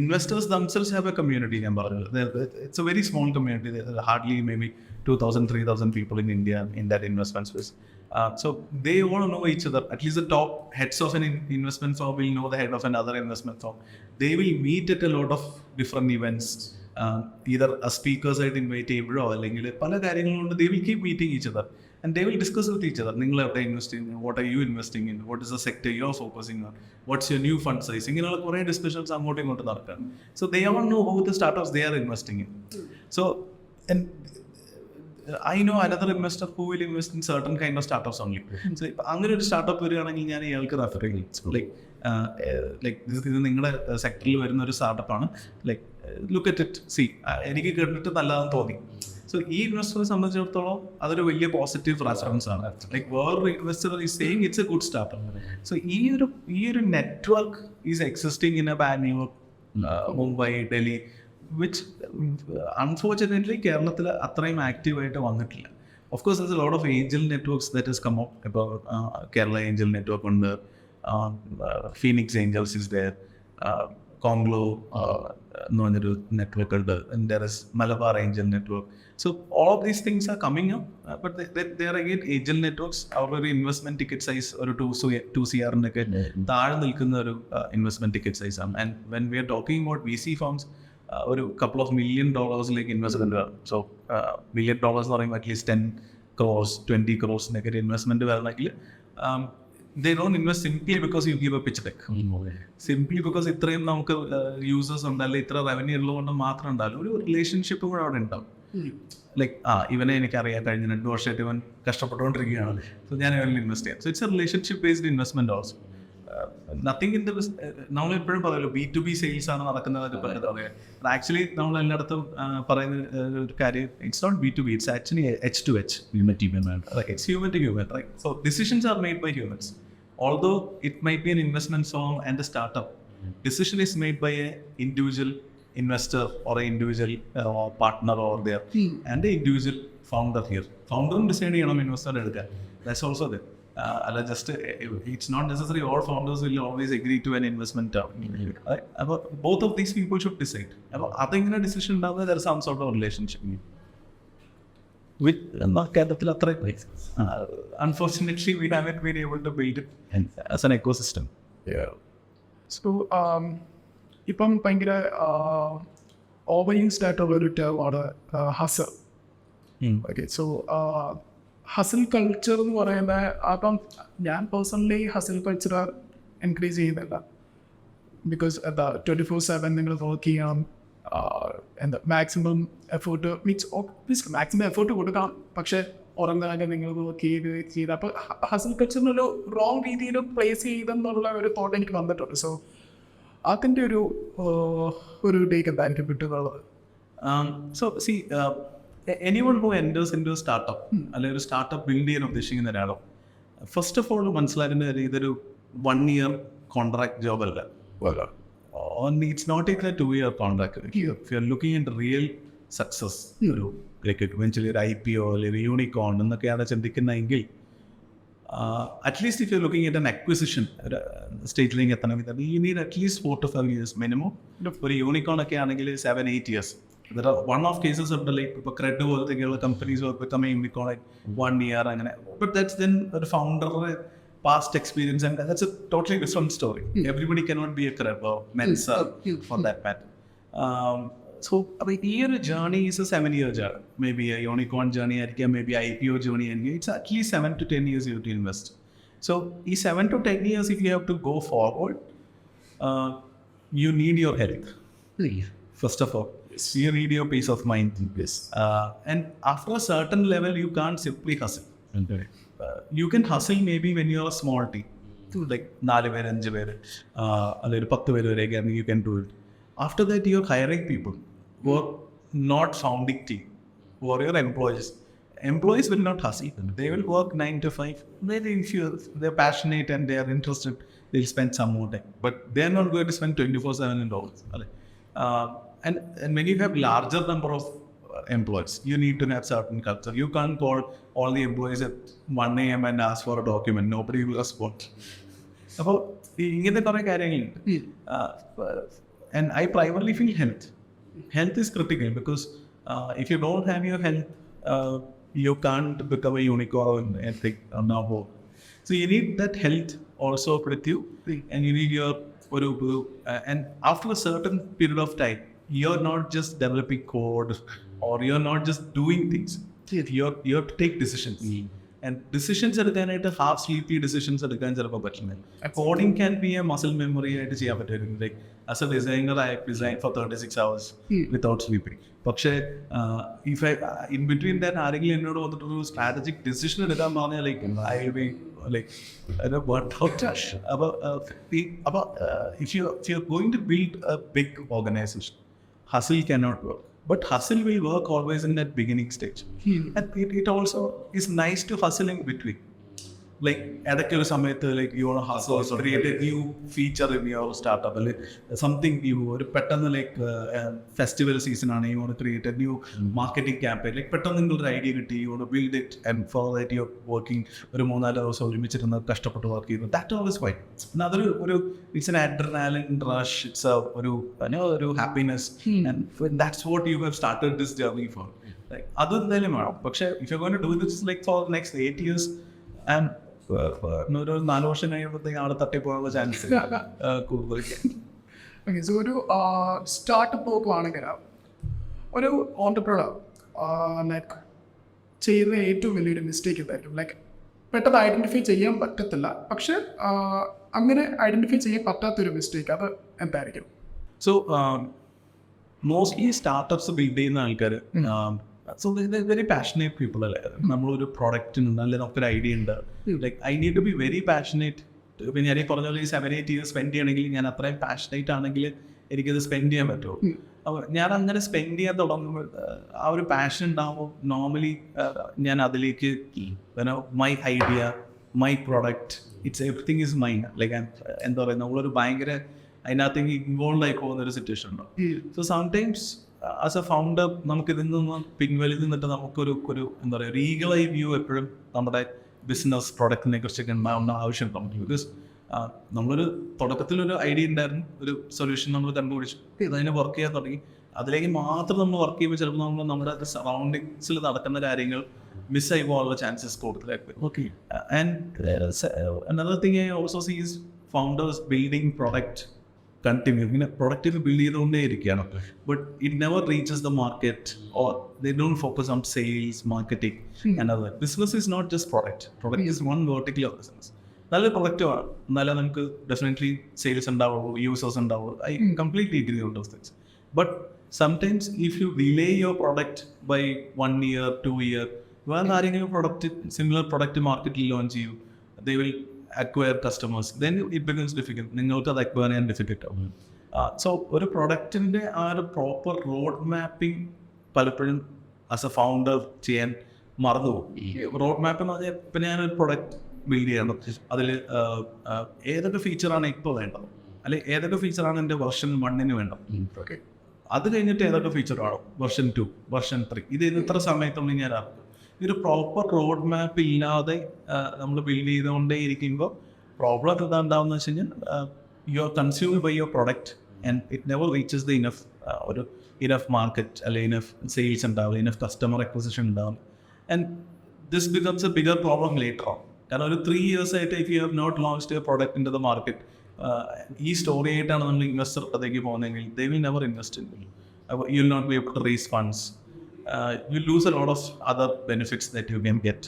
investors themselves have a community. It's a very small community. There are hardly maybe 2,000, 3,000 people in India in that investment space. So they all know each other. At least the top heads of an investment firm will know the head of another investment firm. They will meet at a lot of different events. Either a speakers at invite or they will keep meeting each other. And they will discuss with each other. നിങ്ങൾ എവിടെ invest ചെയ്യുന്നത്, what are you investing in, what is the sector you are focusing on, what's your new fund size, ഇങ്ങനെയുള്ള കുറേ discussions അങ്ങോട്ടും ഇങ്ങോട്ടും നടക്കാം. So they all know how the startups they are investing in. So I no another investor who will invest in certain kind of startups only. So അങ്ങനെ ഒരു startup വരികയാണെങ്കിൽ ഞാൻ ഇയാൾക്ക് റെഫർ ചെയ്യും. ലൈക്ക് ഇത് നിങ്ങളുടെ സെക്ടറിൽ വരുന്ന ഒരു സ്റ്റാർട്ടപ്പാണ്, like look at it, see എനിക്ക് കേട്ടിട്ട് നല്ലതെന്ന് തോന്നി. സോ ഈ ഇൻവെസ്റ്ററെ സംബന്ധിച്ചിടത്തോളം അതൊരു വലിയ പോസിറ്റീവ് റെഫറൻസ് ആണ്. ലൈക്ക് വേറൊരു investor is saying it's A good startup. So ഈ ഒരു network is existing in A Bangalore, Mumbai, Delhi, which unfortunately കേരളത്തിൽ അത്രയും ആക്റ്റീവായിട്ട് വന്നിട്ടില്ല. Of course there's a lot of angel networks that has come up. ഇപ്പോൾ കേരള ഏഞ്ചൽ നെറ്റ്വർക്ക് ഉണ്ട്, ഫീനിക്സ് ഏഞ്ചൽസ് ഇസ് ദെയർ, കോംഗ്ലോ എന്ന് പറഞ്ഞൊരു നെറ്റ്വർക്ക് ഉണ്ട്, there is Malabar Angel network. So all of these things are coming up, but they are again angel networks. Our investment ticket size or 2 CR ഒക്കെ താഴെ നിൽക്കുന്ന ഒരു investment ticket size ആണ്. And when we are talking about VC firms, ഒരു couple of $1 million investment വരണം. So $1 million എന്ന് പറയുമ്പോൾ at least 10 crores 20 crores ഒരു ഇൻവെസ്റ്റ്മെന്റ് വരണമെങ്കിൽ they don't invest simply because you give a pitch deck. Simply because ഇത്രയും നമുക്ക് users ഉണ്ടല്ലോ, ഇത്ര റവന്യൂ ഉള്ളതുകൊണ്ട് മാത്രം ഉണ്ടാവില്ല, ഒരു റിലേഷൻഷിപ്പ് കൂടെ അവിടെ ഉണ്ടാവും. ലൈക്ക് ഇവനെ എനിക്കറിയാം, കഴിഞ്ഞ 2 വർഷമായിട്ട് ഇവൻ കഷ്ടപ്പെട്ടുകൊണ്ടിരിക്കുകയാണ്, സോ ഞാൻ ഇവനിൽ ഇൻവെസ്റ്റ് ചെയ്യാം. So it's A relationship based investment also. Nothing in the നമ്മൾ എപ്പോഴും പറയുമല്ലോ B2B സെയിൽസ് ആണ് നടക്കുന്നത്. ആക്ച്വലി നമ്മൾ എല്ലായിടത്തും പറയുന്ന ഒരു കാര്യം, it's not B2B, it's actually H2H, human to human. It's human to human, right? So decisions are made by humans. Although it might be an investment firm and a startup, decision is made by an individual investor or an individual partner over there, and the individual founder here. Founder decide ചെയ്യണം investor എടുക്കാൻ. That's also there. Just it's not necessary all founders will always agree to an investment term. Right? Both of these people should decide. അതെങ്ങനെ decision ഉണ്ടാവുക, there is some sort of relationship. With കേരളത്തിൽ അത്ര unfortunately we haven't been able to build it as an ecosystem. So ഇപ്പം ഭയങ്കര over used ആയിട്ടുള്ള ഒരു ടേമാണ് ഹസൽ. Okay, so ഹസൽ culture എന്ന് പറയുന്നത് അപ്പം ഞാൻ പേഴ്സണലി ഹസൽ കൾച്ചർ എൻകറേജ് ചെയ്യുന്നില്ല. ബിക്കോസ് എന്താ 24/7 നിങ്ങൾ വർക്ക് ചെയ്യാം, എന്താ maximum effort means maximum effort കൊടുക്കാം, പക്ഷേ ഉറങ്ങാതെ നിങ്ങൾ വർക്ക് ചെയ്ത് അപ്പോൾ ഹസൽ കൾച്ചറിനൊരു റോങ് രീതിയിൽ പ്ലേസ് ചെയ്തെന്നുള്ള ഒരു തോട്ട് എനിക്ക് വന്നിട്ടുണ്ട്. സോ അതിൻ്റെ ഒരു ടേക്ക് എന്തായിരിക്കും കിട്ടുന്നുള്ളത്? So see, anyone who enters into a startup അല്ലെങ്കിൽ ഒരു സ്റ്റാർട്ടപ്പ് ബിൽഡ് ചെയ്യാൻ ഉദ്ദേശിക്കുന്ന ഒരാളോ ഫസ്റ്റ് ഓഫ് ഓൾ മനസ്സിലാക്കേണ്ട കാര്യം ഇതൊരു 1 year കോൺട്രാക്ട് ജോബ് അല്ല. It's not even a 2 year contract. If you're looking at real success, ഒരു eventually ഒരു IPO അല്ലെങ്കിൽ യൂണിക്കോൺ എന്നൊക്കെയാണ് ചിന്തിക്കുന്നതെങ്കിൽ at least if you looking at an acquisition സ്റ്റേറ്റിലേക്ക് എത്തണമെങ്കിൽ you need at least 4 to 5 years minimum. ഒരു unicorn ഒക്കെ ആണെങ്കിൽ 7-8 years. There are one-off cases of the like credit പോലത്തെയുള്ള companies become a unicorn like 1 year അങ്ങനെ. But that's then a founder past experience and that's a totally different story. Everybody cannot be a credit or Merstra for that matter. So ഈ ഒരു journey is a 7-year journey. Maybe a unicorn journey ആയിരിക്കാം, maybe IPO journey ആയിരിക്കും. It's at least 7 to 10 years you have to invest. So ഈ 7 to 10 years if you have to go forward, you need your health. First of all, you need your peace of mind. Yes. And after a certain level, you can't simply hustle. Okay. You can hustle maybe when you're a small team. Like 4 പേര് 5 പേര് അല്ലെങ്കിൽ 10 പേര് വരെയൊക്കെ you can do it. After that, you're hiring people who are not founding team, who are your employees. Employees will not hustle. They will work 9 to 5. If they're passionate and they are interested, they'll spend some more time. But they're not going to spend 24/7 in dollars. And when you have larger number of employees, you need to have certain culture. You can't call all the employees at 1 a.m. and ask for a document. Nobody will respond. അപ്പോൾ ഇങ്ങനത്തെ കുറേ കാര്യങ്ങളുണ്ട്. And I primarily feel health is critical because if you don't have your health, you can't become a unicorn and think now. So you need that health also with you, and you need your and after a certain period of time, you're not just developing code or you're not just doing things. You have to take decisions. And decisions എടുക്കാനായിട്ട് half sleepy decisions എടുക്കാൻ ചിലപ്പോൾ പറ്റില്ല. Coding can be a muscle memory ആയിട്ട് ചെയ്യാൻ പറ്റും. Like as a designer I design for 36 hours without sleeping. പക്ഷേ if in between that ആരെങ്കിലും എന്നോട് വന്നിട്ടൊരു സ്ട്രാറ്റജിക് ഡിസിഷൻ എടുക്കാൻ പറഞ്ഞാൽ like I will be like burned out. അപ്പോൾ if you are going to build a big organization, hustle cannot work. But hustle will work always in that beginning stage. And it also is nice to hustle in between. Like at a സമയത്ത് like you want to hustle or create a new feature in your startup, like something new. ഒരു പെട്ടെന്ന് like festival season ആണ്, you want to create a new marketing campaign. Like പെട്ടെന്ന് നിങ്ങളൊരു idea കിട്ടി, you want to build it and for that you're working ഒരു 3-4 ദിവസം ഒരുമിച്ചിരുന്ന് കഷ്ടപ്പെട്ട് വർക്ക് ചെയ്യുന്നു. That all is fine. അതൊരു it's an adrenaline rush. It's ഒരു happiness and that's what you have started this journey for. Like അത് എന്തായാലും വേണം. പക്ഷേ if you're going to do this like for the next 8 years and ഒരു 4 വർഷം കഴിയുമ്പോഴത്തേക്ക് അവിടെ തട്ടിപ്പോകാനുള്ള ചാൻസ് കൂടുതൽ. ഓക്കെ, സോ ഒരു സ്റ്റാർട്ടപ്പ് നോക്കുവാണെങ്കിൽ ഒരു ഓൺടർപ്രണർ ലൈക്ക് ചെയ്യുന്ന ഏറ്റവും വലിയൊരു മിസ്റ്റേക്ക് എന്തായിരിക്കും? ലൈക്ക് പെട്ടെന്ന് ഐഡൻറ്റിഫൈ ചെയ്യാൻ പറ്റത്തില്ല, പക്ഷെ അങ്ങനെ ഐഡൻറ്റിഫൈ ചെയ്യാൻ പറ്റാത്തൊരു മിസ്റ്റേക്ക് അത് എന്തായിരിക്കും? സോ മോസ്റ്റ്ലി സ്റ്റാർട്ടപ്സ് ബിൽഡ് ചെയ്യുന്ന ആൾക്കാർ so they're very passionate people. നമ്മളൊരു പ്രോഡക്റ്റിനുണ്ട് അല്ലെങ്കിൽ നമുക്കൊരു ഐഡിയ ഉണ്ട്. Like I need to be very passionate. ഇപ്പം ഞാൻ ഈ പറഞ്ഞ പോലെ 7-8 years സ്പെൻഡ് ചെയ്യണമെങ്കിൽ ഞാൻ അത്രയും പാഷനേറ്റ് ആണെങ്കിൽ എനിക്കത് സ്പെൻഡ് ചെയ്യാൻ പറ്റുമോ? അപ്പോൾ ഞാൻ അങ്ങനെ സ്പെൻഡ് ചെയ്യാൻ തുടങ്ങുമ്പോൾ ആ ഒരു പാഷൻ ഉണ്ടാകുമ്പോൾ നോർമലി ഞാൻ അതിലേക്ക് my idea, my product, it's everything is mine. Like എന്താ പറയുക, നമ്മളൊരു ഭയങ്കര അതിനകത്തേക്ക് ഇൻവോൾവ് ആയി പോകുന്ന ഒരു സിറ്റുവേഷൻ ഉണ്ടോ. So sometimes as A founder നമുക്ക് ഇതിൽ നിന്ന് പിൻവലിൽ നിന്നിട്ട് നമുക്കൊരു എന്താ പറയുക, ഒരു ഈഗിളായി വ്യൂ എപ്പോഴും നമ്മുടെ ബിസിനസ് പ്രോഡക്റ്റിനെ കുറിച്ചൊക്കെ ഉണ്ടാവുന്ന ആവശ്യം നമുക്ക്. ബിക്കോസ് നമ്മളൊരു തുടക്കത്തിലൊരു ഐഡിയ ഉണ്ടായിരുന്നു, ഒരു സൊല്യൂഷൻ നമ്മൾ കണ്ടുപിടിച്ചു, അതിനെ വർക്ക് ചെയ്യാൻ തുടങ്ങി. അതിലേക്ക് മാത്രം നമ്മൾ വർക്ക് ചെയ്യുമ്പോൾ ചിലപ്പോൾ നമ്മൾ നമ്മുടെ സറൗണ്ടിങ്സിൽ നടക്കുന്ന കാര്യങ്ങൾ മിസ്സായി പോകാനുള്ള ചാൻസസ് കൂടുതലായിട്ട്. Okay, and another thing I also see is founders building product continue ഇങ്ങനെ പ്രൊഡക്റ്റ് ബിൽഡ് ചെയ്തുകൊണ്ടേ ഇരിക്കുകയാണ്. But it never reaches the market or they don't focus on sales marketing and other. Business is not just product is one vertical of business. നല്ല പ്രൊഡക്റ്റുമാണ്, എന്നാലേ നമുക്ക് definitely sales ഉണ്ടാവുള്ളൂ, users ഉണ്ടാവുള്ളൂ. I completely agree on those things. But sometimes if you delay your product by 1 year, 2 year, വേറെ ആരെങ്കിലും similar product മാർക്കറ്റിൽ launch ചെയ്യും, they will acquire customers, then it becomes difficult. നിങ്ങൾക്ക് അത് അക്വയർ ചെയ്യാൻ difficult ആവും. സോ ഒരു പ്രൊഡക്റ്റിൻ്റെ ആ ഒരു പ്രോപ്പർ റോഡ് മാപ്പിംഗ് പലപ്പോഴും ആസ് എ ഫൗണ്ടർ ചെയ്യാൻ മറന്നുപോകും. റോഡ് മാപ്പ് എന്ന് പറഞ്ഞാൽ ഇപ്പം ഞാനൊരു പ്രൊഡക്റ്റ് ബിൽഡ് ചെയ്യണം, അതിൽ ഏതൊക്കെ ഫീച്ചറാണ് ഇപ്പോൾ വേണ്ടത്, അല്ലെങ്കിൽ ഏതൊക്കെ ഫീച്ചറാണ് എൻ്റെ വെർഷൻ 1 വേണ്ടത്, അത് കഴിഞ്ഞിട്ട് ഏതൊക്കെ ഫീച്ചർ വേണം വെർഷൻ 2, വെർഷൻ 3, ഇത് ഇത്ര സമയത്തുള്ളിൽ ഞാൻ ഇറക്കും. ഇതൊരു പ്രോപ്പർ റോഡ് മാപ്പ് ഇല്ലാതെ നമ്മൾ ബിൽഡ് ചെയ്തുകൊണ്ടേ ഇരിക്കുമ്പോൾ പ്രോബ്ലം എന്താ ഉണ്ടാവുമെന്ന് വെച്ച് കഴിഞ്ഞാൽ you are consumed by your product and it never reaches the enough market, അല്ലെങ്കിൽ ഇനഫ് സെയിൽസ് ഉണ്ടാവില്ല, ഇനഫ് കസ്റ്റമർ അക്വിസിഷൻ ഉണ്ടാവില്ല. And this becomes a bigger problem later on. കാരണം ഒരു 3 years ആയിട്ട് if you have not launched your product into the market, ഈ story ആയിട്ടാണ് നമ്മൾ investor അടുത്തേക്ക് പോകുന്നതെങ്കിൽ they will never invest in you will not be able to raise funds, you lose a lot of other benefits that you can get.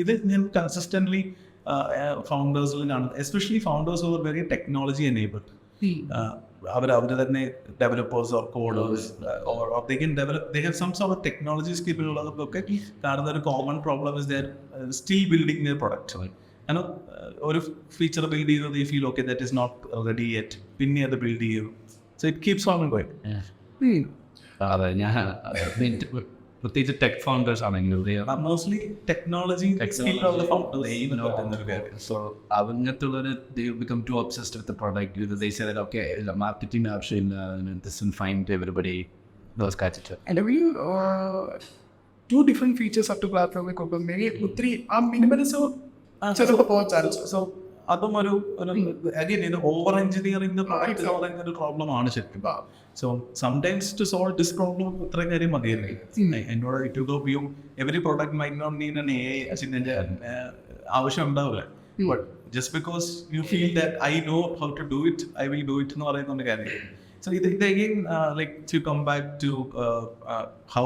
ഇത് ഞാൻ consistently ഫൗണ്ടേഴ്സിൽ കാണുന്നത്, especially founders or very technology enabled. അവർ തന്നെ developers or coders or they can develop, they have some sort of technology skill ഉള്ളതൊക്കെ കാണുന്ന ഒരു common problem is they are still building their product. കാരണം ഒരു ഫീച്ചർ ബിൽഡ് ചെയ്തത് ഈ feel okay that is not ready yet, പിന്നെ അത് build ചെയ്യും. So it keeps on going. അതെ, ഞാൻ പ്രത്യേകിച്ച് ടെക് ഫൗണ്ടേഴ്സ് ആണെങ്കിൽ മോസ്റ്റ്ലി ടെക്നോളജി സോ അങ്ങനത്തുള്ളവർ they become too obsessed with the product. They say that okay, marketing ആവശ്യമില്ല, this will find everybody, those kinds of stuff. And we two different features of the platform ഒക്കെ maybe 3 ആ minimalism ചിലപ്പോൾ പോകാൻ chance. So അതും ഒരു again ഇത് over engineering ഒരു പ്രോബ്ലമാണ് ശരിക്കും. So sometimes to solve this problem ഇത്രയും കാര്യം മതിയല്ലേ. എന്നോട് it go view every product might not need an AI assistant ആവശ്യം ഉണ്ടാവില്ല. But just because you feel that I know how to do it, I will do it എന്ന് പറയുന്ന കാര്യം. So ഇത് again like to come back to how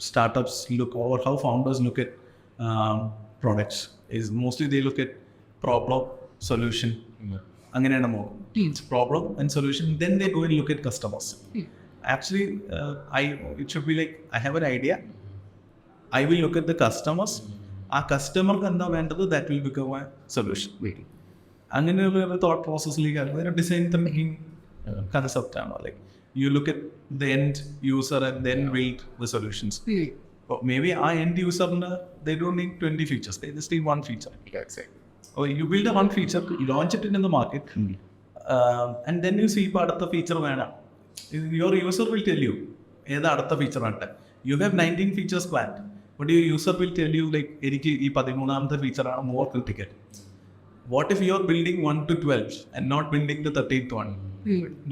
startups look or how founders look at products is mostly they look at problem, solution. അങ്ങനെയാണ് നോക്കും. Problem and solution, then they go and look at customers. Actually, it should be like I have an idea, I will look at the customers. ആ കസ്റ്റമർക്ക് എന്താ വേണ്ടത്, that will become a solution. അങ്ങനെയുള്ള thought പ്രോസസ്സിലേക്ക് അതൊരു design thinking concept ആണോ. Like you look at the end user and then build the solutions. Maybe our end user, they don't need 20 features, they just need one feature. Or you build a one feature, you launch it in the market, and then you see the feature vena. Your user will tell you ഏതാ അടുത്ത feature ആണ്. You have 19 features planned, but your user will tell you like എനിക്ക് ഈ 13ാമത്തെ ഫീച്ചറാണ് more critical. What if you are building 1 to 12 and not building the 13th one?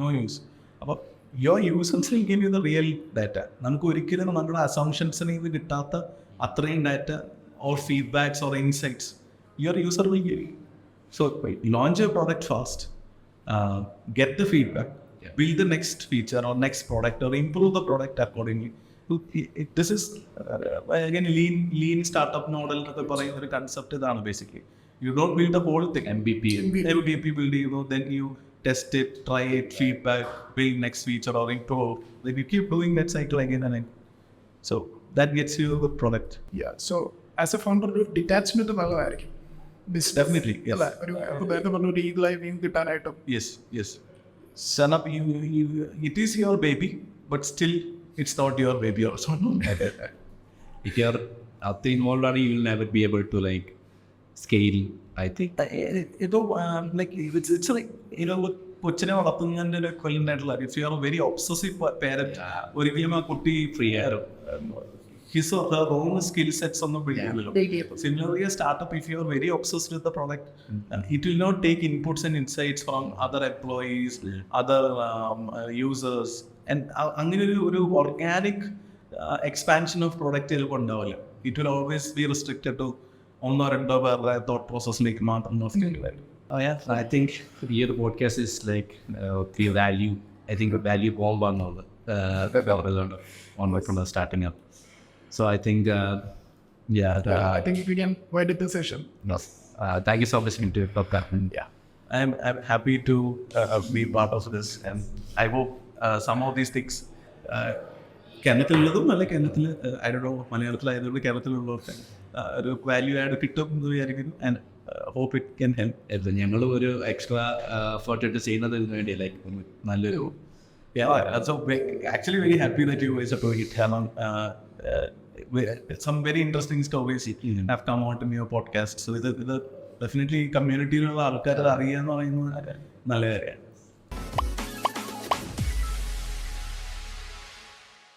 No use. അപ്പോൾ your users will give you the real data. നമുക്ക് ഒരിക്കലും നമ്മുടെ അസംഷൻസിന് ഇത് കിട്ടാത്ത അത്രയും data or feedbacks or insights your user will give you. So launch your product fast, get the feedback, build the next feature or next product or improve the product accordingly. This is again lean startup model എന്നൊക്കെ പറയുന്ന ഒരു concept ഇതാണ് basically. You don't build the whole thing. MVP build, then you test it, try it, feedback, build next feature or improve. Then you keep doing that cycle again and again. So that gets you the product. Yeah. So as a founder, detachment നല്ലതായിരിക്കും. Definitely. Yes. ഒരു real life കിട്ടാനായിട്ടും. Yes. Son up, it is your baby, but still it's not your baby also. If you're out involved, you will never be able to like scale. I think like it's like കൊച്ചിനെ വളർത്തുന്നതിൻ്റെ ഒരു equivalent ആയിട്ടുള്ള, if you are a very obsessive parent, ഒരിക്കലും ആ കുട്ടി free ആയിരുന്നു his or her own skill sets on the video. Similarly, a startup, if you are very obsessed with the product, it will not take inputs and insights from other employees, other users, and അങ്ങനെ ഒരു organic expansion of product ഉണ്ടാവില്ല. It will always be restricted to ഒന്നോ രണ്ടോ പേരുടെ thought പ്രോസസ്സിലേക്ക് മാത്രം. Oh yeah, I think the podcast is like the value. I think the value bomb on all from the starting up. So I think I think we can wind up the session. thank you so much to podcast. Yeah. I'm happy to be part of this, and I hope some of these things കേരളത്തിലുള്ളതും അല്ല കേരളത്തിൽ I ഡോ മലയാളത്തിലായതുകൊണ്ട് കേരളത്തിലുള്ളവർക്ക് ഒരു value add കിട്ടും എന്ന് വിചാരിക്കുന്നു. And hope it can help. ഞങ്ങൾ ഒരു extra effort ഇട്ട് ചെയ്യുന്നതിന് വേണ്ടി ലൈക്ക് നല്ലൊരു so actually very happy that you guys are doing it. Some very interesting stories have come out in your podcast. So ഇത് ഡെഫിനറ്റ്ലി കമ്മ്യൂണിറ്റിയിലുള്ള ആൾക്കാർ അറിയാന്ന് പറയുന്നത് നല്ല കാര്യമാണ്.